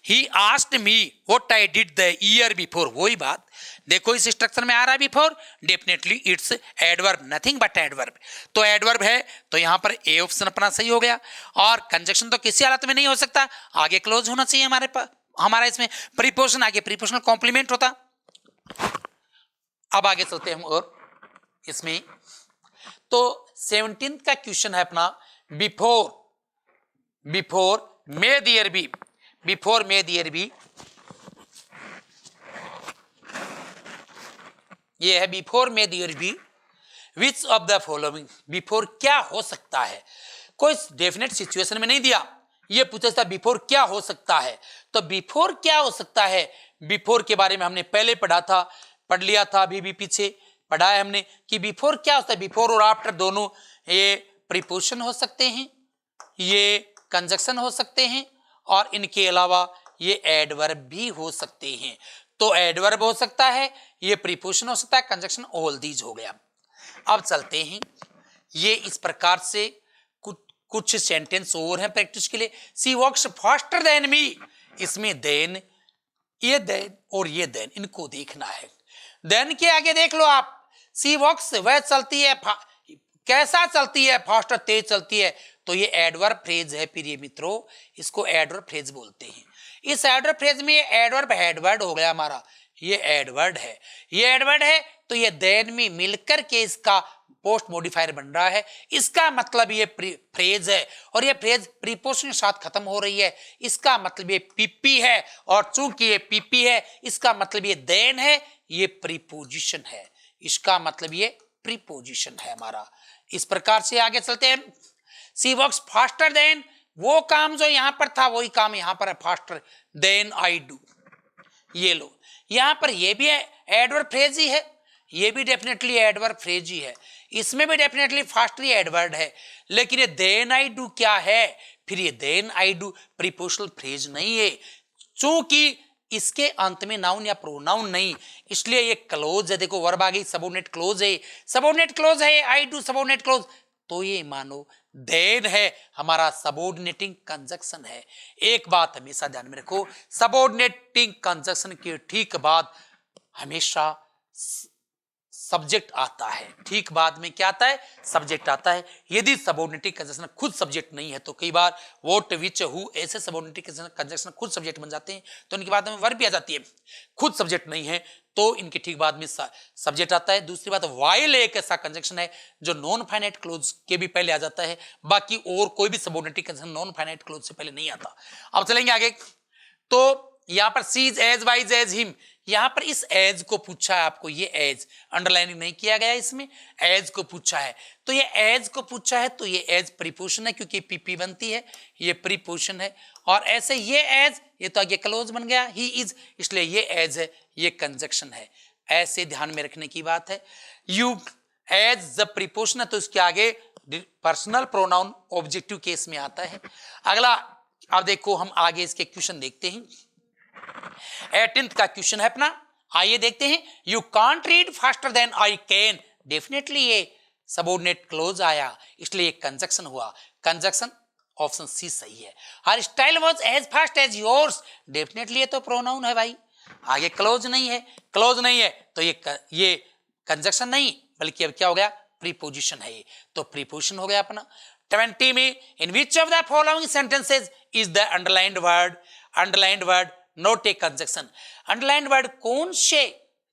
He asked me what I did the year before, वही बात देखो इस स्ट्रक्चर में आ रहा है before, definitely it's adverb, nothing but adverb. तो एडवर्ब है तो यहां पर ए ऑप्शन अपना सही हो गया। और कंजक्शन तो किसी हालत में नहीं हो सकता, आगे क्लोज होना चाहिए हमारे पास, हमारा इसमें प्रीपोजिशन आगे प्रीपोजिशनल कॉम्प्लीमेंट होता। अब आगे चलते हैं हम और इसमें, तो 17 का क्वेश्चन है अपना before may there be, before may there be, ये है before may there be which of the following. Before क्या हो सकता है, कोई डेफिनेट सिचुएशन में नहीं दिया, ये पूछा था बिफोर क्या हो सकता है। तो बिफोर क्या हो सकता है, बिफोर के बारे में हमने पहले पढ़ लिया था, अभी भी पीछे पढ़ा है हमने कि बिफोर क्या होता है। बिफोर और आफ्टर दोनों ये प्रीपोजिशन हो सकते हैं, ये कंजक्शन हो सकते हैं, और इनके अलावा ये एडवर्ब भी हो सकते हैं। तो एडवर्ब हो सकता है, ये प्रीपोजिशन हो सकता है, कंजक्शन, ऑल दीज हो गया। अब चलते हैं, ये इस प्रकार से कुछ सेंटेंस और हैं प्रैक्टिस के लिए। सी वॉक्स फास्टर देन मी, इसमें देन, ये देन और ये देन, इनको देखना है। देन के आगे देख लो आप, सी वॉक्स वह चलती है, कैसा चलती है, फास्टर तेज चलती है, तो ये एडवर्ब फ्रेज है प्रिय मित्रों, इसको एडवर्ब फ्रेज बोलते हैं। इस एडवर्ब फ्रेज में एडवर्ब हेडवर्ड हो गया हमारा, ये एडवर्ड है, ये एडवर्ड है, तो ये देन में मिलकर के इसका पोस्ट मॉडिफायर बन रहा है, इसका मतलब ये फ्रेज है, और ये फ्रेज प्रीपोजिशन के साथ खत्म हो रही है, इसका मतलब ये पीपी है, और चूंकि ये पीपी है इसका मतलब ये देन है, ये प्रीपोजिशन है, इसका मतलब ये प्रीपोजिशन है हमारा। इस प्रकार से आगे चलते हैं। सी वर्क्स फास्टर देन, वो काम जो यहां पर था वही काम यहां पर है, फास्टर देन आई डू। ये लो, यहां पर ये भी एडवर्ब फ्रेज ही है, ये भी डेफिनेटली एडवर्ब फ्रेज ही है, इसमें भी डेफिनेटली फास्टर ही एडवर्ब है, लेकिन ये देन आई डू क्या है, फिर ये then I do prepositional phrase नहीं है, चूंकि इसके अंत में नाउन या प्रोनाउन नहीं, इसलिए ये क्लोज है। देखो वर्ब आ गई, सबऑर्डिनेट क्लोज है, सबऑर्डिनेट क्लोज है, आई डू सबऑर्डिनेट क्लोज, तो ये मानो देन है, हमारा सबऑर्डिनेटिंग कंजक्शन है। एक बात हमेशा ध्यान में रखो, सबऑर्डिनेटिंग कंजक्शन के ठीक बाद हमेशा सब्जेक्ट आता है, ठीक बाद में क्या आता है, सब्जेक्ट आता है। यदि सबऑर्डिनेटिंग कंजक्शन खुद सब्जेक्ट नहीं है तो कई बार व्हाट विच हु ऐसे सबऑर्डिनेटिंग कंजक्शन खुद सब्जेक्ट बन जाते हैं, तो उनके बाद में वर्ब भी आ जाती है। खुद सब्जेक्ट नहीं है तो इनके ठीक बाद में सब्जेक्ट आता है। दूसरी बात, वाइल एक ऐसा कंजक्शन है जो नॉन फाइनाइट क्लोज के भी पहले आ जाता है, बाकी और कोई भी subordinating conjunction non finite close से पहले नहीं आता। अब चलेंगे आगे, तो यहां पर she's as wise as him, यहां पर इस एज को पूछा है आपको, ये एज अंडरलाइनिंग नहीं किया गया, इसमें एज को पूछा है, तो ये एज को पूछा है तो ये एज प्रीपोजिशन है, क्योंकि पीपी बनती है, ये प्रीपोजिशन है। और ऐसे ये एज, ये तो आगे क्लोज बन गया, ही इज, इसलिए ये एज है, ये कंजक्शन है। ऐसे ध्यान में रखने की बात है। यू एज जब प्रीपोजिशन है तो इसके आगे पर्सनल प्रोनाउन ऑब्जेक्टिव केस में आता है। अगला, अब देखो हम आगे इसके क्वेश्चन देखते हैं। 18th का क्वेश्चन है अपना, आइए देखते हैं। You can't read faster than I can, definitely ये सबऑर्डिनेट क्लोज आया, इसलिए ये कंजक्शन हुआ, कंजक्शन ऑप्शन सी सही है। Her style was as fast as yours, definitely ये तो प्रोनाउन है भाई, आगे क्लोज नहीं है, क्लोज नहीं है तो ये कंजक्शन नहीं बल्कि अब क्या हो गया, प्रीपोजिशन है, ये तो प्रीपोजिशन हो गया अपना। 20 में in which of the following sentences is the underlined word not a conjunction. Underline word कौन से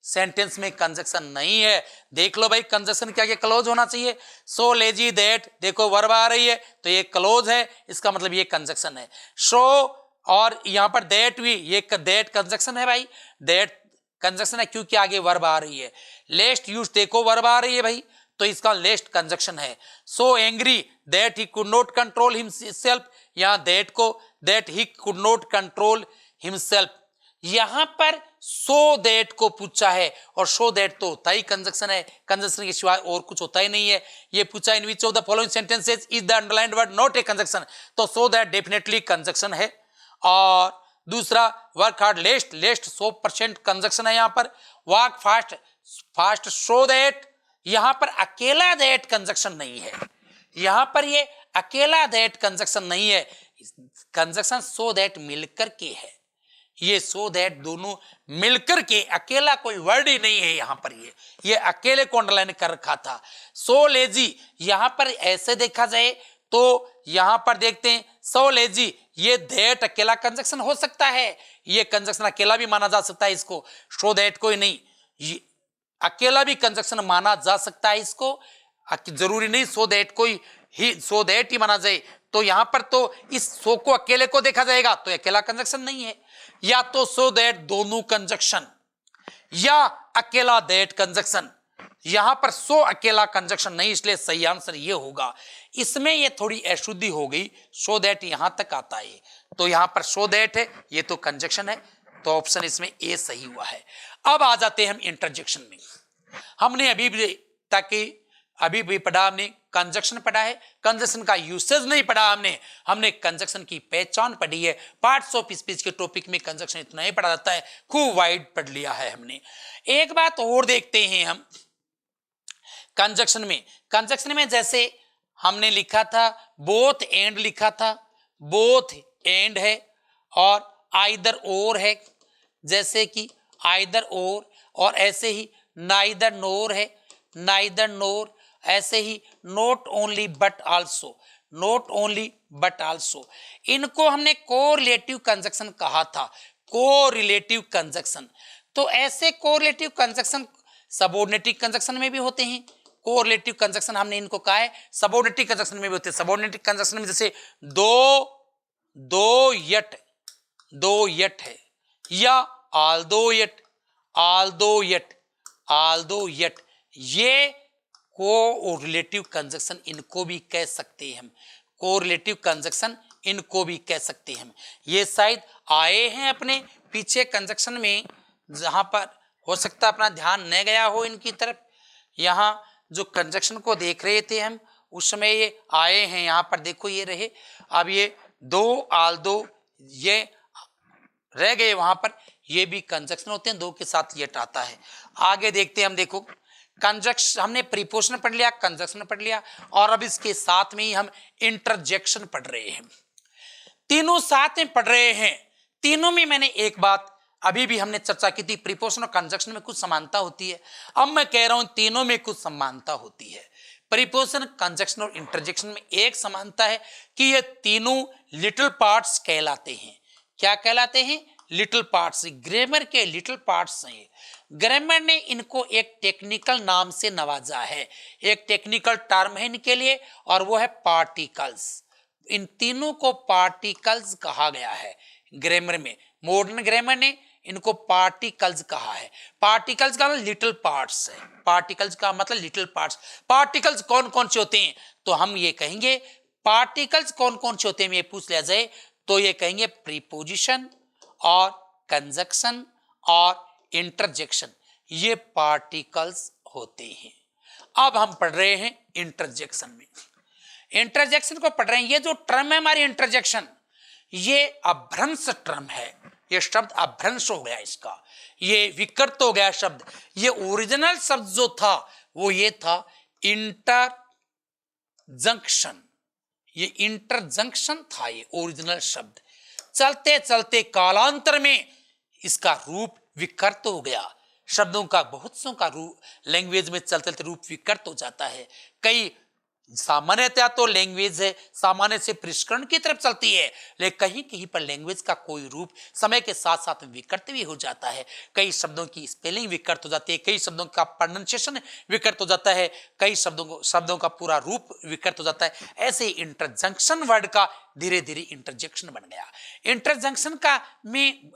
सेंटेंस में कंजक्शन नहीं है? देख लो भाई, कंजक्शन क्या क्या क्लोज होना चाहिए। सो लेजी दैट, देखो वर्ब आ रही है तो ये क्लोज है, इसका मतलब ये कंजक्शन है। सो और यहां पर दैट भी, ये दैट कंजक्शन है भाई, दैट कंजक्शन है क्योंकि आगे वर्ब आ रही है। लेस्ट यूज, देखो वर्ब आ रही है भाई, तो इसका लेस्ट कंजक्शन है। So angry that he could not control himself, यहां दैट को that he could not control himself, यहां पर सो दैट को पूछा है और सो दैट तो होता ही कंजक्शन है, कंजक्शन के सिवाय और कुछ होता ही नहीं है। ये पूछा in which of the following sentences is the underlined word not a conjunction, तो सो दैट डेफिनेटली कंजक्शन है। और दूसरा work hard, lest, lest 100% conjunction है यहां पर। Walk fast, fast so that, यहां पर अकेला दैट कंजक्शन नहीं है, यहां पर ये अकेला दैट कंजक्शन नहीं है, कंजक्शन सो दैट मिलकर के है, ये सो दैट दोनों मिलकर के, अकेला कोई वर्ड ही नहीं है यहां पर, ये अकेले को अंडरलाइन कर रखा था। सो लेजी, यहां पर ऐसे देखा जाए तो यहां पर देखते हैं सो लेजी, ये दैट अकेला कंजक्शन हो सकता है, ये कंजक्शन अकेला भी माना जा सकता है इसको, सो दैट कोई नहीं, ये अकेला भी कंजक्शन माना जा सकता है इसको, जरूरी नहीं सो दैट कोई ही सो दैट ही माना जाए। तो यहां पर तो इस सो को अकेले को देखा जाएगा तो अकेला कंजक्शन नहीं है, या तो सो दैट दोनों कंजक्शन या अकेला दैट कंजक्शन, यहां पर सो अकेला कंजक्शन नहीं, इसलिए सही आंसर ये होगा। इसमें ये थोड़ी अशुद्धि हो गई, सो दैट यहां तक आता है तो यहां पर सो दैट है, ये तो कंजक्शन है, तो ऑप्शन इसमें ए सही हुआ है। अब आ जाते हैं हम इंटरजेक्शन में। हमने अभी भी पढ़ा, हमने कंजक्शन पढ़ा है, कंजक्शन का यूसेज नहीं पढ़ा हमने कंजक्शन की पहचान पढ़ी है। पार्ट्स ऑफ स्पीच के टॉपिक में कंजक्शन इतना ही पढ़ा जाता है, खूब वाइड पढ़ लिया है हमने। एक बात और देखते हैं हम कंजक्शन में जैसे हमने लिखा था बोथ एंड लिखा था, बोथ एंड है और आइदर और है, जैसे कि आइदर और ऐसे ही नाइदर नोर है, नाइदर नोर, ऐसे ही not only but also, not only but also, इनको हमने कोरिलेटिव कंजक्शन कहा था, कोरिलेटिव कंजक्शन। तो ऐसे कोरिलेटिव कंजक्शन सबऑर्डिनेटिव कंजक्शन में भी होते हैं, कोरिलेटिव कंजक्शन हमने इनको कहा है सबऑर्डिनेटिव कंजक्शन में भी होते हैं। सबऑर्डिनेटिव कंजक्शन में जैसे दो यट है, या आल्दो यट, ये कोरिलेटिव कंजक्शन इनको भी कह सकते हैं हम, कोरिलेटिव कंजक्शन इनको भी कह सकते हैं हम। ये शायद आए हैं अपने पीछे कंजक्शन में, जहां पर हो सकता अपना ध्यान न गया हो इनकी तरफ, यहाँ जो कंजक्शन को देख रहे थे हम उस समय ये आए हैं, यहाँ पर देखो ये रहे, अब ये दो आल्दो ये रह गए वहां पर, ये भी कंजक्शन होते हैं, दो के साथ यट आता है। आगे देखते हैं हम, देखो कंजक्शन हमने प्रीपोजिशन पढ़ लिया, कंजक्शन पढ़ लिया, और अब इसके साथ में ही हम इंटरजेक्शन पढ़ रहे हैं। तीनों साथ में पढ़ रहे हैं, तीनों में मैंने एक बात अभी भी हमने चर्चा की थी, प्रीपोजिशन और कंजक्शन में कुछ समानता होती है, अब मैं कह रहा हूं तीनों में कुछ समानता होती है। प्रीपोजिशन, कंजक्शन और इंटरजेक्शन में एक समानता है कि ये तीनों लिटिल पार्ट्स कहलाते हैं। क्या कहलाते हैं? लिटिल पार्ट्स, ग्रामर के लिटिल पार्ट्स हैं। ग्रामर ने इनको एक टेक्निकल नाम से नवाजा है, एक टेक्निकल टर्म है इनके लिए, और वो है पार्टिकल्स। इन तीनों को पार्टिकल्स कहा गया है ग्रामर में। मॉडर्न ग्रामर ने इनको पार्टिकल्स कहा है। पार्टिकल्स का मतलब लिटिल पार्ट्स है, पार्टिकल्स का मतलब लिटिल पार्ट्स। पार्टिकल्स कौन कौन से होते हैं? तो हम ये कहेंगे पार्टिकल्स कौन कौन से होते हैं, ये पूछ लिया जाए तो ये कहेंगे प्रीपोजिशन और कंजक्शन और इंटरजेक्शन, ये पार्टिकल्स होते हैं। अब हम पढ़ रहे हैं इंटरजेक्शन में। इंटरजेक्शन को पढ़ रहे हैं, ये जो टर्म है हमारी इंटरजेक्शन, ये अभ्रंश टर्म है, ये शब्द अभ्रंश हो गया, इसका ये विकृत हो गया शब्द। ये ओरिजिनल शब्द जो था वो ये था इंटरजंक्शन, ये इंटरजंक्शन था, ये ओरिजिनल शब्द। चलते चलते कालांतर में इसका रूप विकृत हो गया। शब्दों का बहुत सौ का रूप लैंग्वेज में चलते चलते रूप विकृत हो जाता है। कई सामान्यतः तो लैंग्वेज है सामान्य से परिष्करण की तरफ चलती है, लेकिन कहीं कहीं पर लैंग्वेज का कोई रूप समय के साथ साथ विकृत भी हो जाता है। कई शब्दों की स्पेलिंग विकृत हो जाती है, कई शब्दों का प्रोनाउंसिएशन विकृत हो जाता है, कई शब्दों का पूरा रूप विकृत हो जाता है। ऐसे इंटरजंक्शन वर्ड का धीरे धीरे इंटरजेक्शन बन गया। इंटरजंक्शन का में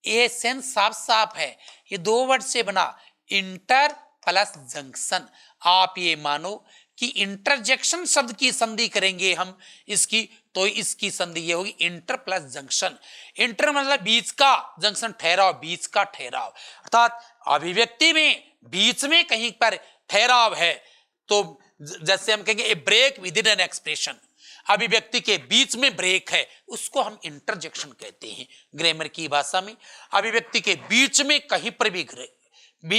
ये सेंस साफ साफ है, ये दो वर्ड से बना, इंटर प्लस जंक्शन। आप ये मानो कि इंटरजेक्शन शब्द की संधि करेंगे हम इसकी, तो इसकी संधि ये होगी इंटर प्लस जंक्शन। इंटर मतलब बीच का, जंक्शन ठहराव, बीच का ठहराव, अर्थात अभिव्यक्ति में बीच में कहीं पर ठहराव है, तो जैसे हम कहेंगे a break within an expression, अभिव्यक्ति के बीच में ब्रेक है, उसको हम इंटरजेक्शन कहते हैं ग्रामर की भाषा में। अभिव्यक्ति के बीच में कहीं पर भी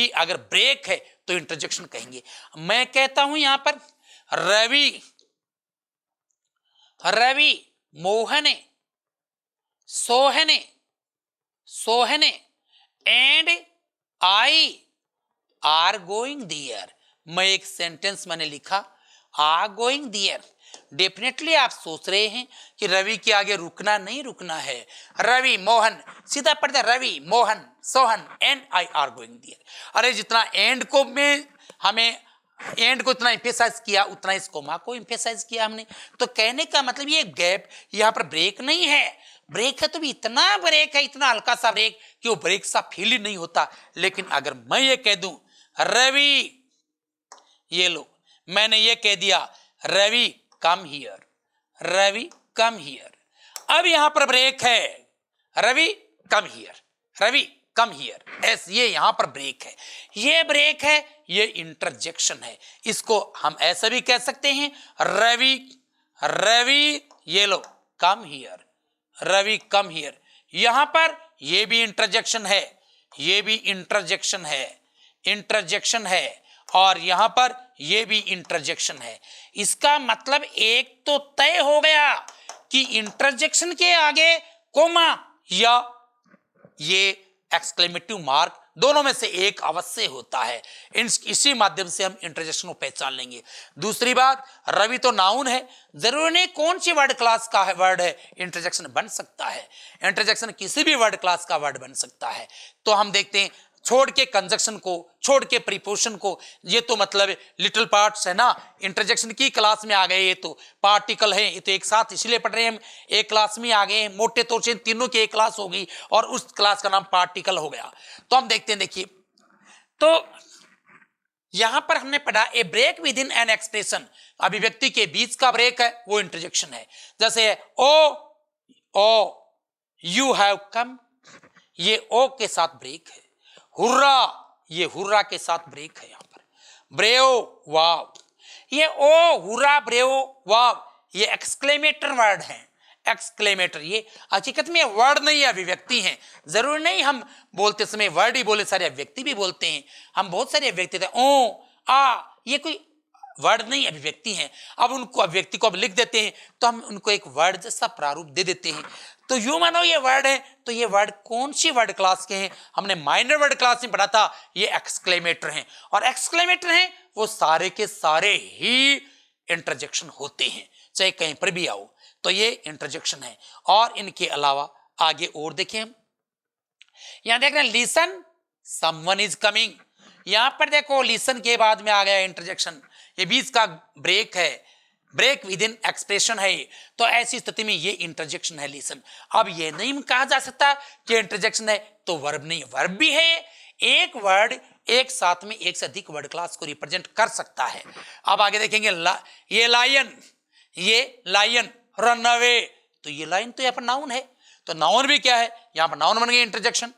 अगर ब्रेक है तो इंटरजेक्शन कहेंगे। मैं कहता हूं यहां पर Ravi Mohan Sohan and I are going there. मैं एक सेंटेंस मैंने लिखा आर गोइंग देयर। डेफिनेटली आप सोच रहे हैं कि रवि के आगे नहीं रुकना है। रवि मोहन सीधा पढ़ते Ravi Mohan Sohan and I are going there. अरे जितना एंड को में हमें एंड को इतना एम्फेसाइज किया उतना इस कोमा को एम्फेसाइज किया हमने। तो कहने का मतलब ये गैप यहाँ पर ब्रेक नहीं है, ब्रेक है तो भी इतना ब्रेक है, इतना हल्का सा ब्रेक कि वो ब्रेक सा फील ही नहीं होता। लेकिन अगर मैं ये कह दूं रवि, ये लो मैंने ये कह दिया Ravi come here, Ravi come here, अब यहां पर ब्रेक है, Ravi come here, Ravi come here, ऐसे ये यहां पर ब्रेक है, ये ब्रेक है, ये इंटरजेक्शन है। इसको हम ऐसा भी कह सकते हैं रवि ये लो come here, Ravi come here. यहां पर ये भी इंटरजेक्शन है, ये भी इंटरजेक्शन है, और यहां पर ये भी इंटरजेक्शन है। इसका मतलब एक तो तय हो गया कि इंटरजेक्शन के आगे कोमा या ये एक्सक्लेमेटिव मार्क दोनों में से एक अवश्य होता है। इसी माध्यम से हम इंटरजेक्शन को पहचान लेंगे। दूसरी बात, रवि तो नाउन है, जरूरी नहीं कौन सी वर्ड क्लास का है वर्ड है इंटरजेक्शन बन सकता है। इंटरजेक्शन किसी भी वर्ड क्लास का वर्ड बन सकता है। तो हम देखते हैं छोड़ के कंजक्शन को, छोड़ के प्रीपोजिशन को, ये तो मतलब लिटिल पार्ट्स है ना, इंटरजेक्शन की क्लास में आ गए। ये तो पार्टिकल है, ये तो एक साथ इसलिए पढ़ रहे हैं हम, एक क्लास में आ गए, मोटे तौर से तीनों की एक क्लास हो गई और उस क्लास का नाम पार्टिकल हो गया। तो हम देखते हैं, देखिए तो यहां पर हमने पढ़ा a break within an expression, अभिव्यक्ति के बीच का ब्रेक है वो इंटरजेक्शन है। जैसे ओ यू हैव कम, ये ओ के साथ ब्रेक है। हुर्रा, ये हुर्रा के साथ ब्रेक है। यहां पर ब्रेव वाव, ये ओ हुर्रा ब्रेव वाव ये एक्सक्लेमेटर वर्ड है। एक्सक्लेमेटर ये हकीकत में वर्ड नहीं है, अभिव्यक्ति है। जरूर नहीं हम बोलते समय वर्ड ही बोले, सारे अभिव्यक्ति भी बोलते हैं हम, बहुत सारे अभिव्यक्ति थे, ओ आ, ये कोई वर्ड नहीं अभिव्यक्ति है। अब उनको अभिव्यक्ति को अब लिख देते हैं तो हम उनको एक वर्ड जैसा प्रारूप दे देते हैं। तो यूं मानो ये वर्ड है, तो ये वर्ड कौन सी वर्ड क्लास के हैं? हमने माइनर वर्ड क्लास में पढ़ा था, ये एक्सक्लेमेटर हैं। और एक्सक्लेमेटर हैं वो सारे के सारे ही इंटरजेक्शन होते हैं, चाहे कहीं पर भी आओ तो ये इंटरजेक्शन है। और इनके अलावा आगे और देखें हम, यहां देख रहे हैं लिसन समवन इज कमिंग, यहां पर देखो लिसन के बाद में आ गया इंटरजेक्शन, ये बीच का ब्रेक है, ब्रेक विद इन एक्सप्रेशन है। तो ऐसी स्थिति में ये इंटरजेक्शन है लिसन। अब ये नहीं कहा जा सकता कि इंटरजेक्शन है तो वर्ब नहीं, वर्ब भी है। एक वर्ड एक साथ में एक से अधिक वर्ड क्लास को रिप्रेजेंट कर सकता है। अब आगे देखेंगे ये लायन रन अवे, तो ये लाइन तो यहाँ पर नाउन है, तो नाउन भी क्या है, यहाँ पर नाउन बन गया interjection.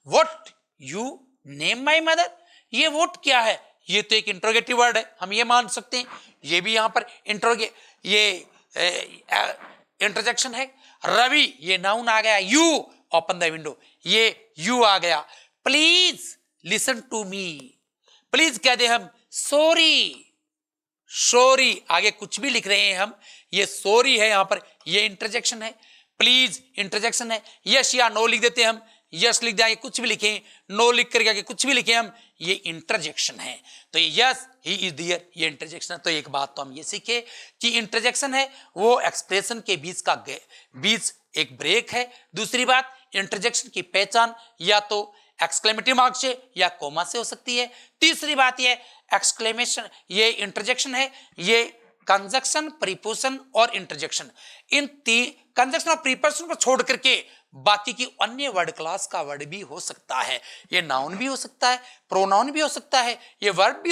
What you name my mother, ये व्हाट क्या है, ये तो एक इंट्रोगेटिव वर्ड है, हम ये मान सकते हैं, ये भी यहां पर इंटरजेक्शन है। रवि ये नाउन आ गया, यू ओपन द विंडो ये यू आ गया। Please listen to me, please कह दे हम सॉरी, आगे कुछ भी लिख रहे हैं हम, ये सॉरी है, यहां पर ये इंटरजेक्शन है। प्लीज इंटरजेक्शन है। यस या नो लिख देते हैं हम, यस लिख दिया, कुछ भी लिखें, नो लिख करके आगे कुछ भी लिखें हम, ये इंटरजेक्शन है। तो यस ही इज देयर, ये इंटरजेक्शन है। तो एक बात तो हम ये सीखे कि इंटरजेक्शन है वो एक्सप्रेशन के बीच एक ब्रेक है। दूसरी बात, इंटरजेक्शन की पहचान या तो एक्सक्लेमेटिव मार्क से या कोमा से हो सकती है। तीसरी बात ये एक्सक्लेमेशन, ये इंटरजेक्शन है, ये कंजक्शन, प्रीपोजिशन और इंटरजेक्शन, इन कंजक्शन और प्रीपोजिशन को छोड़ करके बाकी की अन्य वर्ड क्लास का वर्ड भी हो सकता है। ये नाउन भी हो सकता है, प्रोनाउन भी हो सकता है, ये वर्ब भी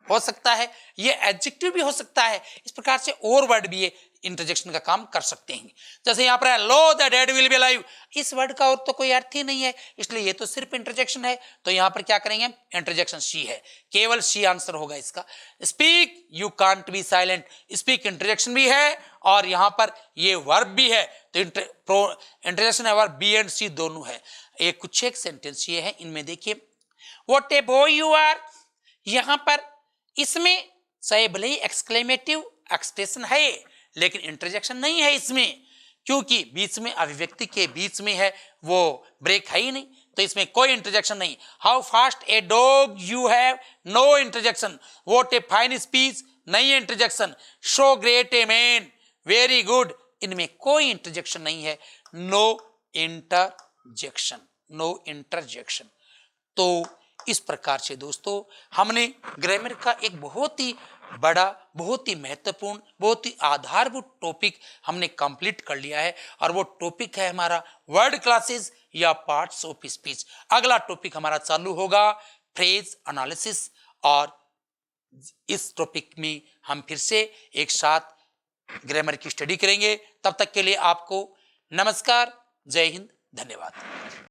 हो सकता है, ये एडजेक्टिव भी हो सकता है। इस प्रकार से और वर्ड भी ये इंटरजेक्शन का काम कर सकते हैं। जैसे यहाँ पर है lo the dead will be alive, इस वर्ड का और तो कोई अर्थ ही नहीं है, इसलिए ये तो सिर्फ इंटरजेक्शन है। तो यहाँ पर क्या करेंगे, इंटरजेक्शन शी है, केवल शी आंसर होगा इसका। Speak you can't be silent, speak interjection भी है और यहाँ पर ये वर्ब भी है। तो इंटरजेक्शन है, वर्ब बी एंड सी दोनों है। एक सेंटेंस ये है, इनमें देखिए what a boy you are, यहाँ पर इसमें चाहे भले ही एक्सक्लेमेटिव एक्सप्रेशन है लेकिन इंटरजेक्शन नहीं है इसमें, क्योंकि बीच में अभिव्यक्ति के बीच में है, वो ब्रेक है ही नहीं, तो इसमें कोई इंटरजेक्शन नहीं। How fast a dog you have, no interjection. What a fine speech, नहीं interjection. Show great a man, very good, इनमें कोई इंटरजेक्शन नहीं है, नो इंटरजेक्शन, नो इंटरजेक्शन। तो इस प्रकार से दोस्तों हमने ग्रामर का एक बहुत ही बड़ा, बहुत ही महत्वपूर्ण, बहुत ही आधारभूत टॉपिक हमने कंप्लीट कर लिया है, और वो टॉपिक है हमारा वर्ड क्लासेस या पार्ट्स ऑफ स्पीच। अगला टॉपिक हमारा चालू होगा फ्रेज एनालिसिस, और इस टॉपिक में हम फिर से एक साथ ग्रामर की स्टडी करेंगे। तब तक के लिए आपको नमस्कार, जय हिंद, धन्यवाद।